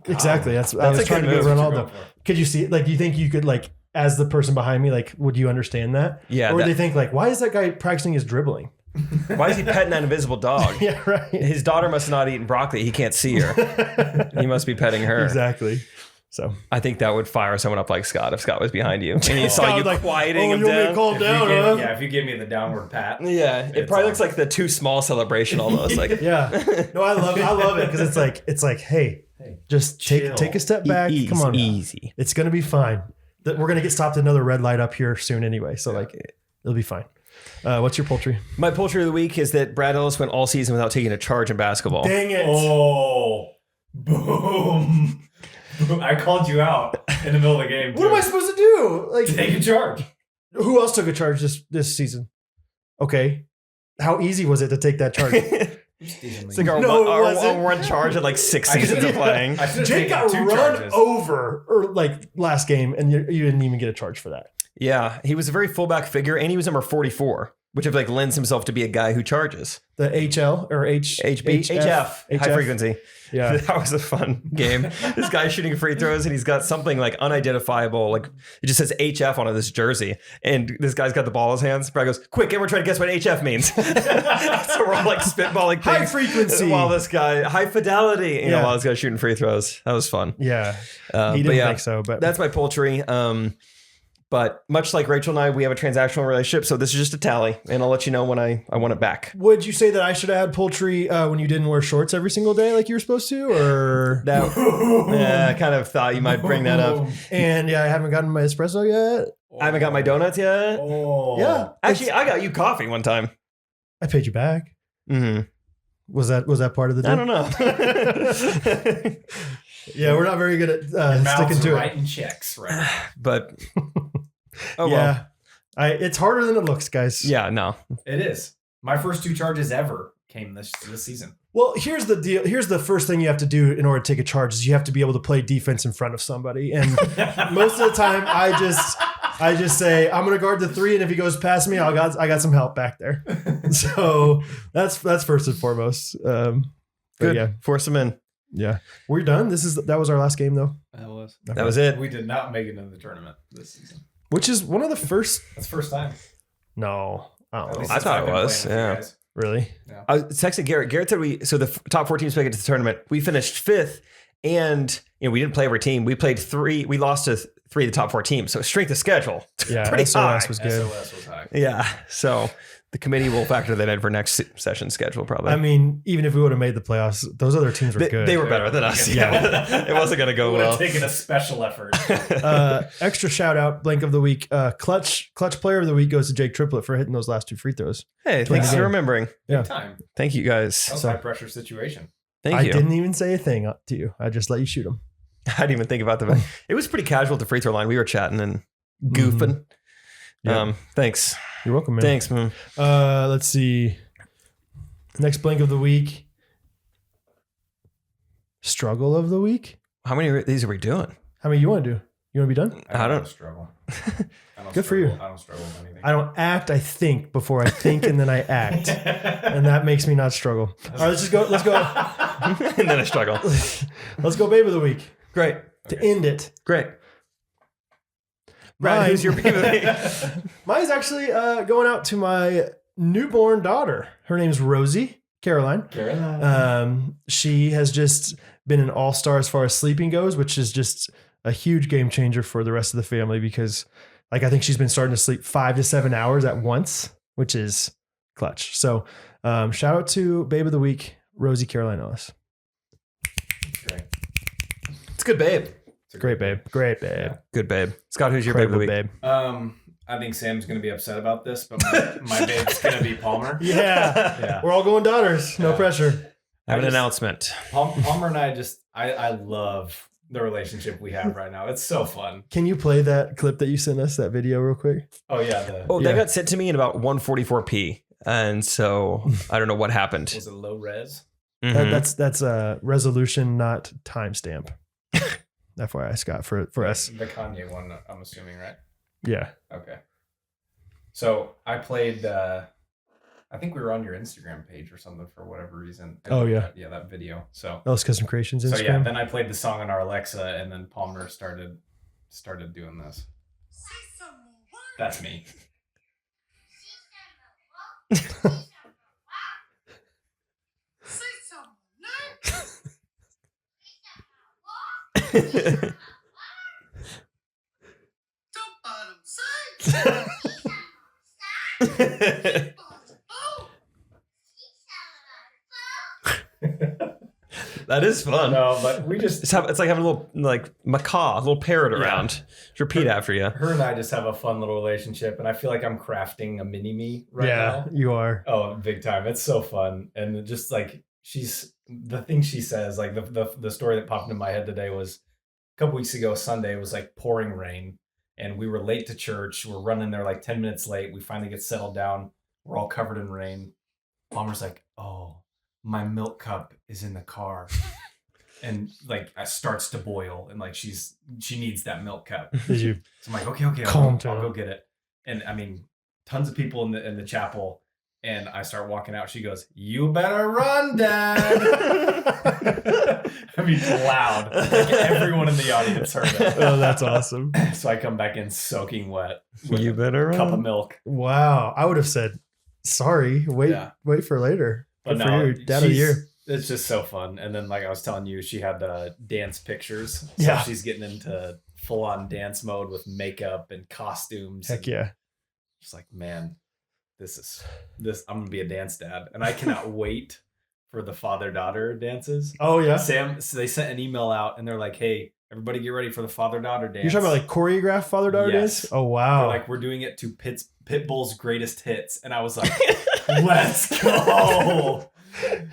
Exactly. That's I That's was a trying good to do move. Ronaldo. Could you see? Like, do you think you could like, as the person behind me, like, would you understand that? Yeah, Or would that- they think like, why is that guy practicing his dribbling? Why is he petting that invisible dog? Yeah, right. His daughter must not eaten broccoli. He can't see her. He must be petting her. Exactly. So I think that would fire someone up like Scott if Scott was behind you and he saw Scott you was like, quieting oh, him you want me to down. calm down, huh? If you give me the downward pat. Yeah, it It's probably on. looks like the too small celebration almost. Like Yeah. No, I love it because it's like, hey, just chill. take a step back. Come on. easy. It's gonna be fine. We're gonna get stopped at another red light up here soon anyway. So like, it'll be fine. What's your poultry? My poultry of the week is that Brad Ellis went all season without taking a charge in basketball. Dang it. Oh, boom. I called you out in the middle of the game. What am I supposed to do? Like, Take a charge. who else took a charge this season? Okay. How easy was it to take that charge? It's like our, No, it our wasn't. one charge at like 6 I seasons of should've- playing. I should have Jake taken got 2 run charges. over or like last game, and you didn't even get a charge for that. Yeah, he was a very fullback figure, and he was number 44, which like lends himself to be a guy who charges. The HL or HF, high frequency. Yeah. That was a fun game. This guy's shooting free throws, and he's got something like unidentifiable, like it just says HF on this jersey. And this guy's got the ball in his hands. Brad goes, "Quick, everyone try to guess what HF means." So we're all like spitballing things. High frequency. While this guy, high fidelity, Yeah. while this guy's shooting free throws. That was fun. Yeah. He But didn't yeah, think so, but that's my poultry. But much like Rachel and I, we have a transactional relationship. So this is just a tally, and I'll let you know when I want it back. would you say that I should add poultry when you didn't wear shorts every single day like you were supposed to? Or That, I kind of thought you might bring that up. and yeah, I haven't gotten my espresso yet. I haven't got my donuts yet. Oh. Yeah. Actually, I got you coffee one time. I paid you back. Mm-hmm. Was that part of the deal? I don't know. Yeah, we're not very good at Mouths sticking to it. writing checks, right? But oh well. Yeah. It's harder than it looks, guys. Yeah, no. It is. My first 2 charges ever came this season. Well, here's the deal. Here's the first thing you have to do in order to take a charge is you have to be able to play defense in front of somebody. And most of the time, I just say I'm going to guard the 3, and if he goes past me, I got some help back there. So that's first and foremost. But Good. yeah, Force them in. yeah, we're done. That was our last game though. That was. That was it. We did not make it into the tournament this season. Which is one of the first. That's first time. No, I don't At know. least I since thought I've it been was, playing with you yeah. guys. Really? I texted Garrett. Garrett said so the top 4 teams make it to the tournament. We finished 5th, and we didn't play every team. We played 3. We lost to 3 of the top 4 teams. So strength of schedule. Yeah, Pretty SOS high. was good. SOS was high. Yeah. So the committee will factor that in for next session schedule probably. I mean, even if we would have made the playoffs, those other teams were they, good. they were better than us. Yeah. Yeah. It wasn't going to go Would have well. taken a special effort. Extra shout out, blank of the week. Clutch player of the week goes to Jake Triplett for hitting those last 2 free throws. Hey, to win thanks the for game. remembering. Yeah. Time. Thank you guys. That was a high pressure situation. Thank I you. didn't even say a thing to you. I just let you shoot them. I didn't even think about the. It was pretty casual at the free throw line. We were chatting and goofing. Yeah. Thanks. You're welcome, man. Thanks, man. Let's see. Next blank of the week. Struggle of the week. How many of these are we doing? How many you want to do? You want to be done? I don't struggle. Good for you. I don't struggle with anything. I don't act. I think before I think, and then I act, and that makes me not struggle. All right, let's just go. Let's go. and then I struggle. Let's go, babe of the week. Great. To end it. Great. Brad, who's your babe of the week? Mine's actually going out to my newborn daughter. Her name's Rosie Caroline. She has just been an all-star as far as sleeping goes, which is just a huge game changer for the rest of the family because like I think she's been starting to sleep 5 to 7 hours at once, which is clutch. So shout out to babe of the week, Rosie Caroline Ellis. Great. It's good, babe. It's a Great babe. Great babe. Yeah. Good, babe. Scott, who's your babe of the week? Babe. I think Sam's going to be upset about this, but my babe's going to be Palmer. Yeah. Yeah. We're all going daughters. No Yeah. pressure. I have an announcement. Palmer and I love the relationship we have right now. It's so fun. Can you play that clip that you sent us, that video real quick? Oh, yeah. Oh, Yeah. that got sent to me in about 144p. And so I don't know what happened. Was it low res? Mhm. That's a resolution, not timestamp. FYI, Scott, for us. The Kanye one, I'm assuming, right? Yeah. Okay. So I played, I think we were on your Instagram page or something for whatever reason. Oh, yeah. Yeah, that video. So, Ellis Custom Creations Instagram. so yeah, then I played the song on our Alexa and then Palmer started doing this. That's me. That is fun. No, but we just, It's like having a little like macaw, a little parrot around. Just repeat after you. her and I just have a fun little relationship, and I feel like I'm crafting a mini me right Yeah, now. you are. Oh, big time. It's so fun. And just like the thing she says, like the story that popped into my head today was a couple weeks ago, Sunday, it was like pouring rain and we were late to church. We're running there like 10 minutes late. We finally get settled down. We're all covered in rain. Palmer's like, oh, my milk cup is in the car. And like it starts to boil and like she needs that milk cup. Did you? So I'm like, okay, Calm I'll down. go get it. And I mean, tons of people in the chapel. And I start walking out. She goes, "You better run, Dad." I mean, loud. Like everyone in the audience heard it. Oh, that's awesome. So I come back in soaking wet with You better a cup of run. milk. Wow. I would have said, sorry, wait Yeah. for later. But Good for no, you. Dad of the year. it's just so fun. And then, like I was telling you, she had dance pictures. So Yeah. she's getting into full on dance mode with makeup and costumes. Heck and yeah. Just like, man, this. I'm gonna be a dance dad, and I cannot wait for the father-daughter dances. Oh, yeah. So they sent an email out, and they're like, "Hey, everybody, get ready for the father-daughter dance." You're talking about like choreographed father-daughter Yes. dance? Oh, They're wow. like, we're doing it to Pitbull's greatest hits, and I was like, "Let's go!"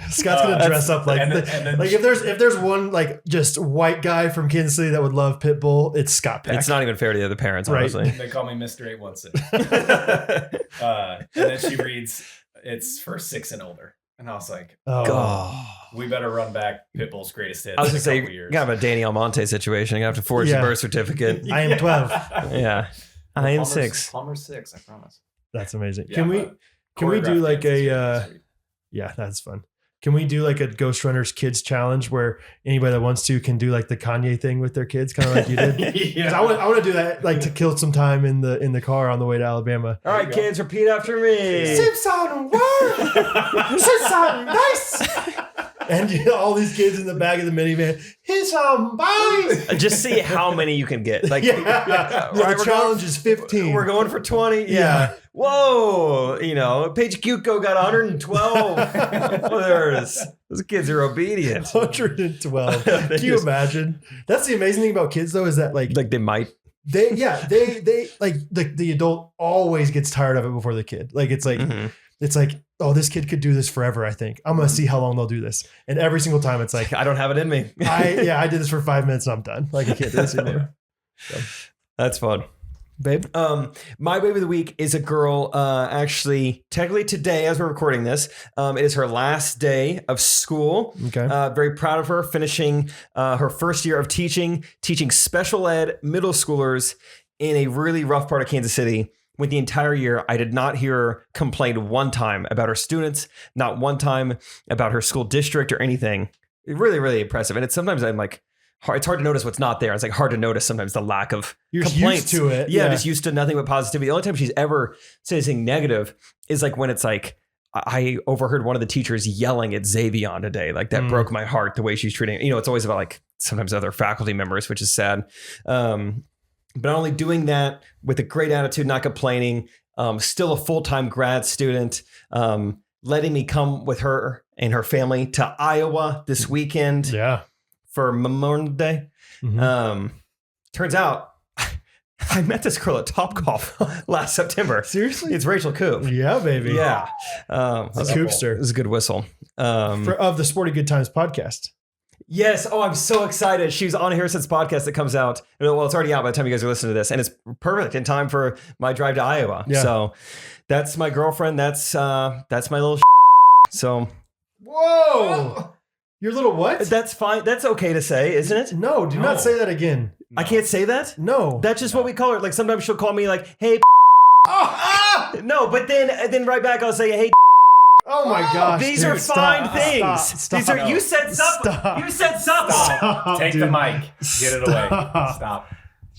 Scott's gonna dress up like and then like if there's one like just white guy from Kansas City that would love Pitbull, it's Scott Peck. It's not even fair to the other parents, Right. honestly. They call me Mr. 816. And then she reads, "It's for 6 and older," and I was like, Oh, God. "We better run back Pitbull's greatest hits." I was in gonna a say, couple you years. gotta have a Danny Almonte situation. You have to forge Yeah. the birth certificate. I am 12. Yeah. I am Palmer's- 6. Palmer's 6, I promise. That's amazing. Yeah, Can we but do choreographed like dances a are sweet. yeah, that's fun. Can we do like a Ghostrunners kids challenge where anybody that wants to can do like the Kanye thing with their kids, kind of like you did? 'Cause Yeah. I want to do that, like to kill some time in the car on the way to Alabama. All right, There you go. kids, repeat after me. Simpson word, Simpson nice, and you know, all these kids in the back of the minivan. He's on bike. Just see how many you can get. Like, Yeah, right, the challenge is 15. We're going for 20. Yeah. Whoa. You know, Paige Cuco got 112. Those kids are obedient. 112. They Can you just- imagine? That's the amazing thing about kids, though, is that like Like they might. they like the adult always gets tired of it before the kid. Like it's like Mhm. it's like, oh, this kid could do this forever. I think I'm gonna see how long they'll do this, and every single time it's like, I don't have it in me. I did this for 5 minutes and I'm done. Like I can't do this anymore. That's fun. babe? My babe of the week is a girl, actually, technically today, as we're recording this, it is her last day of school. Okay. Very proud of her, finishing her first year of teaching special ed middle schoolers in a really rough part of Kansas City. With the entire year, I did not hear her complain one time about her students, not one time about her school district or anything. Really, really impressive. And it's sometimes I'm like, it's hard to notice what's not there. It's like hard to notice sometimes the lack of You're complaints. used to it. Yeah, just used to nothing but positivity. The only time she's ever said anything negative is like when it's like, I overheard one of the teachers yelling at Xavion today. Like that broke my heart, the way she's treating it. You know, it's always about like sometimes other faculty members, which is sad. But only doing that with a great attitude, not complaining, still a full-time grad student, letting me come with her and her family to Iowa this weekend for Memorial Day. Turns out I met this girl at Topgolf last September. Seriously? It's Rachel Coop. Yeah, baby. Yeah. It's a Coopster. It was a good whistle. Of the Sporty Good Times podcast. Yes. Oh, I'm so excited. She was on Harrison's podcast that comes out. Well, it's already out by the time you guys are listening to this, and it's perfect in time for my drive to Iowa. Yeah. So that's my girlfriend. That's my little. So. Whoa! Your little what? That's fine. That's okay to say, isn't it? No, do not say that again. I can't say that. No. That's just what we call her. Like sometimes she'll call me like, "Hey." No, but then right back I'll say, "Hey." Oh my gosh! These dude, are fine stop, things. Stop, These are. You said supple. Stop. You said supple. Stop. Take dude. the mic. Get it away. Stop.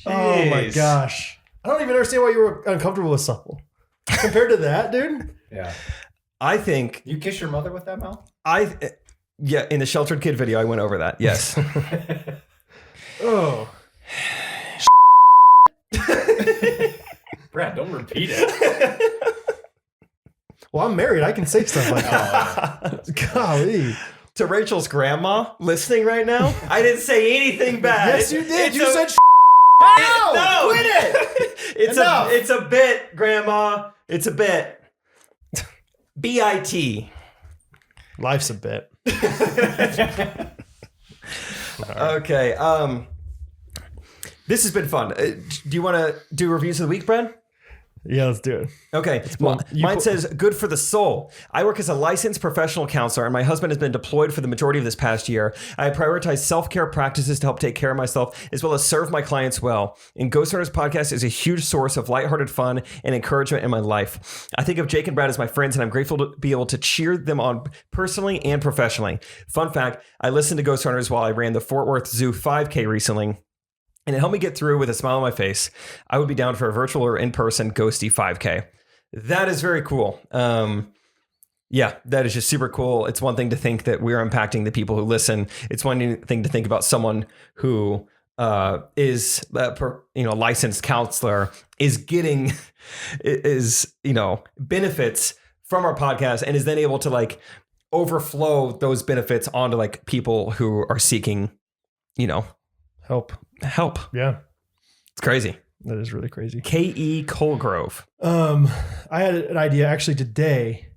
Oh my Jeez. gosh! I don't even understand why you were uncomfortable with supple. Compared to that, dude. Yeah. I think You kiss your mother with that mouth? Yeah, in the Sheltered Kid video, I went over that. Yes. Oh. Brad, don't repeat it. Well, I'm married. I can say stuff like that. Golly. To Rachel's grandma listening right now, I didn't say anything bad. Yes, you did. You said no, quit it. It's a bit, Grandma. It's a bit. BIT. Life's a bit. Okay. This has been fun. Do you want to do reviews of the week, Brad? Yeah, let's do it. Okay. Mine says, good for the soul. I work as a licensed professional counselor, and my husband has been deployed for the majority of this past year. I prioritize self-care practices to help take care of myself, as well as serve my clients well. And Ghostrunners podcast is a huge source of lighthearted fun and encouragement in my life. I think of Jake and Brad as my friends, and I'm grateful to be able to cheer them on personally and professionally. Fun fact, I listened to Ghostrunners while I ran the Fort Worth Zoo 5K recently, and it helped me get through with a smile on my face. I would be down for a virtual or in-person ghosty 5K. That is very cool. Yeah, that is just super cool. It's one thing to think that we're impacting the people who listen. It's one thing to think about someone who is licensed counselor is getting benefits from our podcast and is then able to like overflow those benefits onto like people who are seeking, help. Yeah, It's crazy. that is really crazy. K.E. Colgrove. I had an idea actually today.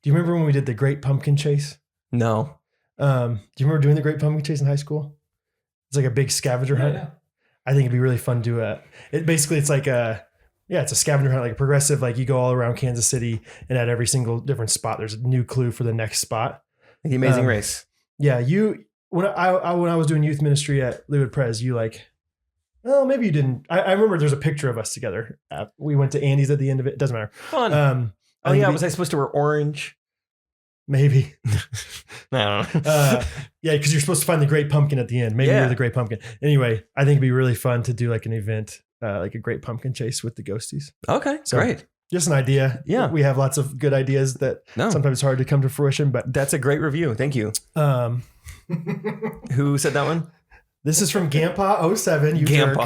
Do you remember when we did the Great Pumpkin Chase? No. Do you remember doing the Great Pumpkin Chase in high school? It's like a big scavenger hunt. Yeah. I think it'd be really fun to do it. It's like it's a scavenger hunt, like a progressive, like you go all around Kansas City and at every single different spot, there's a new clue for the next spot. The Amazing Race. Yeah. When I was doing youth ministry at Leawood Pres, well, maybe you didn't. I remember there's a picture of us together. We went to Andy's at the end of it. Doesn't matter. Fun. Was I supposed to wear orange? Maybe. I don't know. Yeah, because you're supposed to find the Great Pumpkin at the end. Maybe you're the Great Pumpkin. Anyway, I think it'd be really fun to do like an event, like a Great Pumpkin Chase with the ghosties. Okay, So, great. Just an idea. Yeah. We have lots of good ideas that sometimes it's hard to come to fruition, but That's a great review. Thank you. Who said that one? this is from Gampa07. You jerk.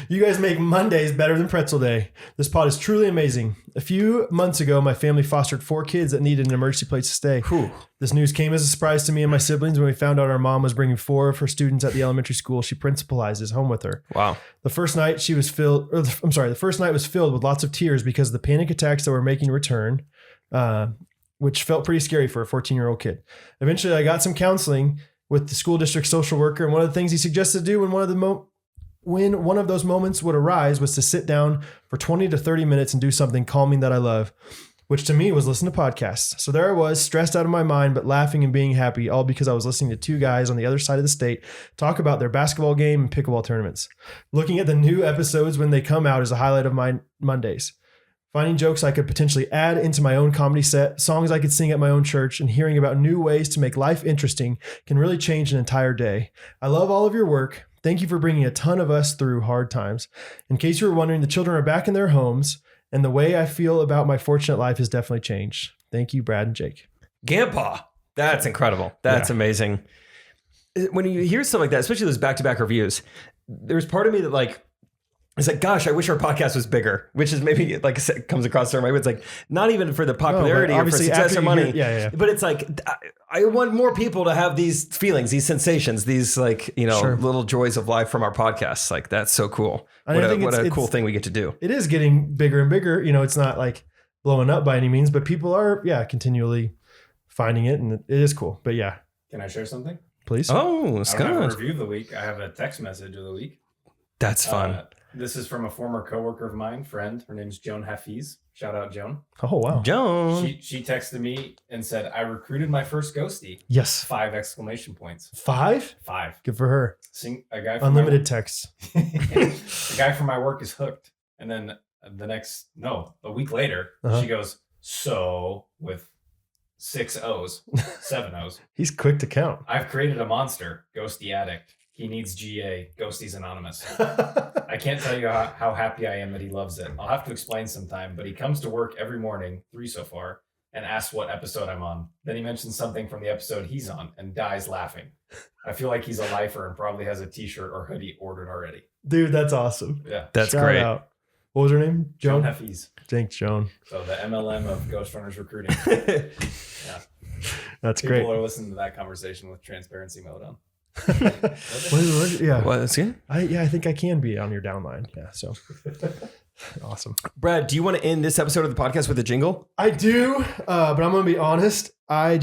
You guys make Mondays better than Pretzel Day. This pod is truly amazing. A few months ago, my family fostered 4 kids that needed an emergency place to stay. Whew. This news came as a surprise to me and my siblings when we found out our mom was bringing 4 of her students at the elementary school she principalizes home with her. Wow. The first night was filled with lots of tears because of the panic attacks that were making a return, which felt pretty scary for a 14-year-old kid. Eventually, I got some counseling with the school district social worker, and one of the things he suggested to do when one of the when one of those moments would arise was to sit down for 20 to 30 minutes and do something calming that I love, which to me was listen to podcasts. So there I was, stressed out of my mind, but laughing and being happy, all because I was listening to two guys on the other side of the state talk about their basketball game and pickleball tournaments. Looking at the new episodes when they come out is a highlight of my Mondays. Finding jokes I could potentially add into my own comedy set, songs I could sing at my own church, and hearing about new ways to make life interesting can really change an entire day. I love all of your work. Thank you for bringing a ton of us through hard times. In case you were wondering, the children are back in their homes, and the way I feel about my fortunate life has definitely changed. Thank you, Brad and Jake. Grandpa, that's incredible. That's amazing. When you hear stuff like that, especially those back-to-back reviews, there's part of me that like, it's like, gosh, I wish our podcast was bigger, which is maybe like comes across certain way. It's like not even for the popularity or for success or money. But it's like, I want more people to have these feelings, these sensations, these like, little joys of life from our podcasts. Like that's so cool. What a cool thing we get to do. It is getting bigger and bigger. It's not like blowing up by any means, but people are, continually finding it, and it is cool. But yeah. Can I share something? Please. Oh, Scott. I don't have a review of the week. I have a text message of the week. That's fun. This is from a former coworker of mine, friend. Her name's Joan Hafiz. Shout out, Joan. Oh, wow. Joan. She texted me and said, I recruited my first ghostie. Yes. 5 exclamation points. 5? 5. Good for her. A guy from unlimited texts. The guy from my work is hooked. And then a week later, she goes, so with 6 O's, 7 O's. He's quick to count. I've created a monster, ghostie addict. He needs GA, Ghosties Anonymous. I can't tell you how happy I am that he loves it. I'll have to explain sometime, but he comes to work every morning, 3 so far, and asks what episode I'm on. Then he mentions something from the episode he's on and dies laughing. I feel like he's a lifer and probably has a t-shirt or hoodie ordered already. Dude, that's awesome. Yeah. That's great. Out. What was her name? Joan Hafiz. Thanks, Joan. So the MLM of Ghostrunners recruiting. Yeah. That's great. People are listening to that conversation with transparency mode on. Yeah. Well, that's good. I think I can be on your downline. Yeah. So awesome. Brad, do you want to end this episode of the podcast with a jingle? I do, but I'm going to be honest. I've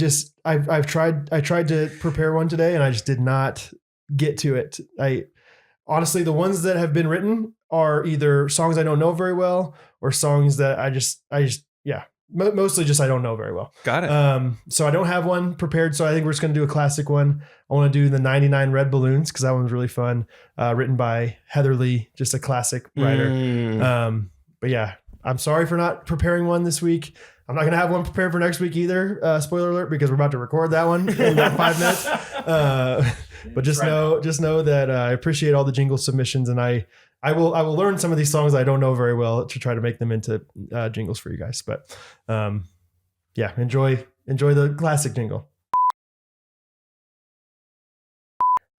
tried to prepare one today, and I just did not get to it. Honestly, the ones that have been written are either songs I don't know very well or songs that mostly just I don't know very well. Got it. So I don't have one prepared. So I think we're just going to do a classic one. I want to do the 99 Red Balloons because that one's really fun. Written by Heather Lee, just a classic writer. But yeah, I'm sorry for not preparing one this week. I'm not going to have one prepared for next week either. Spoiler alert, because we're about to record that one in about 5 minutes. But just know that I appreciate all the jingle submissions, and I will learn some of these songs I don't know very well to try to make them into jingles for you guys. But enjoy the classic jingle.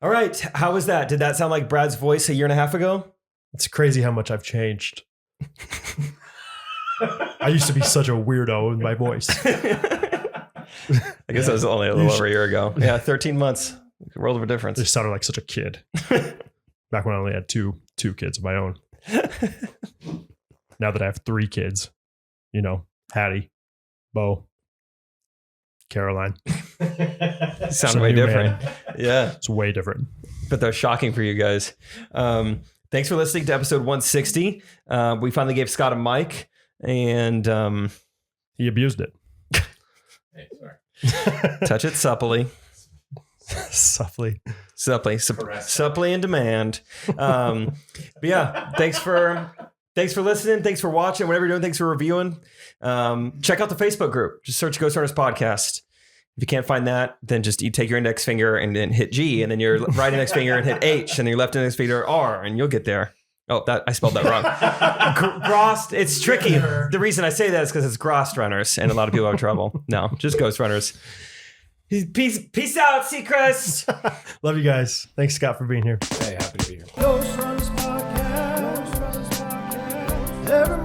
All right. How was that? Did that sound like Brad's voice a year and a half ago? It's crazy how much I've changed. I used to be such a weirdo with my voice. I guess that was only a little over a year ago. Yeah, 13 months. World of a difference. I just sounded like such a kid. Back when I only had two kids of my own. Now that I have 3 kids, Hattie, Bo, Caroline. Sound way different. Man. Yeah. It's way different. But they're shocking for you guys. Thanks for listening to episode 160. We finally gave Scott a mic, and he abused it. Hey, sorry. Touch it supplely. Supply in demand. But yeah, thanks for listening. Thanks for watching. Whatever you're doing, thanks for reviewing. Check out the Facebook group. Just search Ghostrunners Podcast. If you can't find that, then just you take your index finger and then hit G, and then your right index finger and hit H, and your left index finger R, and you'll get there. Oh, I spelled that wrong. Grost. It's tricky. The reason I say that is because it's Ghostrunners, and a lot of people have trouble. No, just Ghostrunners. Peace out, Seacrest. Love you guys. Thanks, Scott, for being here. Hey, happy to be here. Ghostrunners Podcast. Every